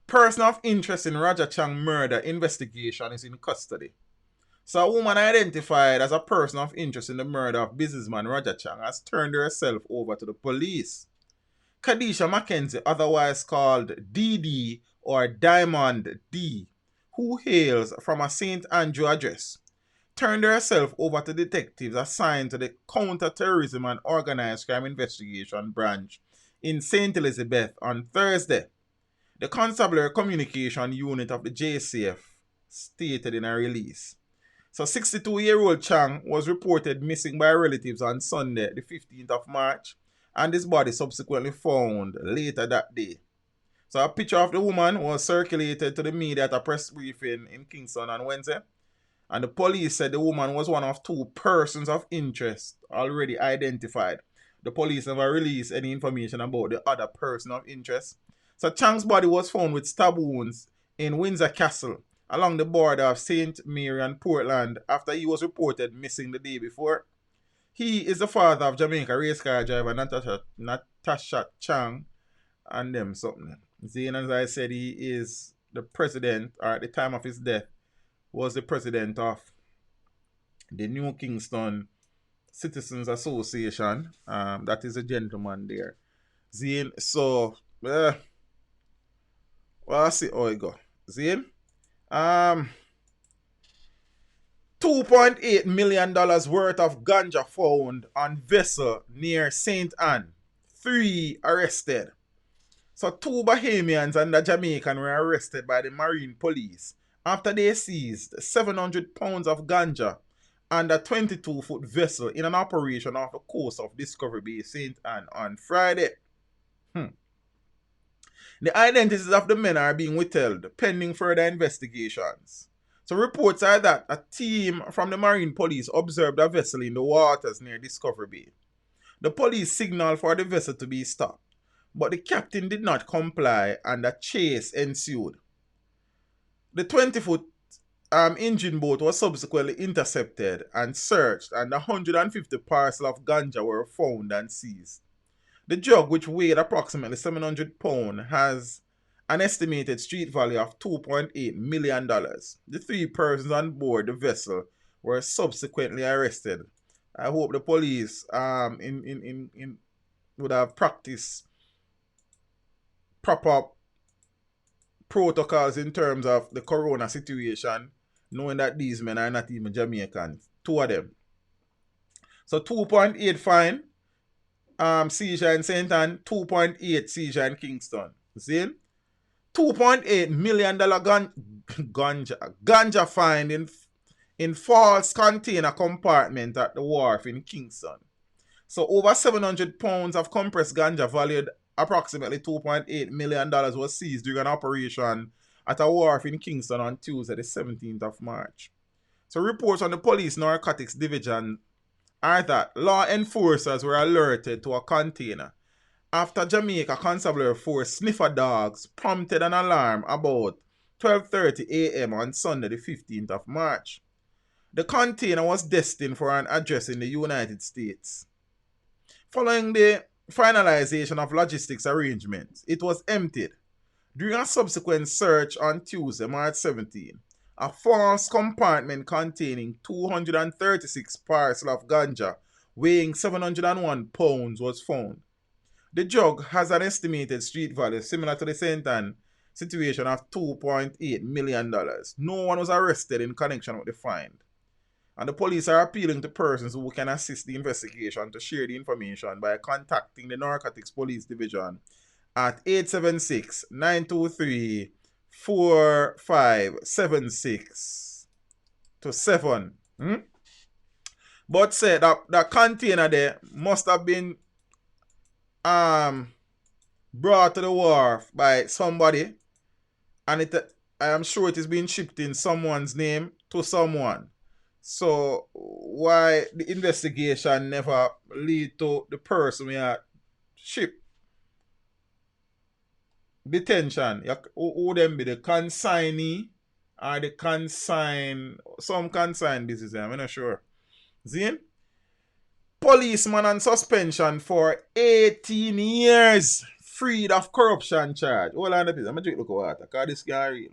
Person of interest in Roger Chang murder investigation is in custody. So a woman identified as a person of interest in the murder of businessman Roger Chang has turned herself over to the police. Kadisha Mackenzie, otherwise called DD or Diamond D, who hails from a St. Andrew address, turned herself over to detectives assigned to the Counter-Terrorism and Organized Crime Investigation Branch in St. Elizabeth on Thursday. The Constabulary Communication Unit of the JCF stated in a release. So 62-year-old Chang was reported missing by relatives on Sunday, the 15th of March, and his body subsequently found later that day. So a picture of the woman was circulated to the media at a press briefing in Kingston on Wednesday, and the police said the woman was one of two persons of interest already identified. The police never released any information about the other person of interest. So Chang's body was found with stab wounds in Windsor Castle along the border of St. Mary and Portland after he was reported missing the day before. He is the father of Jamaica race car driver Natasha Chang and them something. See, and as I said, he is the president, or at the time of his death, was the president of the New Kingston Citizens Association. That is a gentleman there. Zane, so well, I see how it go. Zane, $2.8 million worth of ganja found on vessel near St. Anne. 3 arrested. So 2 Bahamians and a Jamaican were arrested by the Marine Police after they seized 700 pounds of ganja and a 22-foot vessel in an operation off the coast of Discovery Bay, St. Anne on Friday. The identities of the men are being withheld pending further investigations. So reports are that a team from the Marine Police observed a vessel in the waters near Discovery Bay. The police signaled for the vessel to be stopped, but the captain did not comply and a chase ensued. The 20-foot engine boat was subsequently intercepted and searched, and 150 parcels of ganja were found and seized. The drug, which weighed approximately 700 pounds, has an estimated street value of $2.8 million. The 3 persons on board the vessel were subsequently arrested. I hope the police would have practiced proper protocols in terms of the corona situation, knowing that these men are not even Jamaicans. 2 of them. So 2.8 fine, seizure in St. Anne, 2.8 seizure in Kingston. See? $2.8 million ganja find in false container compartment at the wharf in Kingston. So over 700 pounds of compressed ganja valued approximately $2.8 million was seized during an operation at a wharf in Kingston on Tuesday, the 17th of March. So reports on the police narcotics division are that law enforcers were alerted to a container after Jamaica Constabulary Force sniffer dogs prompted an alarm about 12:30 a.m. on Sunday, the 15th of March. The container was destined for an address in the United States. Following the finalization of logistics arrangements, it was emptied. During a subsequent search on Tuesday, March 17, a false compartment containing 236 parcels of ganja weighing 701 pounds was found. The drug has an estimated street value similar to the St. Anne situation of $2.8 million. No one was arrested in connection with the find. And the police are appealing to persons who can assist the investigation to share the information by contacting the Narcotics Police Division at 876-923-4576 to 7. But say that container there must have been brought to the wharf by somebody, and I am sure it is being shipped in someone's name to someone. So why the investigation never lead to the person we are ship? Detention. Who them be the consignee or the some consign business? I'm not sure. Zine? Policeman on suspension for 18 years, freed of corruption charge. Hold on a bit. I'm going to drink a look of water because this guy real.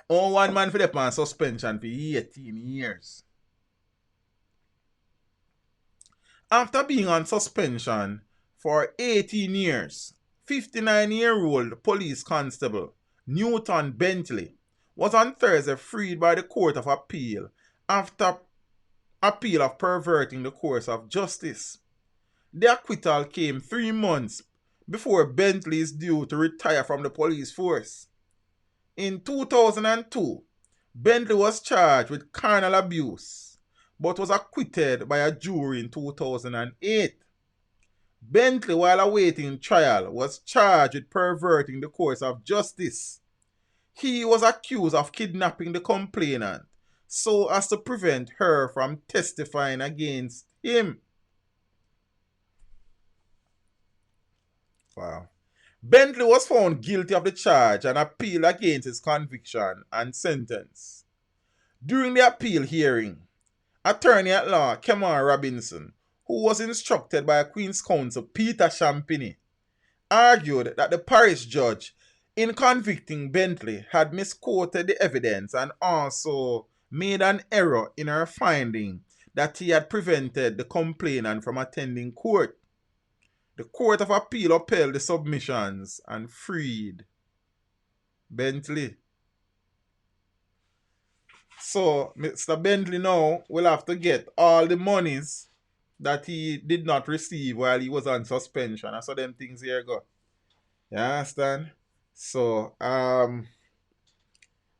One man for the on suspension for 18 years. After being on suspension for 18 years, 59-year-old police constable Newton Bentley was on Thursday freed by the Court of Appeal after appeal of perverting the course of justice. The acquittal came 3 months before Bentley is due to retire from the police force. In 2002, Bentley was charged with carnal abuse, but was acquitted by a jury in 2008. Bentley, while awaiting trial, was charged with perverting the course of justice. He was accused of kidnapping the complainant so as to prevent her from testifying against him. Wow. Bentley was found guilty of the charge and appealed against his conviction and sentence. During the appeal hearing, attorney at law Kemar Robinson, who was instructed by Queen's Counsel Peter Champini, argued that the parish judge, in convicting Bentley, had misquoted the evidence and also made an error in her finding that he had prevented the complainant from attending court. The Court of Appeal upheld the submissions and freed Bentley. So, Mr. Bentley now will have to get all the monies that he did not receive while he was on suspension. And so them things here go. You understand? So,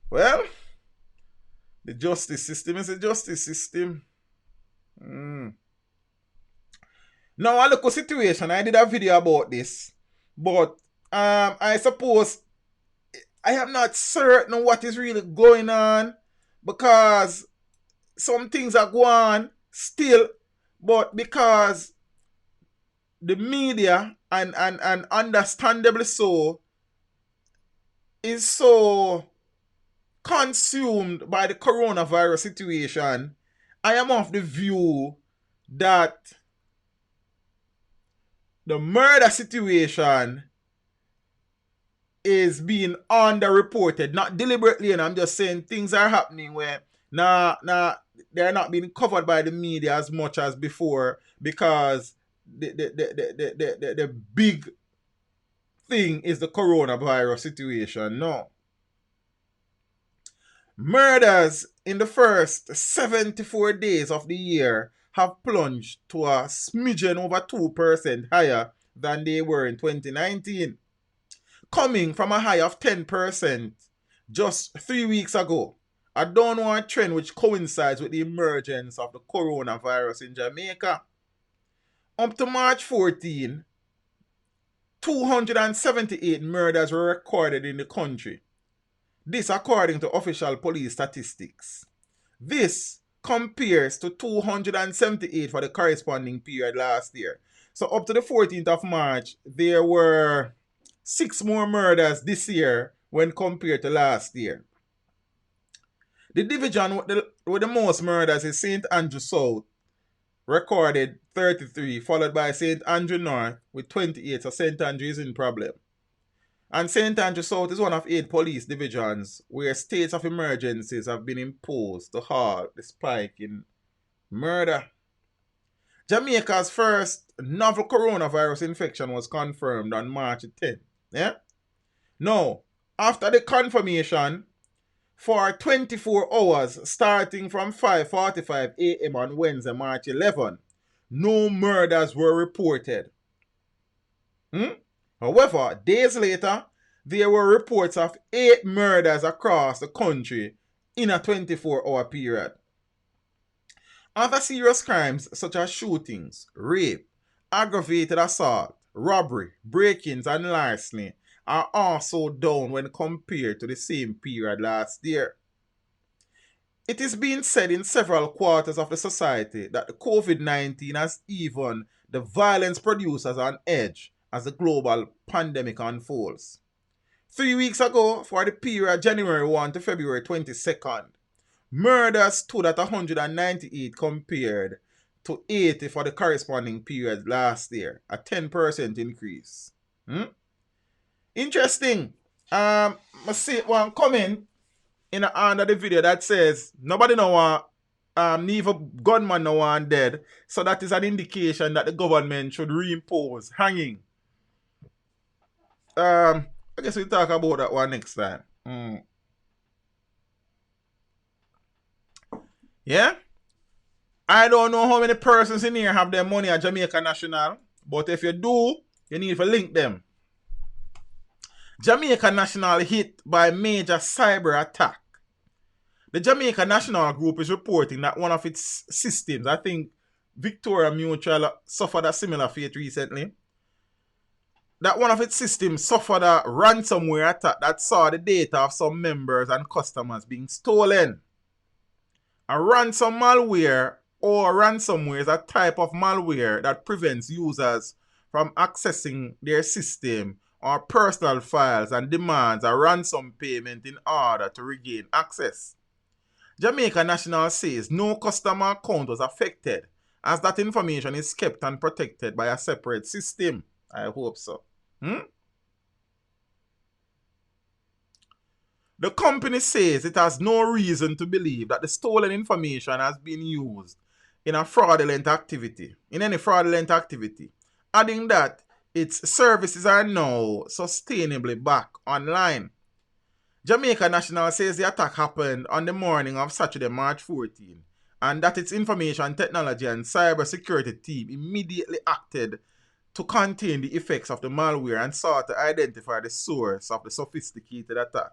well, the justice system is a justice system. Now, I look at situation. I did a video about this. But I suppose I am not certain what is really going on, because some things are going on still, but because the media, and understandably so, is so consumed by the coronavirus situation, I am of the view that the murder situation is being underreported, not deliberately, and I'm just saying things are happening where they're not being covered by the media as much as before, because the big thing is the coronavirus situation. No. Murders in the first 74 days of the year have plunged to a smidgen over 2% higher than they were in 2019. Coming from a high of 10% just 3 weeks ago. A downward trend which coincides with the emergence of the coronavirus in Jamaica. Up to March 14, 278 murders were recorded in the country. This according to official police statistics. This compares to 278 for the corresponding period last year. So up to the 14th of March, there were 6 more murders this year when compared to last year. The division with the most murders is St. Andrew South, recorded 33, followed by St. Andrew North with 28, so St. Andrew is in problem. And St. Andrew South is one of 8 police divisions where states of emergencies have been imposed to halt the spike in murder. Jamaica's first novel coronavirus infection was confirmed on March 10th. Yeah? Now, after the confirmation, for 24 hours starting from 5:45 a.m. on Wednesday, March 11, no murders were reported. However, days later, there were reports of 8 murders across the country in a 24-hour period. Other serious crimes such as shootings, rape, aggravated assault, robbery, break-ins and larceny are also down when compared to the same period last year. It is being said in several quarters of the society that the COVID-19 has even the violence producers on edge as the global pandemic unfolds. 3 weeks ago, for the period January 1 to February 22nd, murders stood at 198 compared to 80 for the corresponding period last year, a 10% increase. Interesting. I see one comment in under the video that says nobody know want neither gunman no one dead, so that is an indication that the government should reimpose hanging. I guess we'll talk about that one next time. Yeah? I don't know how many persons in here have their money at Jamaican National, but if you do, you need to link them. Jamaican National hit by major cyber attack. The Jamaican National Group is reporting that one of its systems, I think Victoria Mutual suffered a similar fate recently, that one of its systems suffered a ransomware attack that saw the data of some members and customers being stolen. A ransom malware or ransomware is a type of malware that prevents users from accessing their system or personal files and demands a ransom payment in order to regain access. Jamaica National says no customer account was affected, as that information is kept and protected by a separate system. I hope so. The company says it has no reason to believe that the stolen information has been used in any fraudulent activity, adding that its services are now sustainably back online. Jamaica National says the attack happened on the morning of Saturday, March 14, and that its information technology and cybersecurity team immediately acted to contain the effects of the malware and sought to identify the source of the sophisticated attack.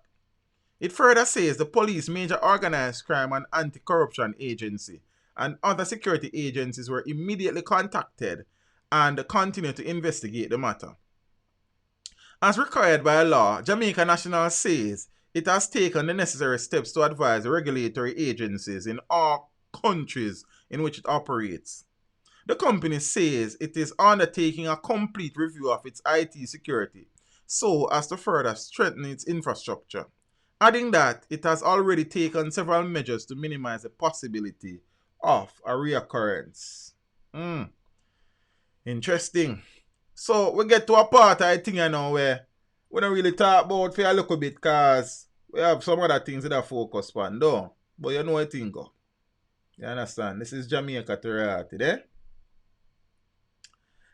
It further says the police, major organized crime and anti-corruption agency, and other security agencies were immediately contacted and continue to investigate the matter. As required by law, Jamaica National says it has taken the necessary steps to advise regulatory agencies in all countries in which it operates. The company says it is undertaking a complete review of its IT security so as to further strengthen its infrastructure, adding that it has already taken several measures to minimize the possibility of a reoccurrence. Interesting. So we get to a part, I think, where we don't really talk about for a little bit because we have some other things that are focused on, though. But you know what I think of. You understand? This is Jamaica to reality, eh?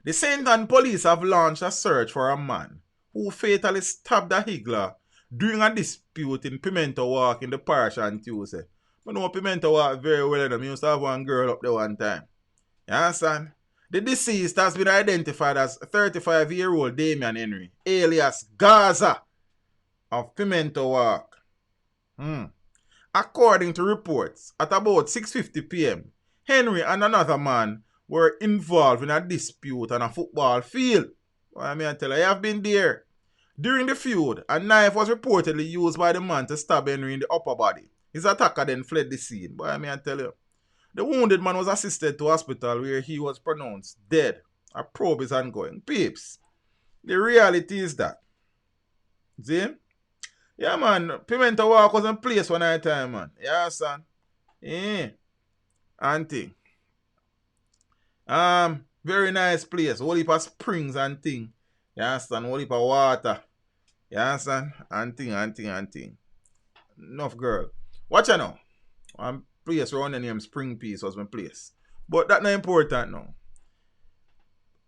The St. Ann police have launched a search for a man who fatally stabbed a higgler during a dispute in Pimento Walk in the parish on Tuesday. I know Pimento Walk very well, and I used to have one girl up there one time. You understand? The deceased has been identified as 35-year-old Damian Henry, alias Gaza, of Pimento Walk. According to reports, at about 6:50 p.m., Henry and another man were involved in a dispute on a football field. Well, I mean, I tell you, I have been there. During the feud, a knife was reportedly used by the man to stab Henry in the upper body. His attacker then fled the scene. But I mean, I tell you, the wounded man was assisted to hospital where he was pronounced dead. A probe is ongoing. Peeps, the reality is that. See? Yeah, man, Pimento Walk was in place one night time, man. Yeah, son. Yeah. Auntie. Very nice place. Whole heap of springs and thing. You understand? Whole heap of water. You understand? And thing. Enough girl. Watch out now. One place around the name Spring Peace was my place. But that's not important now.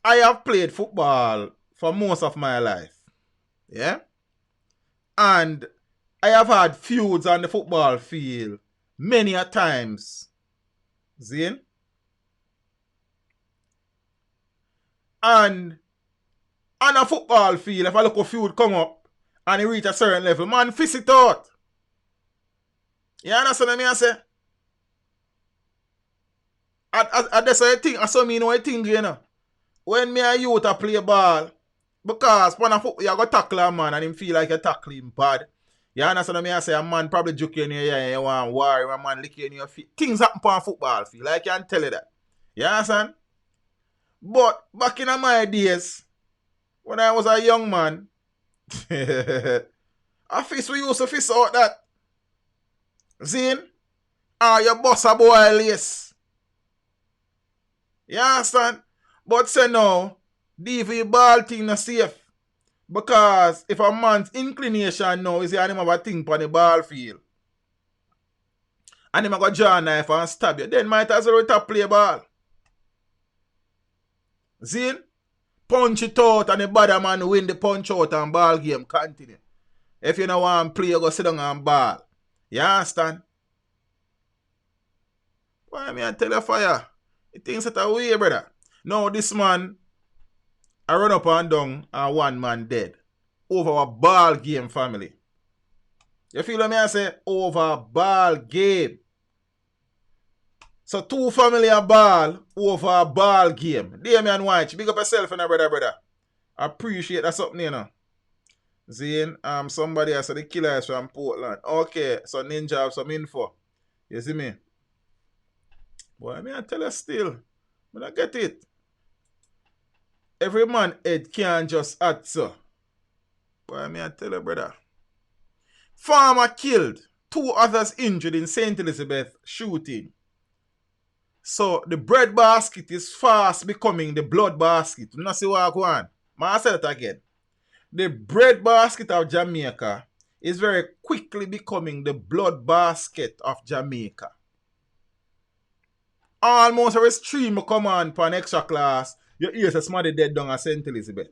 I have played football for most of my life. Yeah? And I have had feuds on the football field many a times. See? And on a football field, if a local feud come up and it reach a certain level, man, fist it out. You understand what I say? That's what I think. I saw me know I think, you know. When me and you to play ball, because when a football, you go tackle a man and him feel like you tackle him bad. You understand what I say? A man probably joke you in your ear and you want war, a man lick you in your feet. Things happen on a football field, like I can tell you that. You understand? But back in my days, when I was a young man, a fist we used to fist out that. Zine? You boss a boy lace. You understand? But say no, DV ball thing not safe. Because if a man's inclination now is him have a thing on the ball field, and him go draw a knife and stab you, then might as well play ball. Zine? Punch it out and the bad man win the punch out and ball game continue. If you don't want to play, you go sit down and ball. You understand? Why me I tell you fire? It thinks that away, brother. Now this man, I run up and down and one man dead. Over a ball game family. You feel what I say? Over a ball game. So two family a ball over a ball game. Damian White, big up yourself and brother. I appreciate that something, you know. Zane, somebody has said the killer is from Portland. Okay, so Ninja have some info. You see me? Boy, I mean I tell you still. But I get it. Every man head can't just answer. Boy, I mean I tell you, brother. Farmer killed. 2 others injured in St. Elizabeth shooting. So the bread basket is fast becoming the blood basket. You know see what I go on? I say that again. The bread basket of Jamaica is very quickly becoming the blood basket of Jamaica. Almost every stream come on for an extra class, you hear somebody dead down at St. Elizabeth.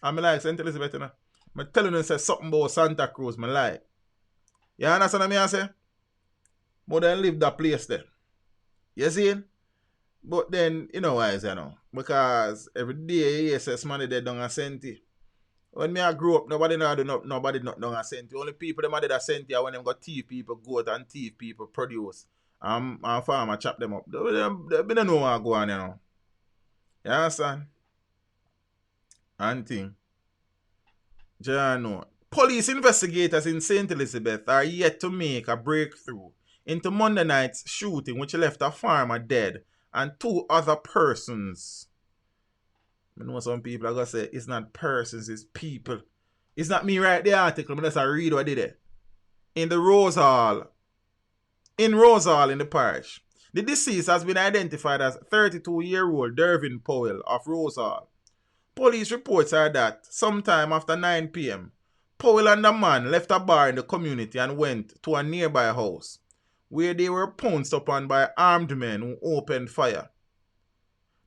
I'm like St. Elizabeth, you know. I'm telling you say something about Santa Cruz, I like. You understand what I say? More than leave that place there. You see? But then, you know why is that now? Because every day you hear somebody dead down at St. When me I grew up, nobody know nobody not down at St. Only people them did at St. when them got thief people goat and thief people produce. And farmer chop them up. They don't know what go on, you know. You understand? And thing. Police investigators in St. Elizabeth are yet to make a breakthrough into Monday night's shooting which left a farmer dead and 2 other persons. I know some people are going to say it's not persons, it's people. It's not me write the article, but that's I read what I did it. In the Rose Hall. In Rose Hall in the parish. The deceased has been identified as 32-year-old Dervin Powell of Rose Hall. Police reports are that sometime after 9 p.m., Powell and the man left a bar in the community and went to a nearby house, where they were pounced upon by armed men who opened fire.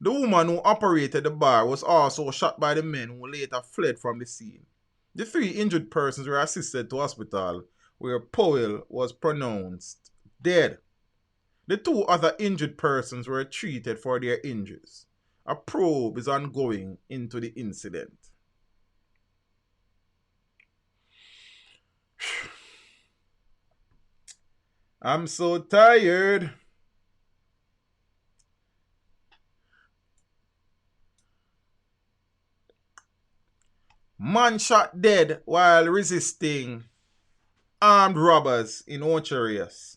The woman who operated the bar was also shot by the men who later fled from the scene. The 3 injured persons were assisted to hospital, where Powell was pronounced dead. The 2 other injured persons were treated for their injuries. A probe is ongoing into the incident. I'm so tired. Man shot dead while resisting armed robbers in Ocherius.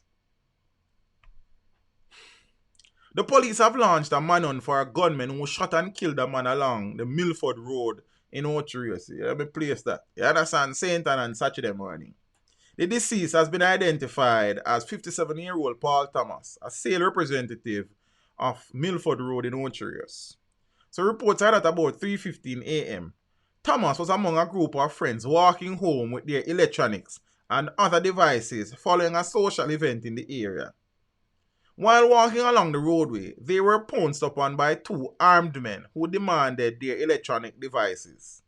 The police have launched a manhunt for a gunman who shot and killed a man along the Milford Road in Ocherius. Let me place that. You understand? St. Anne and Saturday morning. The deceased has been identified as 57-year-old Paul Thomas, a sale representative of Milford Road in Ocherius. So reports are that about 3:15 a.m., Thomas was among a group of friends walking home with their electronics and other devices following a social event in the area. While walking along the roadway, they were pounced upon by 2 armed men who demanded their electronic devices.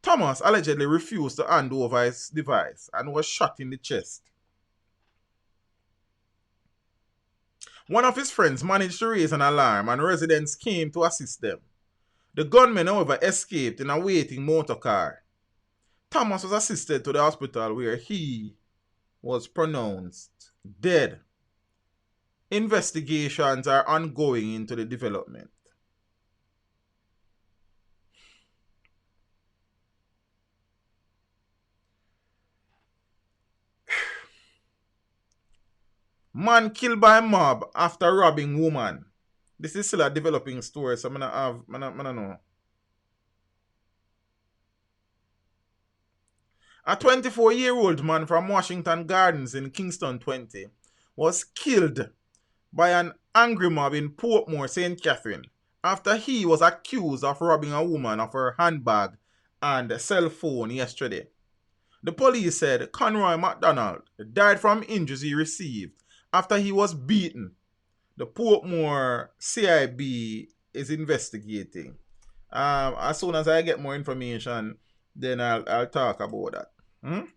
Thomas allegedly refused to hand over his device and was shot in the chest. One of his friends managed to raise an alarm and residents came to assist them. The gunmen, however, escaped in a waiting motor car. Thomas was assisted to the hospital where he was pronounced dead. Investigations are ongoing into the development. Man killed by mob after robbing woman. This is still a developing story, so I don't know. A 24-year-old man from Washington Gardens in Kingston 20 was killed by an angry mob in Portmore, St. Catherine, after he was accused of robbing a woman of her handbag and cell phone yesterday. The police said Conroy McDonald died from injuries he received after he was beaten. The Portmore CIB is investigating. As soon as I get more information, then I'll talk about that.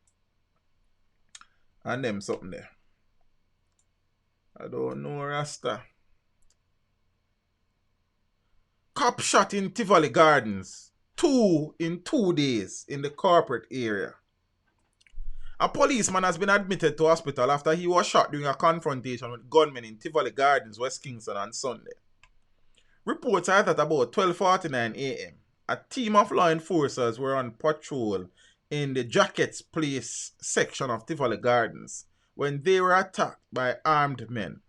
And them something there. I don't know, Rasta. Cop shot in Tivoli Gardens. 2 in 2 days in the corporate area. A policeman has been admitted to hospital after he was shot during a confrontation with gunmen in Tivoli Gardens, West Kingston on Sunday. Reports are that about 12:49 a.m., a team of law enforcers were on patrol in the Jackets Place section of Tivoli Gardens when they were attacked by armed men.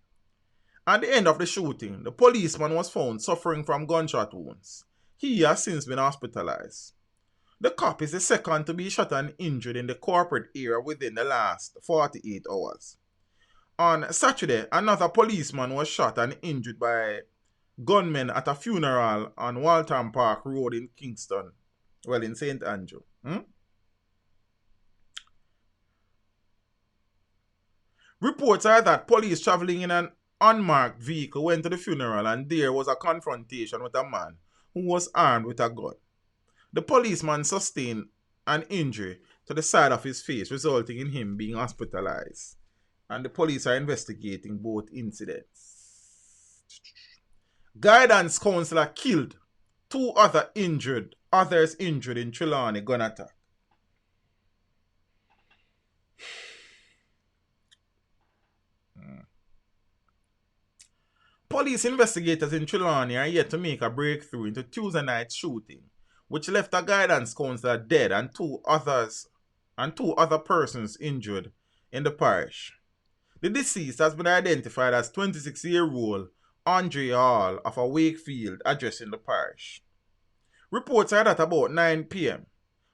At the end of the shooting, the policeman was found suffering from gunshot wounds. He has since been hospitalized. The cop is the second to be shot and injured in the corporate area within the last 48 hours. On Saturday, another policeman was shot and injured by gunmen at a funeral on Waltham Park Road in Kingston. Well, in St. Andrew. Reports are that police traveling in an unmarked vehicle went to the funeral and there was a confrontation with a man who was armed with a gun. The policeman sustained an injury to the side of his face, resulting in him being hospitalized. And the police are investigating both incidents. Guidance counselor killed. Others injured in Trelawney gun attack. Police investigators in Trelawney are yet to make a breakthrough into Tuesday night's shooting, which left a guidance counselor dead and two other persons injured in the parish. The deceased has been identified as 26-year-old Andre Hall of a Wakefield address in the parish. Reports are that about 9 p.m.,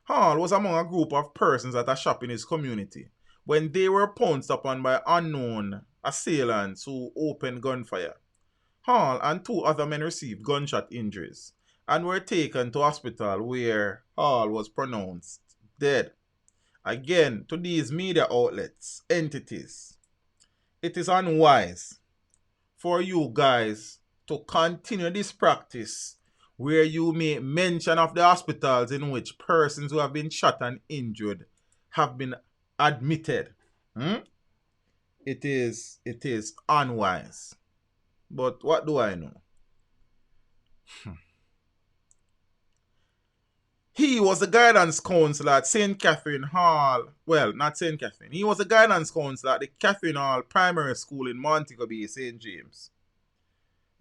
Hall was among a group of persons at a shop in his community when they were pounced upon by unknown assailants who opened gunfire. Hall and two other men received gunshot injuries and were taken to hospital where Hall was pronounced dead. Again, to these media entities, it is unwise for you guys to continue this practice where you make mention of the hospitals in which persons who have been shot and injured have been admitted. It is unwise. But what do I know? He was the guidance counselor at St. Catherine Hall. Well, not St. Catherine. He was the guidance counselor at the Catherine Hall Primary School in Montego Bay, St. James.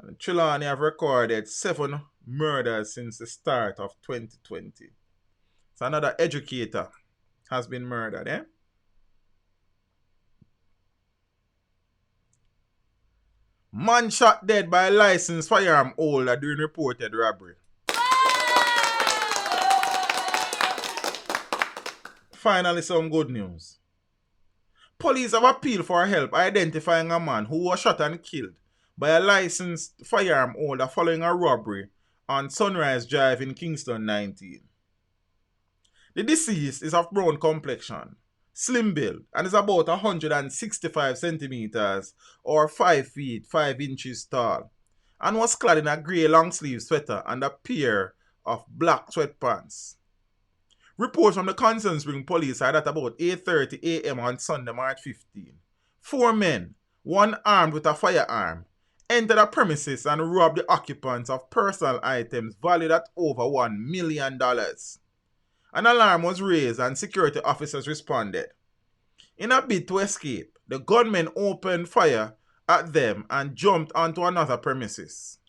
And Trelawney have recorded 7 murders since the start of 2020. So another educator has been murdered, eh? Man shot dead by a licensed firearm holder during reported robbery. Finally, some good news. Police have appealed for help identifying a man who was shot and killed by a licensed firearm holder following a robbery on Sunrise Drive in Kingston 19. The deceased is of brown complexion, slim build, and is about 165 centimeters or 5 feet 5 inches tall, and was clad in a grey long sleeve sweater and a pair of black sweatpants. Reports from the Constant Spring police are that about 8:30 a.m. on Sunday, March 15, 4 men, one armed with a firearm, entered a premises and robbed the occupants of personal items valued at over $1 million. An alarm was raised and security officers responded. In a bid to escape, the gunmen opened fire at them and jumped onto another premises,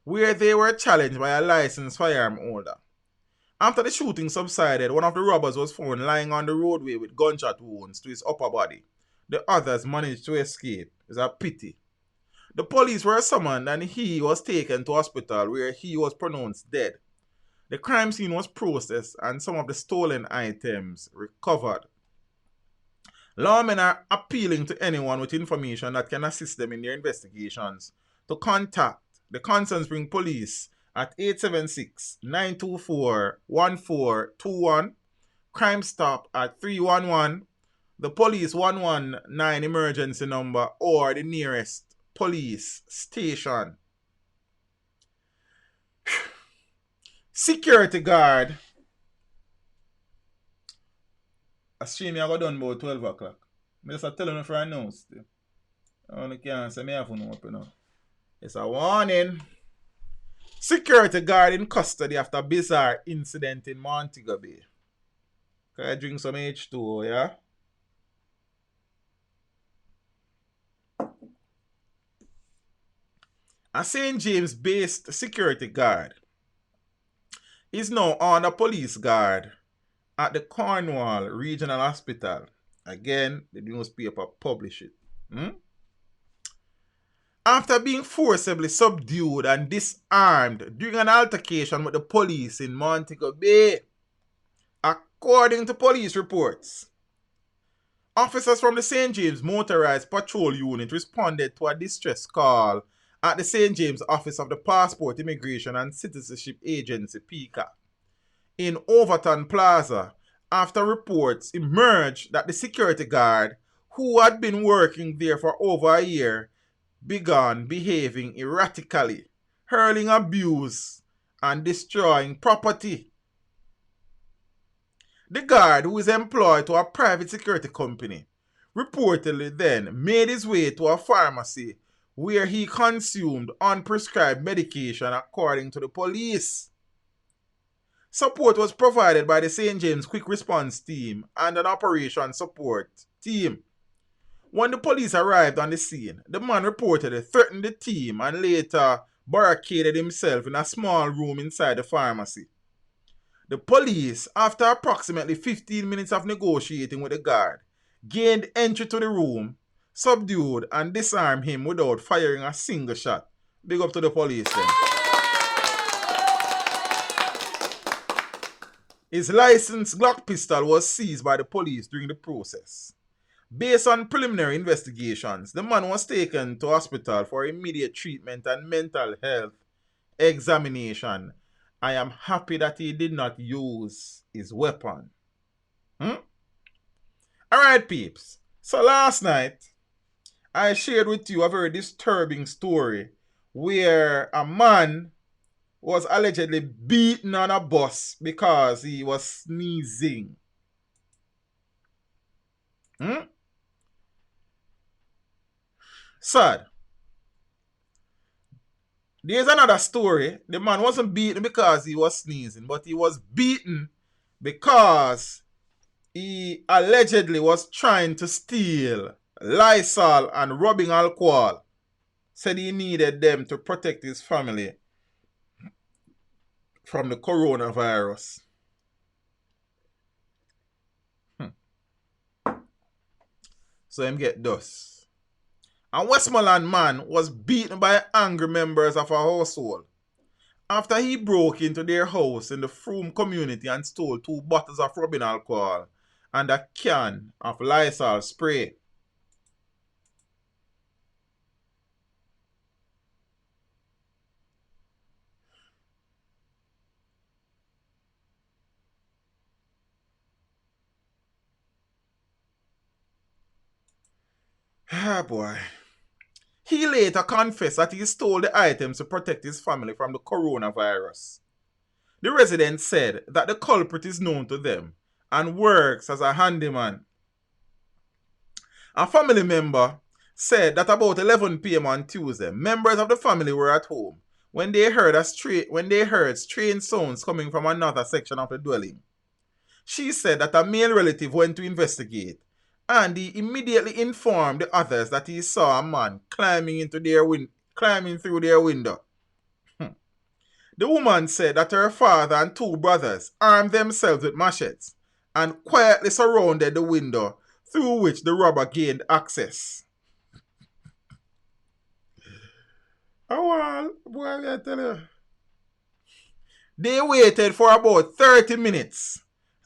where they were challenged by a licensed firearm holder. After the shooting subsided, one of the robbers was found lying on the roadway with gunshot wounds to his upper body. The others managed to escape. It's a pity. The police were summoned and he was taken to hospital where he was pronounced dead. The crime scene was processed and some of the stolen items recovered. Lawmen are appealing to anyone with information that can assist them in their investigations to contact the Constant Spring Police at 876-924-1421, Crime Stop at 311, the Police 119 emergency number, or the nearest police station. Security guard. A stream I got done about 12 o'clock. I just tell you for right now still. I only can't say me have no open now. It's a warning. Security guard in custody after bizarre incident in Montego Bay. Can I drink some H2O, yeah? A St. James-based security guard is now under police guard at the Cornwall Regional Hospital. Again, the newspaper published it. After being forcibly subdued and disarmed during an altercation with the police in Montego Bay, according to police reports, officers from the St. James Motorized Patrol Unit responded to a distress call at the St. James Office of the Passport, Immigration and Citizenship Agency, PICA, in Overton Plaza after reports emerged that the security guard, who had been working there for over a year, began behaving erratically, hurling abuse and destroying property. The guard, who is employed to a private security company, reportedly then made his way to a pharmacy where he consumed unprescribed medication, according to the police. Support was provided by the St. James Quick Response Team and an operation support team. When the police arrived on the scene, the man reportedly threatened the team and later barricaded himself in a small room inside the pharmacy. The police, after approximately 15 minutes of negotiating with the guard, gained entry to the room, subdued and disarmed him without firing a single shot. Big up to the police then. His licensed Glock pistol was seized by the police during the process. Based on preliminary investigations, the man was taken to hospital for immediate treatment and mental health examination. I am happy that he did not use his weapon. Alright, peeps. So last night, I shared with you a very disturbing story where a man was allegedly beaten on a bus because he was sneezing. Sad. There's another story. The man wasn't beaten because he was sneezing, but he was beaten because he allegedly was trying to steal Lysol and rubbing alcohol. Said he needed them to protect his family from the coronavirus. So him get dust. A Westmoreland man was beaten by angry members of a household after he broke into their house in the Froome community and stole 2 bottles of rubbing alcohol and a can of Lysol spray. Ah, boy. He later confessed that he stole the items to protect his family from the coronavirus. The resident said that the culprit is known to them and works as a handyman. A family member said that about 11 p.m. on Tuesday, members of the family were at home when they heard strange sounds coming from another section of the dwelling. She said that a male relative went to investigate, and he immediately informed the others that he saw a man climbing through their window. The woman said that her father and 2 brothers armed themselves with machetes and quietly surrounded the window through which the robber gained access. Oh, boy, I tell you. They waited for about 30 minutes,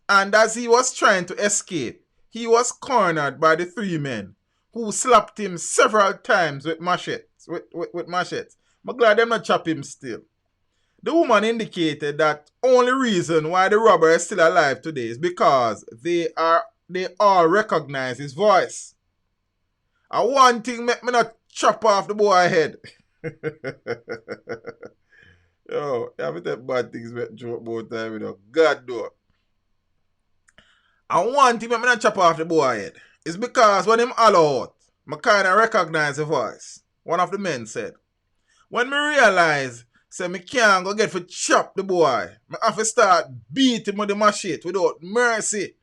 and as he was trying to escape, he was cornered by the 3 men who slapped him several times with machetes. I'm glad them not chop him still. The woman indicated that only reason why the robber is still alive today is because they all recognize his voice. And one thing make me not chop off the boy head. Yo, I have that bad things make joke about time, you know. God do. And one thing make me not chop off the boy head is because when him holler out, I kind of recognize the voice. One of the men said. When me realize, say me can't go get for chop the boy, me have to start beat him with the machete without mercy.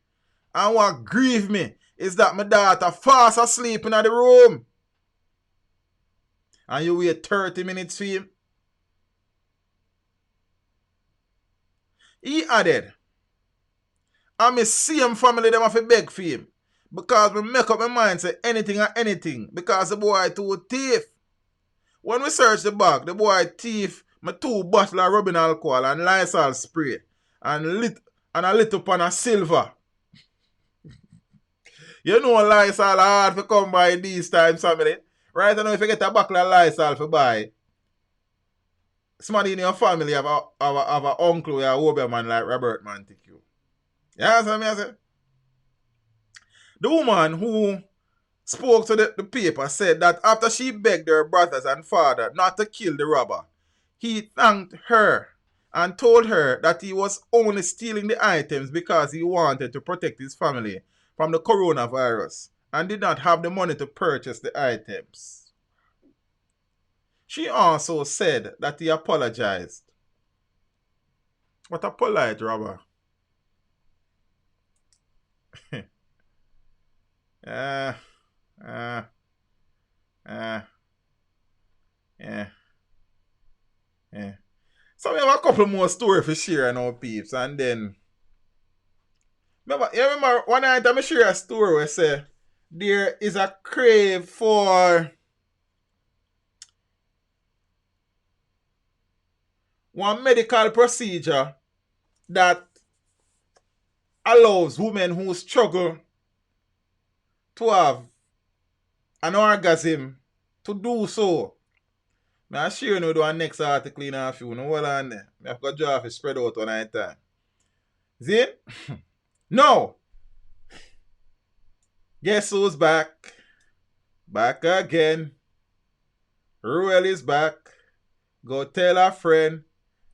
And what grieve me is that my daughter fast asleep in the room. And you wait 30 minutes for him. He added, and me same family them have to beg for him. Because we make up my mind say anything and anything. Because the boy too thief. When we search the bag, the boy thief my 2 bottles of rubbing alcohol and Lysol spray. And a lit up on a silver. You know Lysol hard to come by these times, family. Right now if you get a bottle of Lysol for buy, somebody in your family have a uncle or a Oberman like Robert Montague. You understand me? I say? The woman who spoke to the paper said that after she begged her brothers and father not to kill the robber, he thanked her and told her that he was only stealing the items because he wanted to protect his family from the coronavirus and did not have the money to purchase the items. She also said that he apologized. What a polite robber. Yeah. So we have a couple more stories for share now, peeps, and then remember one night I share a story where say there is a crave for one medical procedure that allows women who struggle to have an orgasm to do so. I'm sure you know the next article in a few. No, hold on there. I have got to draw to spread out one night time. See? No. Guess who's back? Back again. Ruel is back. Go tell a friend.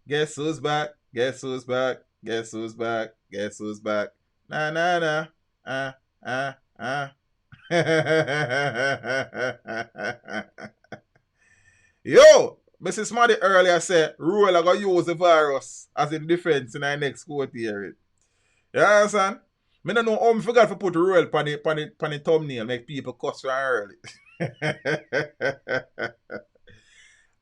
Guess who's back? Guess who's back? Guess who's back? Guess who's back? Na na na. Yo, Mrs. Smarty earlier said, Ruel are going to use the virus as in defense in our next court hearing. You understand? I don't know how I forgot to put Ruel on the thumbnail, make people cuss early.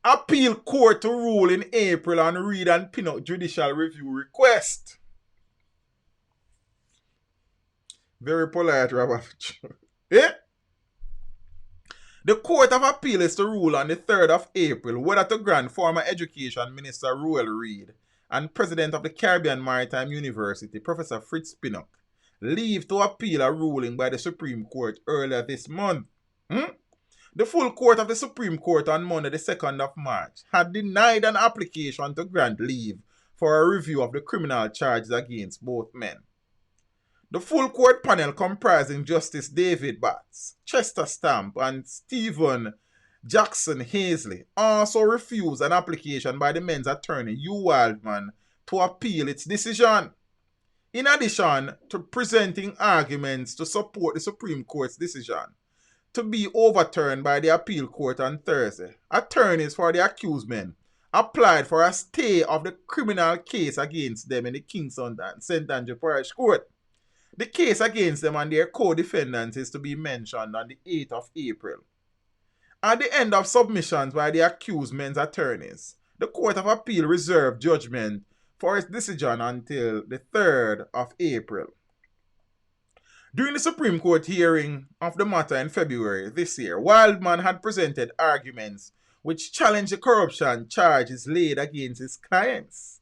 Appeal court to rule in April and read and pin up judicial review request. Very polite, Robert. Eh? The Court of Appeal is to rule on the 3rd of April whether to grant former Education Minister Ruel Reid and President of the Caribbean Maritime University, Professor Fritz Pinnock, leave to appeal a ruling by the Supreme Court earlier this month. The full court of the Supreme Court on Monday, the 2nd of March, had denied an application to grant leave for a review of the criminal charges against both men. The full court panel comprising Justice David Batts, Chester Stamp, and Stephen Jackson Hazley also refused an application by the men's attorney Hugh Wildman to appeal its decision. In addition to presenting arguments to support the Supreme Court's decision to be overturned by the appeal court on Thursday, attorneys for the accused men applied for a stay of the criminal case against them in the Kingston and St. Andrew Parish Court. The case against them and their co-defendants is to be mentioned on the 8th of April. At the end of submissions by the accused men's attorneys, the Court of Appeal reserved judgment for its decision until the 3rd of April. During the Supreme Court hearing of the matter in February this year, Wildman had presented arguments which challenged the corruption charges laid against his clients.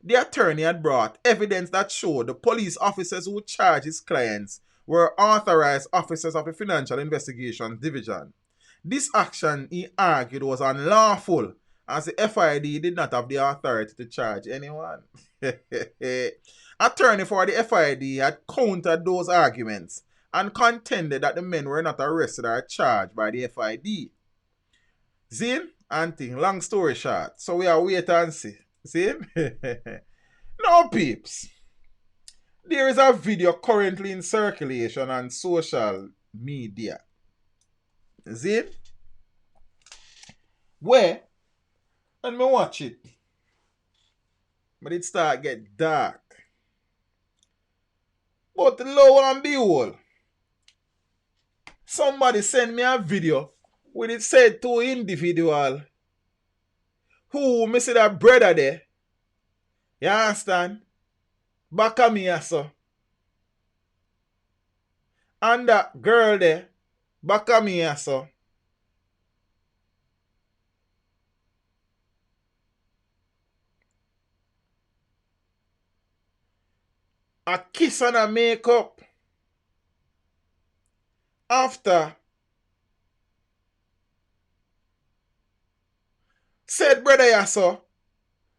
The attorney had brought evidence that showed the police officers who charged his clients were authorized officers of the Financial Investigations Division. This action, he argued, was unlawful as the FID did not have the authority to charge anyone. Attorney for the FID had countered those arguments and contended that the men were not arrested or charged by the FID. Zin, and thing, long story short, so we are wait and see. See? Now, peeps, there is a video currently in circulation on social media. See? Where, and me watch it, but it start get dark. But lo and behold, somebody sent me a video with it said to an individual who me see that brother there. You understand? Back of me so. And that girl there, back of me so. A kiss and a makeup. After said brother so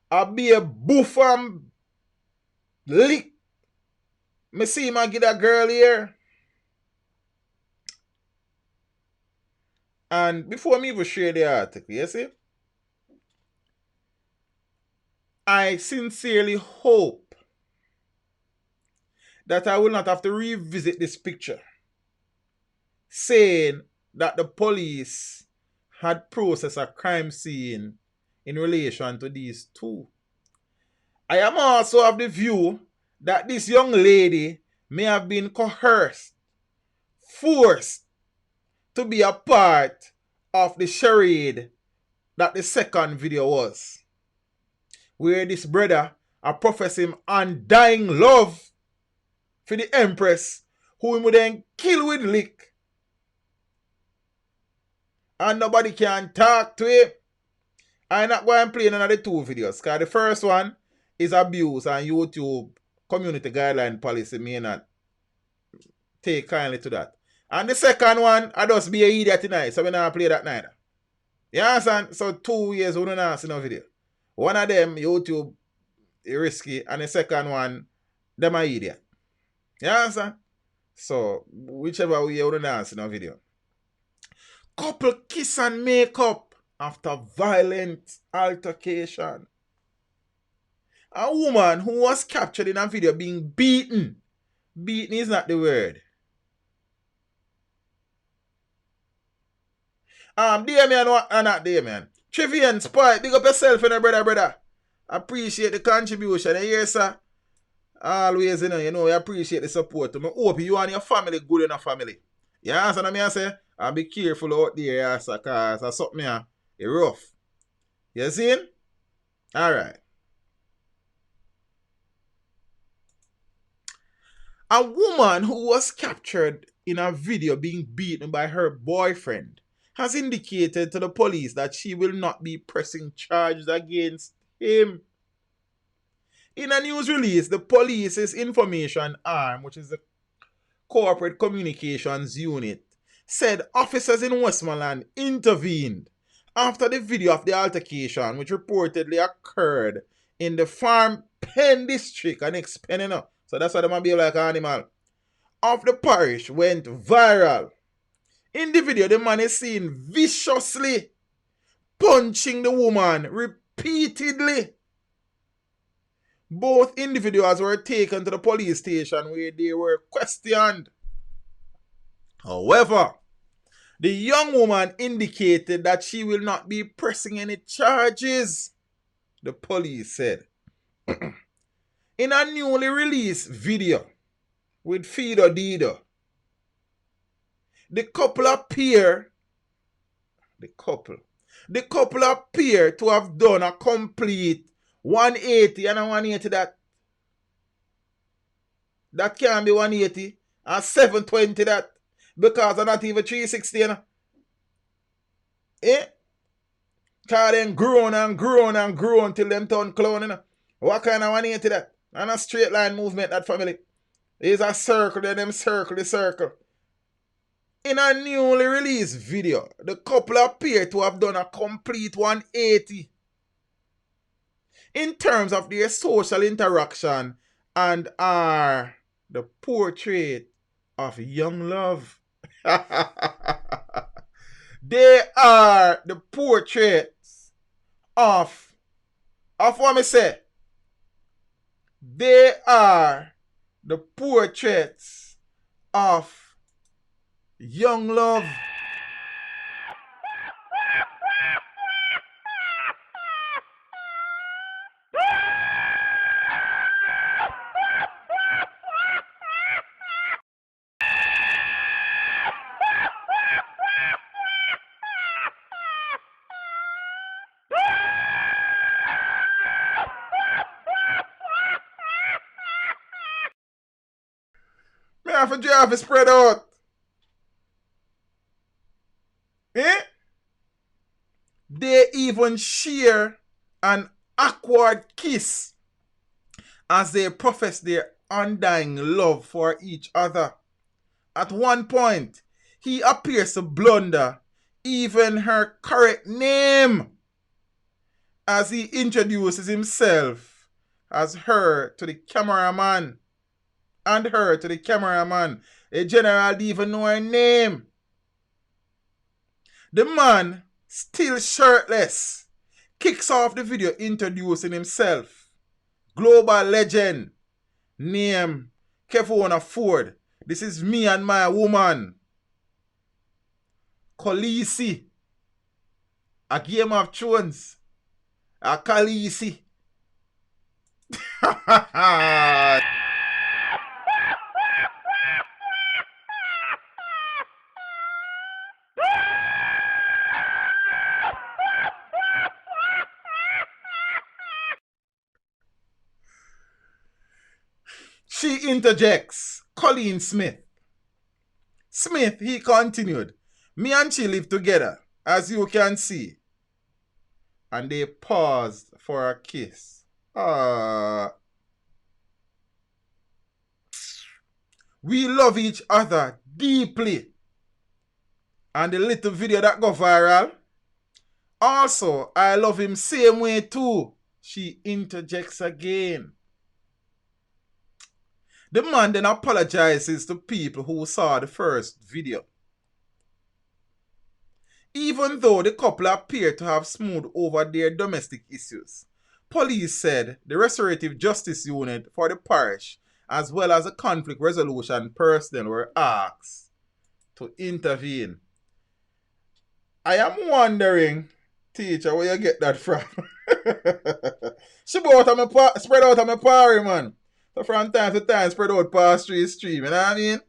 I be a boof and lick. Me see him get that girl here. And before me even share the article, you see? I sincerely hope that I will not have to revisit this picture saying that the police had processed a crime scene in relation to these two. I am also of the view that this young lady may have been coerced, forced to be a part of the charade that the second video was, where this brother professed him undying love for the empress, who he would then kill with lick. And nobody can talk to him. I'm not going to play none of the two videos, because the first one is abuse and YouTube community guideline policy may not take kindly to that. And the second one, I just be an idiot tonight, so we not play that neither. You understand? So 2 years we don't see no video. One of them, YouTube, risky, and the second one, them are idiot. You understand? So, whichever way you don't see no video. Couple kiss and make up after violent altercation. A woman who was captured in a video being beaten. Beaten is not the word. Damien or not Damien. Trivian Spike, big up yourself and brother. Appreciate the contribution. You hear, sir? Always, you know, I appreciate the support. I hope you and your family good in a family. You understand what I say? And be careful out there, sir, because something here is rough. You see? Alright. A woman who was captured in a video being beaten by her boyfriend has indicated to the police that she will not be pressing charges against him. In a news release, the police's information arm, which is the corporate communications unit, said officers in Westmoreland intervened after the video of the altercation, which reportedly occurred in the Farm Pen district, and expanding. So that's why they might be like an animal, of the parish went viral. In the video, the man is seen viciously punching the woman repeatedly. Both individuals were taken to the police station where they were questioned. However, the young woman indicated that she will not be pressing any charges, the police said. In a newly released video with Fido Dido, the couple appear to have done a complete 180 and a 180 that can be 180 and 720 that, because I'm not even 360, you know. Because them grown and grown and grown till them turn clown, you know. What kind of 180 that? And a straight line movement, that family. It's a circle, then them circle the circle. In a newly released video, the couple appear to have done a complete 180 in terms of their social interaction and are the portrait of young love. They are the portraits of what me say? They are the portraits of young love. Me have to drive it spread out. They even share an awkward kiss as they profess their undying love for each other. At one point, he appears to blunder even her correct name. as he introduces himself as her to the cameraman. And her to the cameraman. A general didn't even know her name. The man, still shirtless, kicks off the video introducing himself. Global legend. Name Kevona Ford. This is me and my woman. Khaleesi. A Game of Thrones. A Khaleesi. She interjects. Colleen Smith. Smith, he continued. Me and she live together, as you can see. And they paused for a kiss. We love each other deeply. And the little video that go viral. Also, I love him same way too. She interjects again. The man then apologizes to people who saw the first video. Even though the couple appeared to have smoothed over their domestic issues, police said the Restorative Justice Unit for the parish, as well as the conflict resolution personnel, were asked to intervene. I am wondering, teacher, where you get that from? Spread out of my party, man. So from time to time, spread out past stream, you know what I mean?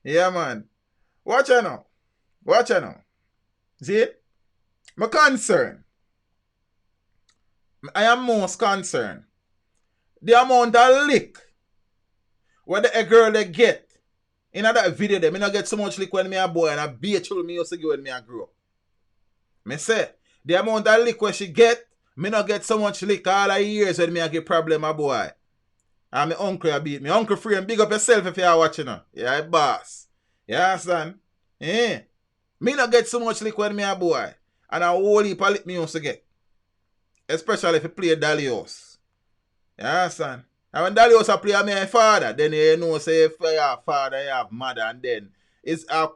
Yeah, man. Watch out now. Watch out now. See it? My concern. I am most concerned. The amount of lick what the girl they get in that video, they may not get so much lick when me a boy and a beach me used to get when me a grow up. Me say, the amount of lick what she get, me not get so much lick all the years when me a get problem a boy. And my uncle a beat me. Uncle Frame, big up yourself if you are watching her. Yeah, boss. You understand? Eh? Me not get so much lick when me a boy. And a whole heap of lick me used to get. Especially if you play Dalios. You understand? And when Dalios a play me a father, then you know say if you have father, you have mother, and then it's a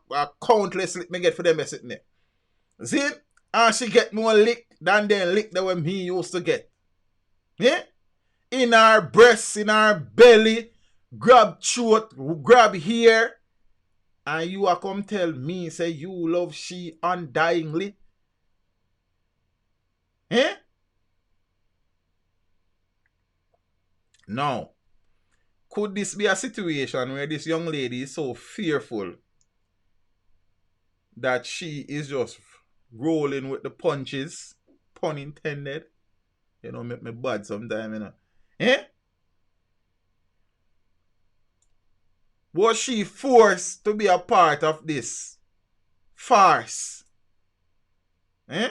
countless lick me get for them sitting there. See? And she get more lick than the lick that when me used to get. Yeah? In our breasts, in our belly, grab throat, grab here, and you are come tell me, say you love she undyingly. Eh? Now, could this be a situation where this young lady is so fearful that she is just rolling with the punches, pun intended? You know, make me bad sometime, you know. Eh? Was she forced to be a part of this farce? Eh?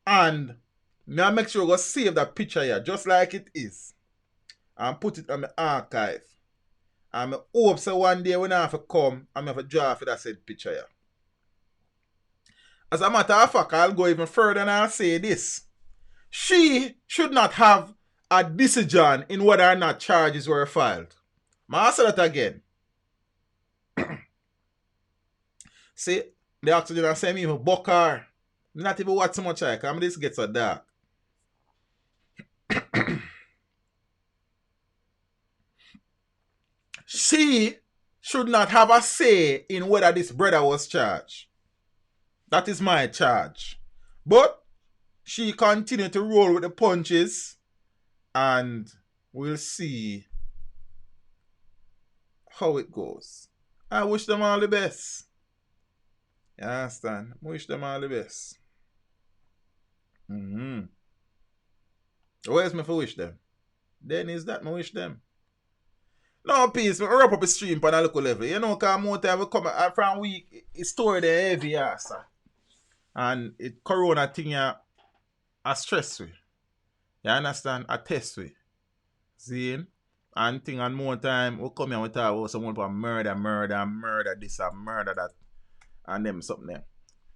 And now make sure you go save that picture here, just like it is, and put it on the archive. And I hope so one day when I have to come, I'm going to draw for that said picture here. As a matter of fact, I'll go even further and I'll say this. She should not have a decision in whether or not charges were filed. I'll say that again. See, the oxygen I say me even buck her. Not even watch so much like I'm this gets so dark. She should not have a say in whether this brother was charged. That is my charge. But she continued to roll with the punches, and we'll see how it goes. I wish them all the best. You understand? I wish them all the best. Where's me for wish them? Then is that me wish them? No, peace. Me wrap up the stream on a local level. You know, because more time we come from week, it's story the heavy ass. And it corona thing a stress we. You understand? A test we. See? And thing and more time we come here we talk about someone about murder, this and murder that. and them something there.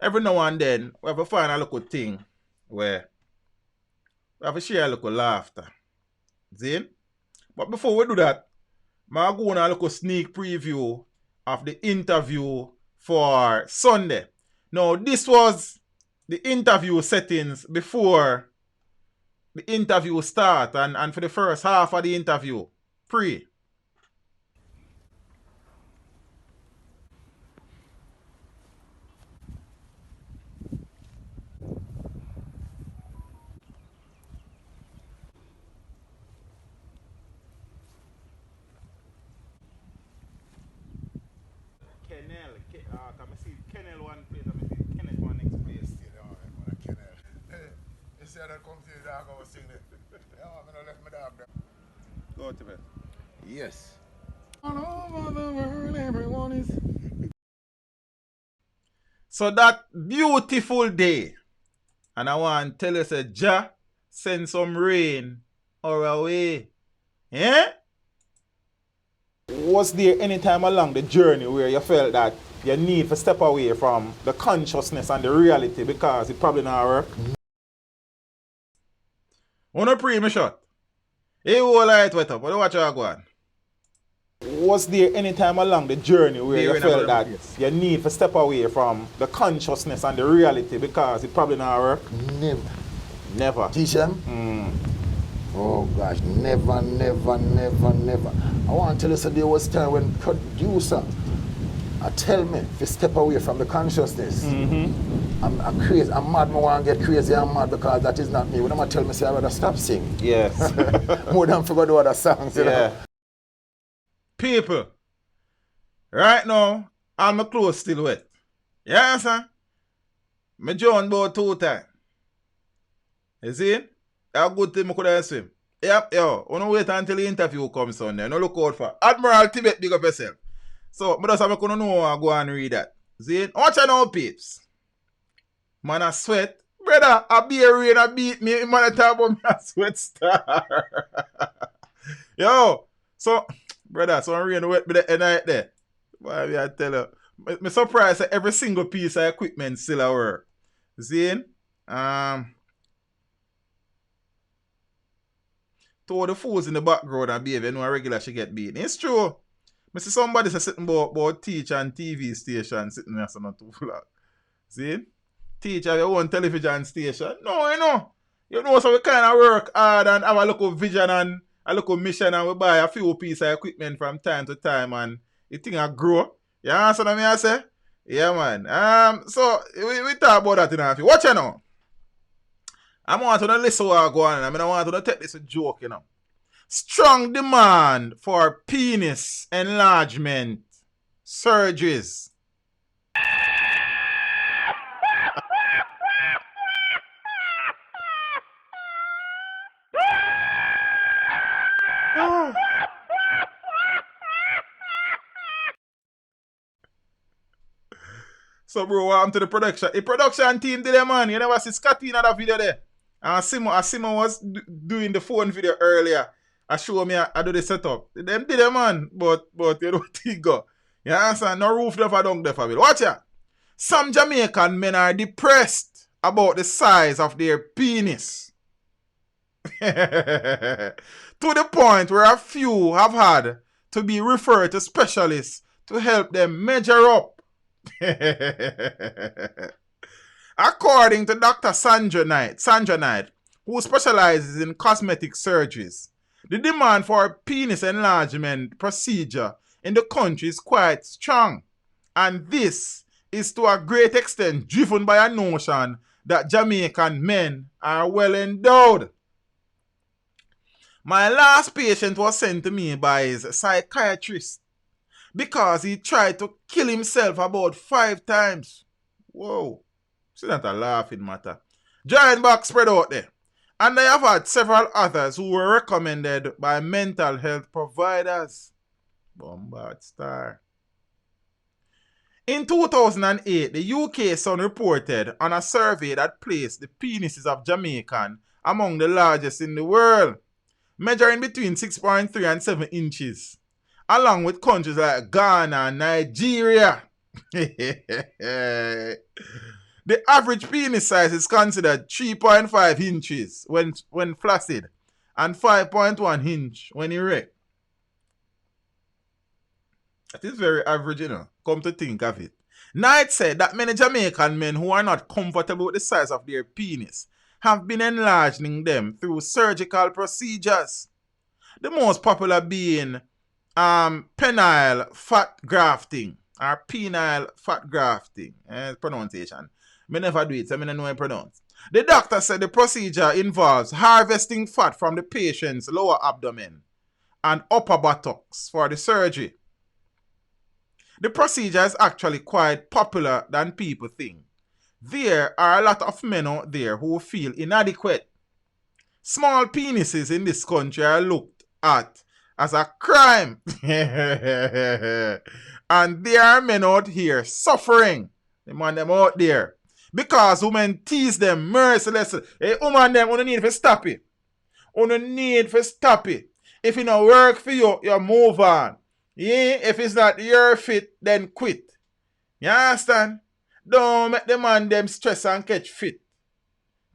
Every now and then, we have to find a little thing where we have to share a little laughter. See? But before we do that, I'm going to a little sneak preview of the interview for Sunday. Now, this was the interview settings before the interview start and for the first half of the interview, pre. Go to bed. Yes. All over the world, everyone is. So that beautiful day, and I want to tell you, say, Jah, send some rain our way. Eh? Was there any time along the journey where you felt that you need to step away from the consciousness and the reality because it probably not work? Wanna pray me shot? Hey, all light wet up. What do you go on? Was there any time along the journey where you felt that you need to step away from the consciousness and the reality because it probably not work? Never. Never. Teach them? Oh gosh, never. I want to tell you, so there was time when producer tell me to step away from the consciousness. I'm crazy, I'm mad, I want to get crazy, I'm mad because that is not me. When I'm tell me, say I rather stop singing. Yes. More than forget the other songs, you know. People, right now, I'm clothes still wet. Yeah, sir? Me drowned about 2 times. You see? A good thing I could have swim. Yep, yo. I don't wait until the interview comes on there. No look out for Admiral Tibet, big up yourself. So, I just have to know and go and read that. See? Watch out now, peeps. Man, I sweat. Brother, I be a rain, I beat me. Man, I talk about me a sweat star. Yo. So, brother, so I'm rain wet me the night there. Boy, I tell you. I'm surprised that every single piece of equipment still at work. See? To all the fools in the background and behave, you know, a regular she get beaten. It's true. I see somebody say sitting about teach and TV station sitting there so not too flag. See? Teach have your own television station. No, you know. You know, so we kind of work hard and have a local vision and a local mission and we buy a few pieces of equipment from time to time and the thing will grow. You understand what I say? Yeah, man. So we talk about that in a few. Watch you now. I want to listen what I go on. I mean, I want to take this a joke, you know. Strong demand for penis enlargement surgeries. So, bro, what happened to the production? The production team did it, man. You never see Scotty in that video there. And Simon was doing the phone video earlier. I show me I do the setup. Them did it, man. But you don't think go. You understand? No roof never down there for me. Watch ya. Some Jamaican men are depressed about the size of their penis. To the point where a few have had to be referred to specialists to help them measure up. According to Dr. Sandra Knight, who specializes in cosmetic surgeries, the demand for a penis enlargement procedure in the country is quite strong. And this is to a great extent driven by a notion that Jamaican men are well endowed. My last patient was sent to me by his psychiatrist because he tried to kill himself about 5 times. Whoa. See, that's a laughing matter. Giant box spread out there. And I have had several others who were recommended by mental health providers. Bombard star. In 2008, the UK Sun reported on a survey that placed the penises of Jamaican among the largest in the world, measuring between 6.3 and 7 inches, along with countries like Ghana and Nigeria. The average penis size is considered 3.5 inches when flaccid and 5.1 inch when erect. That is very average, you know, come to think of it. Knight said that many Jamaican men who are not comfortable with the size of their penis have been enlarging them through surgical procedures. The most popular being penile fat grafting or penile fat grafting. Pronunciation. I never do it, so I don't know how to pronounce. The doctor said the procedure involves harvesting fat from the patient's lower abdomen and upper buttocks for the surgery. The procedure is actually quite popular than people think. There are a lot of men out there who feel inadequate. Small penises in this country are looked at as a crime. And there are men out here suffering. The man them out there. Because women tease them mercilessly. Hey, woman them, you need to stop it. You need to stop it. If it don't work for you, you move on. Yeah, if it's not your fit, then quit. You understand? Don't make the man them stress and catch fit.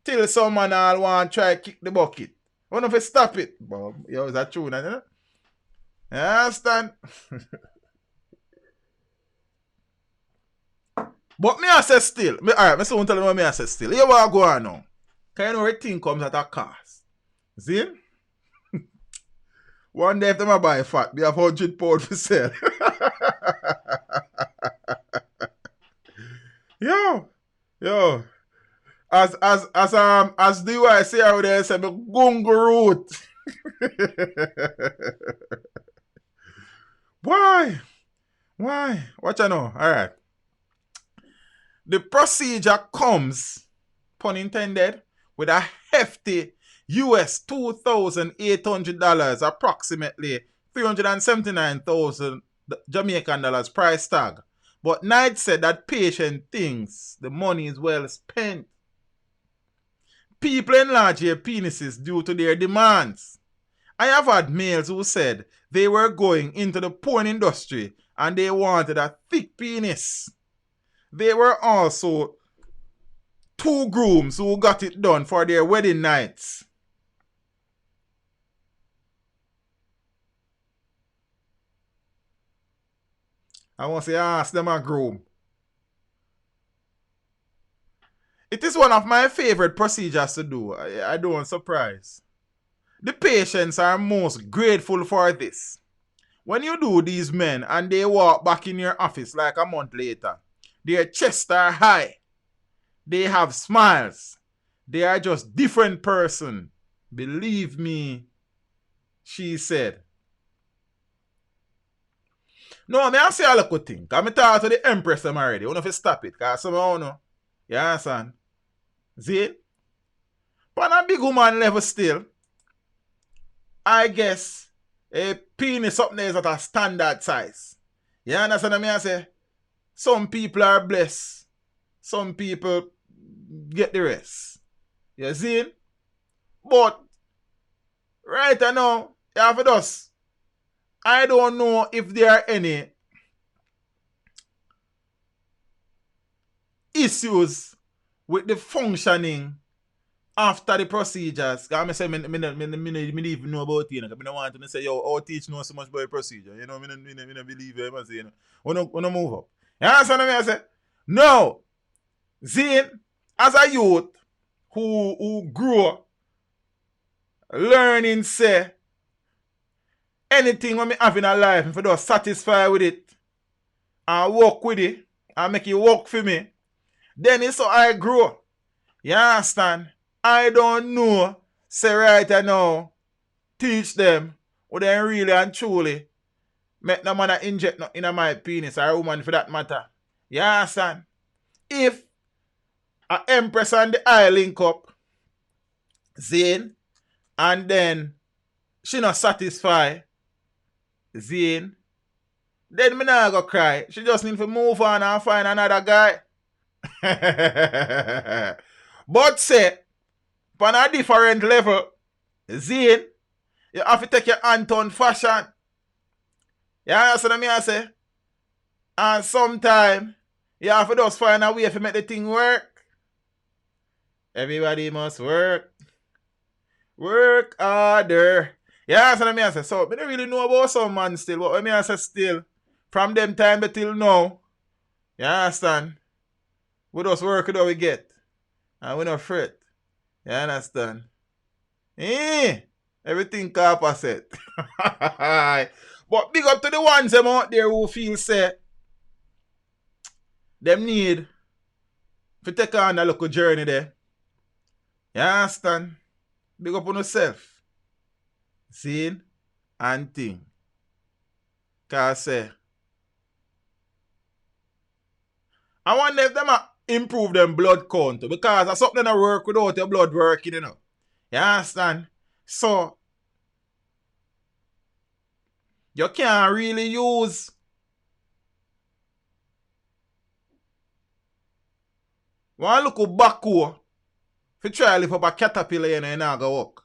Till someone all want to try kick the bucket. You know if you stop it. Bob, yo, is that true? You know? You understand? But me I say still. Alright, I soon tell you what me I say still. You want to go on now. Because you know everything comes at a cost. See? One day if them buy fat, they have 100 pounds for sale. Yo. As the way I say out there, say me gungo root. Why? What you know? Alright. The procedure comes, pun intended, with a hefty US $2,800, approximately 379,000 Jamaican dollars price tag. But Knight said that patient thinks the money is well spent. People enlarge their penises due to their demands. I have had males who said they were going into the porn industry and they wanted a thick penis. There were also 2 grooms who got it done for their wedding nights. I want to say, ask them a groom. It is one of my favorite procedures to do. I don't surprise. The patients are most grateful for this. When you do these men and they walk back in your office like a month later, their chests are high. They have smiles. They are just different person. Believe me, she said. No, I say a little thing. Because I talk to the Empress them already. You know if you stop it. Because some of you know. You understand? See? But on a big woman level still, I guess a penis up there is at a standard size. You understand what I say? Some people are blessed. Some people get the rest. You see? But right now, you have us. I don't know if there are any issues with the functioning after the procedures. Because I say, I don't even know about it. I don't want to say, yo, our teach know so much about the procedure. You know, I don't believe it. I say, you know, we don't move up. You understand what I say? No. Zane, as a youth who grew up learning, say, anything when me have in a life, if I don't satisfy with it and work with it and make it work for me, then it's how I grow. You understand? I don't know, say right now, teach them, or they really and truly make no man inject nothing in my penis or a woman for that matter. You understand? If an Empress and the eye link up, Zane, and then she not satisfy, Zane, then me not go cry. She just need to move on and find another guy. But say, on a different level, Zane, you have to take your Anton fashion. You understand what I say? And sometimes you have to just find a way to make the thing work. Everybody must work. Work harder. Yeah, that's what I say. So, I don't really know about some man still, but I say still, from them time till now, you understand? We just work it how we get. And we not fret. You understand? Everything opposite. But big up to the ones them out there who feel say them need to take on a local journey there. You understand? Big up on yourself. See? And thing. Cause say I wonder if them improve them blood count because that's something that work without your blood working, you know. You understand? So you can't really use one look backwards if you try to lift up a caterpillar and you not go work.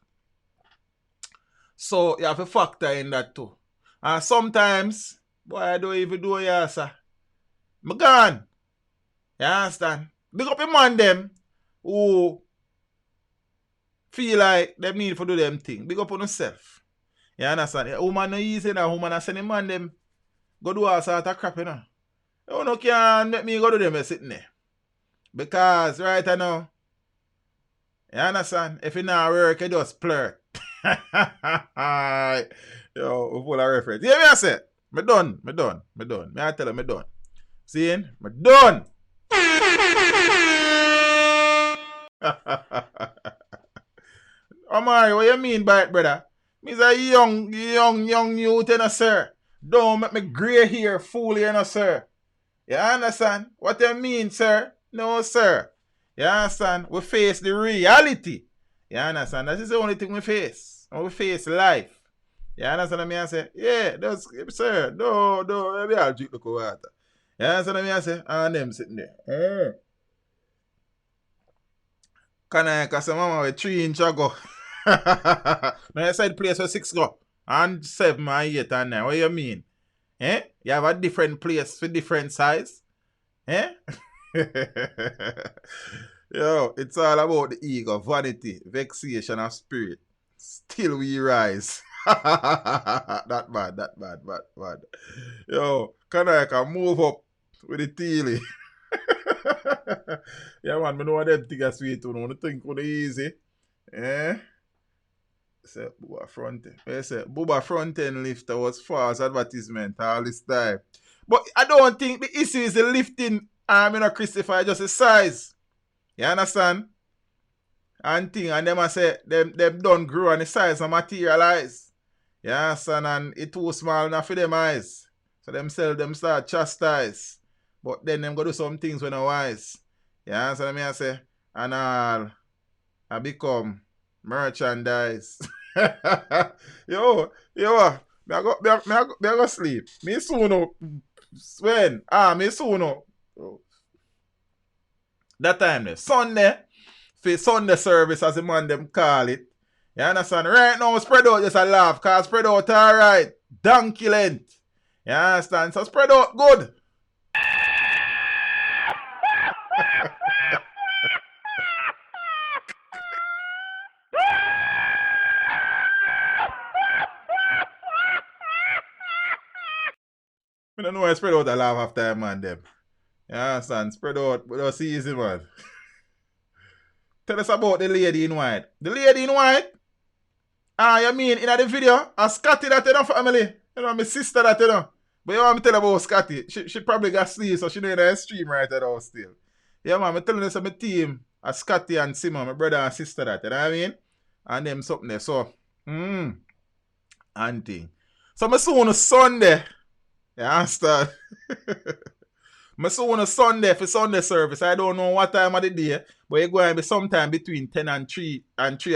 So you have to factor in that too. And sometimes, boy, I don't even do it, sir. I'm gone. You understand? Big up a man them who feel like them need to do them thing. Big up on yourself. You understand? A woman no easy now. Woman a send a man them go do all sort of crap, you know. You no can make me go do them sitting there. Because right now, you understand? If it not work, you just flirt. Yo, we full of reference. Yeah, me I say, me done. Me I tell you, me done. See, me done. Omari, what you mean by it, brother? Me's a young youth, you know, sir. Don't make me grey hair fool you, know, sir. You understand? What you mean, sir? No, sir. You understand? We face the reality. You understand? That is the only thing we face. And we face life. You understand what I say? Yeah, that's, sir. No, maybe I'll drink the water. You understand what I say? And them sitting there. Can I cause mama with 3 inch ago? Now you said place for 6 go. And 7 and 8 and 9. What you mean? Eh? You have a different place for different size? Eh? Yo, it's all about the ego, vanity, vexation of spirit. Still we rise. That bad. Yo, can I move up with the teely? Yeah, man, I know what them things sweet to know. Think on easy. Eh? Say, Booba front end. I say, Booba front end lifter was false advertisement all this time. But I don't think the issue is the lifting arm, you know, Christopher, just the size. You understand? And thing, and them I say, them don't grow and the size and materialize. You understand? And it too small enough for them eyes. So them start chastise. But then them go do some things when I wise. You understand what I say? And all I become merchandise. yo, me go sleep. Me soon up. When? Me soon up. That time there. Sunday. For Sunday service as the man them call it. You understand? Right now spread out just a laugh. Cause spread out alright. Donkey length. You understand? So spread out good. I don't know why I spread out a laugh after man them. You understand? Spread out, but don't see easy, man. Tell us about the lady in white. The lady in white? You mean in the video? A Scotty that you know family. You know, my sister that you know. But you want me to tell about Scotty? She probably got sleep, so she know in the stream right now still. Yeah, man, I'm telling you, so my team, a Scotty and Simon, my brother and sister that, you know what I mean? And them something there. So, auntie. So I saw on a Sunday. You understand? I saw on a Sunday for Sunday service. I don't know what time of the day, but it's going to be sometime between 10 and 3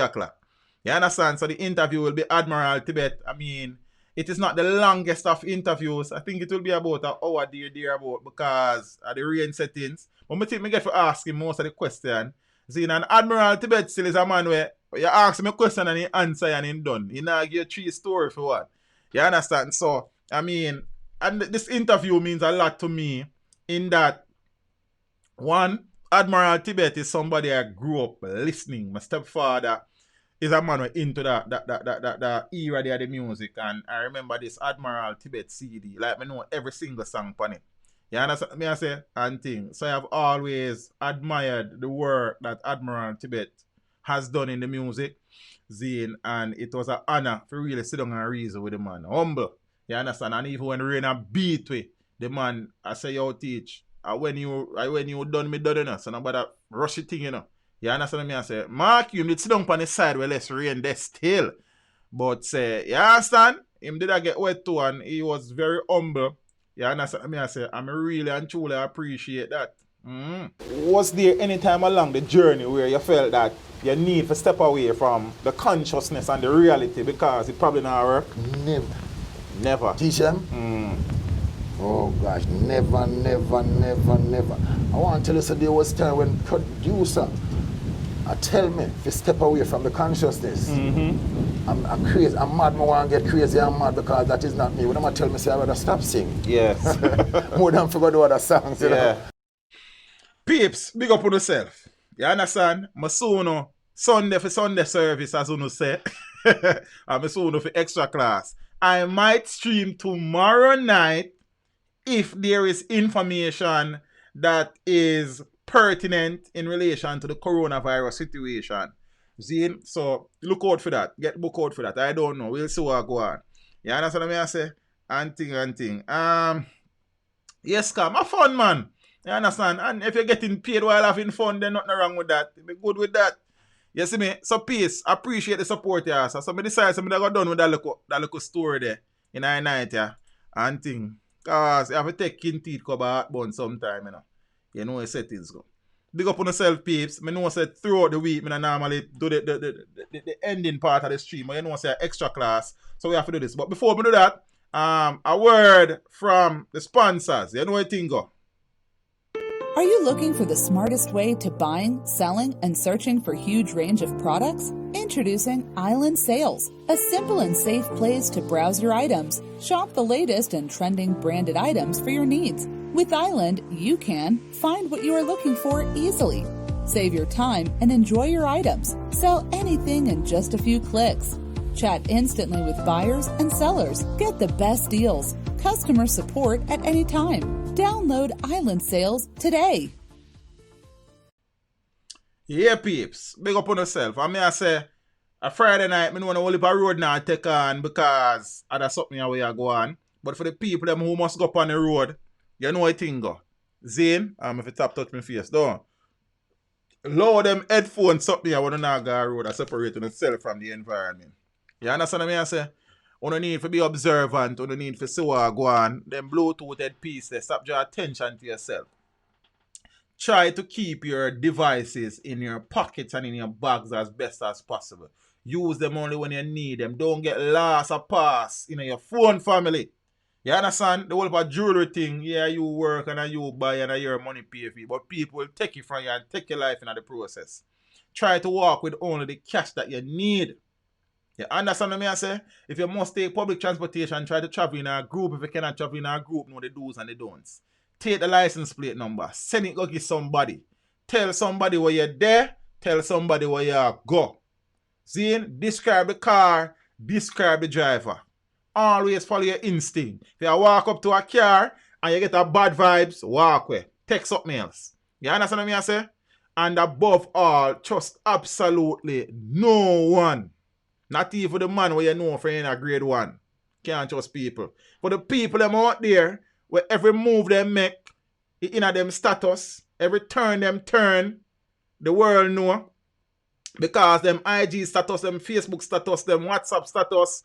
o'clock. You understand? So the interview will be Admiral Tibet. I mean, it is not the longest of interviews. I think it will be about an hour there about because of the rain settings. But I think I get to ask him most of the question. See, and Admiral Tibet still is a man where you ask him a question and he answer and he done. He now give 3 stories for what. You understand? So, I mean, and this interview means a lot to me in that, one, Admiral Tibet is somebody I grew up listening. My stepfather is a man who into that era there, the music, and I remember this Admiral Tibet CD. Like, I know every single song on it. You understand me? I say, and thing. So I have always admired the work that Admiral Tibet has done in the music, Zane, and it was an honor to really sit down and reason with the man. Humble, you understand? And even when rain and beat with the man, I say, yo, teach. When you done me done, you know, so nobody rush it thing, you know. You understand me? I say, Mark, you need to sit down on the side where less rain there still. But say, you understand? Him did I get wet too, and he was very humble. You understand me? I say, I really and truly appreciate that. Was there any time along the journey where you felt that you need to step away from the consciousness and the reality because it probably not work? Never. Teach them? Oh gosh, never. I want to tell you, so there was time when producer tell me to step away from the consciousness. I'm crazy, I'm mad, I want to get crazy, I'm mad because that is not me. When I tell me, say I rather stop singing. Yes. More than forget the other songs, you know. Peeps, big up on yourself. You understand? My son, Sunday for Sunday service, as you say. And my son for extra class. I might stream tomorrow night if there is information that is pertinent in relation to the coronavirus situation. See? So look out for that. Get book out for that. I don't know. We'll see what go on. You understand what I say? And thing. Yes, come. A fun, man. You understand? And if you're getting paid while having fun, then nothing wrong with that. Be good with that. You see me? So peace. Appreciate the support, yeah. So somebody decided somebody got done with that little story there in our night, yeah. And thing. Cause you have to take kin teeth cover heartburn sometime, you know. You know the settings go. Big up on yourself, peeps. I know say throughout the week, I normally do the ending part of the stream. But you know say extra class. So we have to do this. But before we do that, a word from the sponsors. You know what thing go. Are you looking for the smartest way to buying, selling, and searching for a huge range of products? Introducing Island Sales, a simple and safe place to browse your items. Shop the latest and trending branded items for your needs. With Island, you can find what you are looking for easily. Save your time and enjoy your items. Sell anything in just a few clicks. Chat instantly with buyers and sellers. Get the best deals. Customer support at any time. Download Island Sales today. Yeah, peeps. Big up on yourself. I say, a Friday night, I know the whole heap of road now take on because that's something where you go on. But for the people them who must go up on the road, you know what thing go. Zane, if you tap touch my face, don't. Lower them headphones up here when you not go on the road and separate yourself from the environment. You understand what I say? You don't need to be observant, you don't need to see what go on. Them Bluetooth headpiece, they stop your attention to yourself. Try to keep your devices in your pockets and in your bags as best as possible. Use them only when you need them. Don't get lost or pass in your phone family. You understand? The whole of jewelry thing, yeah, you work and you buy and your money pay for you, but people will take it from you and take your life in the process. Try to walk with only the cash that you need. You understand what I say? If you must take public transportation, try to travel in a group. If you cannot travel in a group, know the do's and the don'ts. Take the license plate number. Send it go give somebody. Tell somebody where you're there. Tell somebody where you go. See? Describe the car. Describe the driver. Always follow your instinct. If you walk up to a car and you get a bad vibes, walk away. Take something else. You understand what I say? And above all, trust absolutely no one. Not even the man where you know for in a grade 1. Can't trust people. For the people them out there, where every move they make, in a them status, every turn them turn, the world know. Because them IG status, them Facebook status, them WhatsApp status,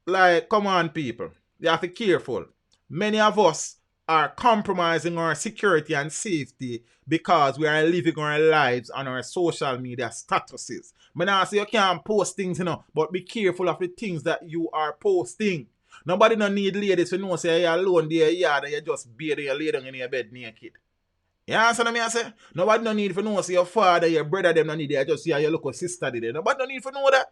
like, come on people. You have to be careful. Many of us are compromising our security and safety because we are living our lives on our social media statuses. But now I say you can't post things, you know, but be careful of the things that you are posting. Nobody no need ladies to know say you're alone there, yeah, that you just bathe and you lay down in your bed naked. You understand what I say? Nobody no need to know say your father, your brother, them no need it. You just see how you look a sister there. Nobody no need to know that.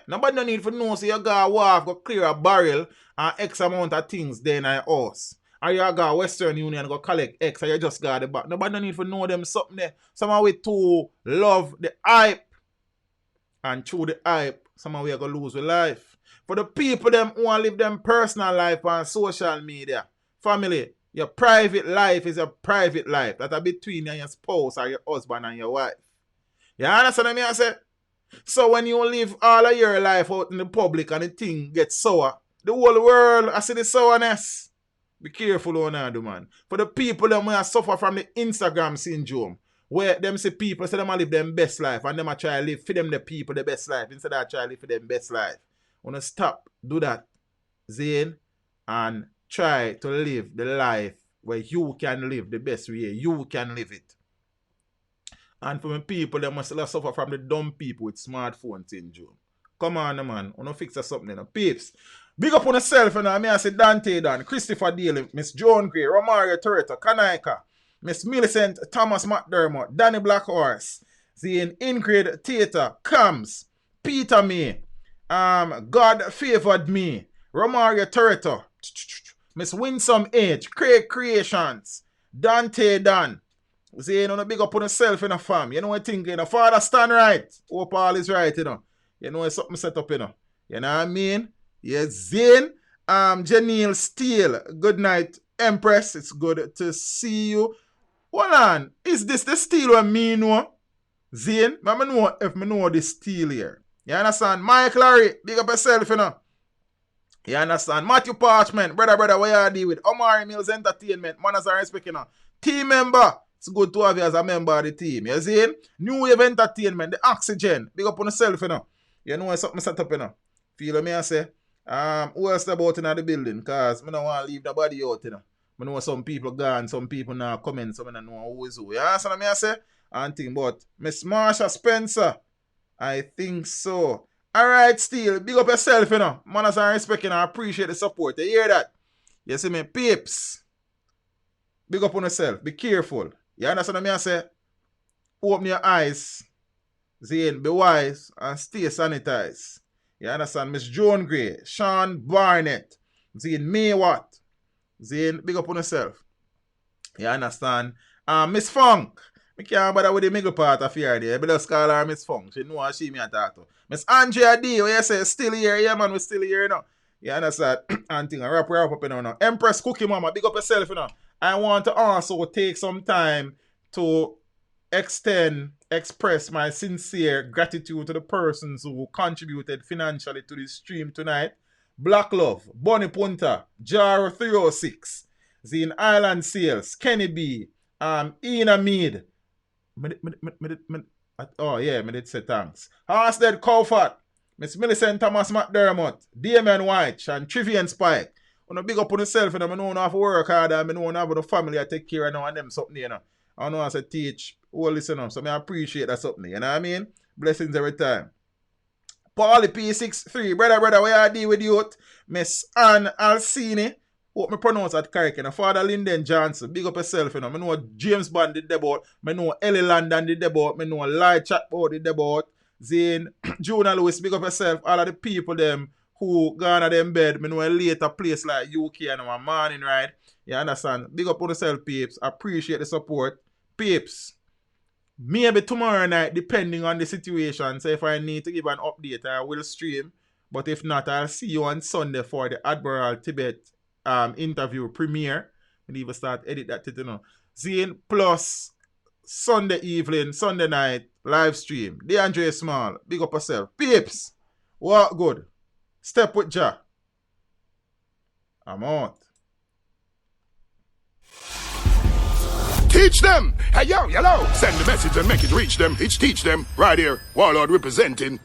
Nobody no need for know so you go walk, go clear a barrel and X amount of things then in house. Or you go Western Union go collect X and you just got the back. Nobody no need for know them something there. Someone we too love the hype. And through the hype, someone we are going to lose with life. For the people them who want to live them personal life on social media, family, your private life is a private life. That are between you and your spouse or your husband and your wife. You understand what I say? So when you live all of your life out in the public and the thing gets sour, the whole world, I see the sourness. Be careful on that, man. For the people them who suffer from the Instagram syndrome, where them see people say them live them best life and them try to live for them the people the best life instead of try to live for them best life. Wanna stop, do that, Zane, and try to live the life where you can live the best way you can live it. And for the people, they must suffer from the dumb people with smartphone syndrome. Come on, man. I don't fix something, you know. Peeps. Big up on yourself, you know. I say Dante Dan, Christopher Daly, Miss Joan Gray, Romario Toretto, Kanaika, Miss Millicent Thomas McDermott, Danny Blackhorse, Zane Ingrid Theater, Cams, Peter May, God Favored Me, Romario Toretto, Miss Winsome H, Craig Creations, Dante Dan. Say, you know, big up on yourself in a fam. You know what I think, you know, father stand right. Hope all is right, you know. You know, it's something set up, you know. You know what I mean? Yes, Zane. Janelle Steele. Good night, Empress. It's good to see you. Hold on. Is this the Steele what me know? Zane? I know if me know the Steele here. You understand? Mike Larry, big up yourself, you know. You understand? Matthew Parchment, brother, what you deal with? Omari Mills Entertainment, manners and respect, you know. Team member. It's good to have you as a member of the team. You see? New Wave Entertainment, the Oxygen. Big up on yourself, you know. You know something set up, you know. Feel me, I say? Who else about in the building? Because I don't want to leave nobody out, you know. I know some people gone, some people now coming, some I don't know who is who. You understand what I say? And think, but Miss Marsha Spencer, I think so. Alright, Steel, big up yourself, you know. Manners and respect, you know. I appreciate the support. You hear that? You see me? Peeps. Big up on yourself. Be careful. You understand what I say? Open your eyes, Zane, be wise, and stay sanitized. You understand? Miss Joan Gray, Sean Barnett, Zane Maywat, Zane, big up on yourself. You understand? Miss Funk, I can't bother with the middle part of here there. I just call her Miss Funk. She know how she me talk to. Miss Andrea D, what you say? Still here? Yeah, man, we still here, you know. You understand? And thing, wrap up, you know, now. Empress Cookie Mama, big up yourself, you know. I want to also take some time to express my sincere gratitude to the persons who contributed financially to this stream tonight. Black Love, Bonnie Punta, Jar 306, Zine Island Sales, Kenny B, Ina Mead. Oh yeah, I did say thanks. Harsted Cowfat, Miss Millicent Thomas McDermott, Damien White, and Trivian Spike. When I big up on yourself, and I know I have to work hard, and I know I have the family I take care of now and them something, you know. I know I say teach, all listen, so I appreciate that something, you know what I mean? Blessings every time. Paulie P63, brother, where I deal with you? Miss Ann Alcini, hope me pronounce that correct, you know. Father Lyndon Johnson, big up yourself, you know. I know James Bond did about, I know Ellie Landon did about, I know Light Chatbot did about, Zane, Jonah Lewis, big up yourself, all of the people them who gone to them bed, I know a later place like UK and a morning, right? You understand? Big up on yourself, peeps. Appreciate the support. Peeps, maybe tomorrow night, depending on the situation, so if I need to give an update, I will stream. But if not, I'll see you on Sunday for the Admiral Tibet interview premiere. We'll even start edit that, you know. Zane plus Sunday evening, Sunday night, live stream. DeAndre Small, big up yourself. Peeps, what good? Step with Ja. I'm out. Teach them! Hey, yo, hello! Send the message and make it reach them. It's teach them. Right here. Warlord representing.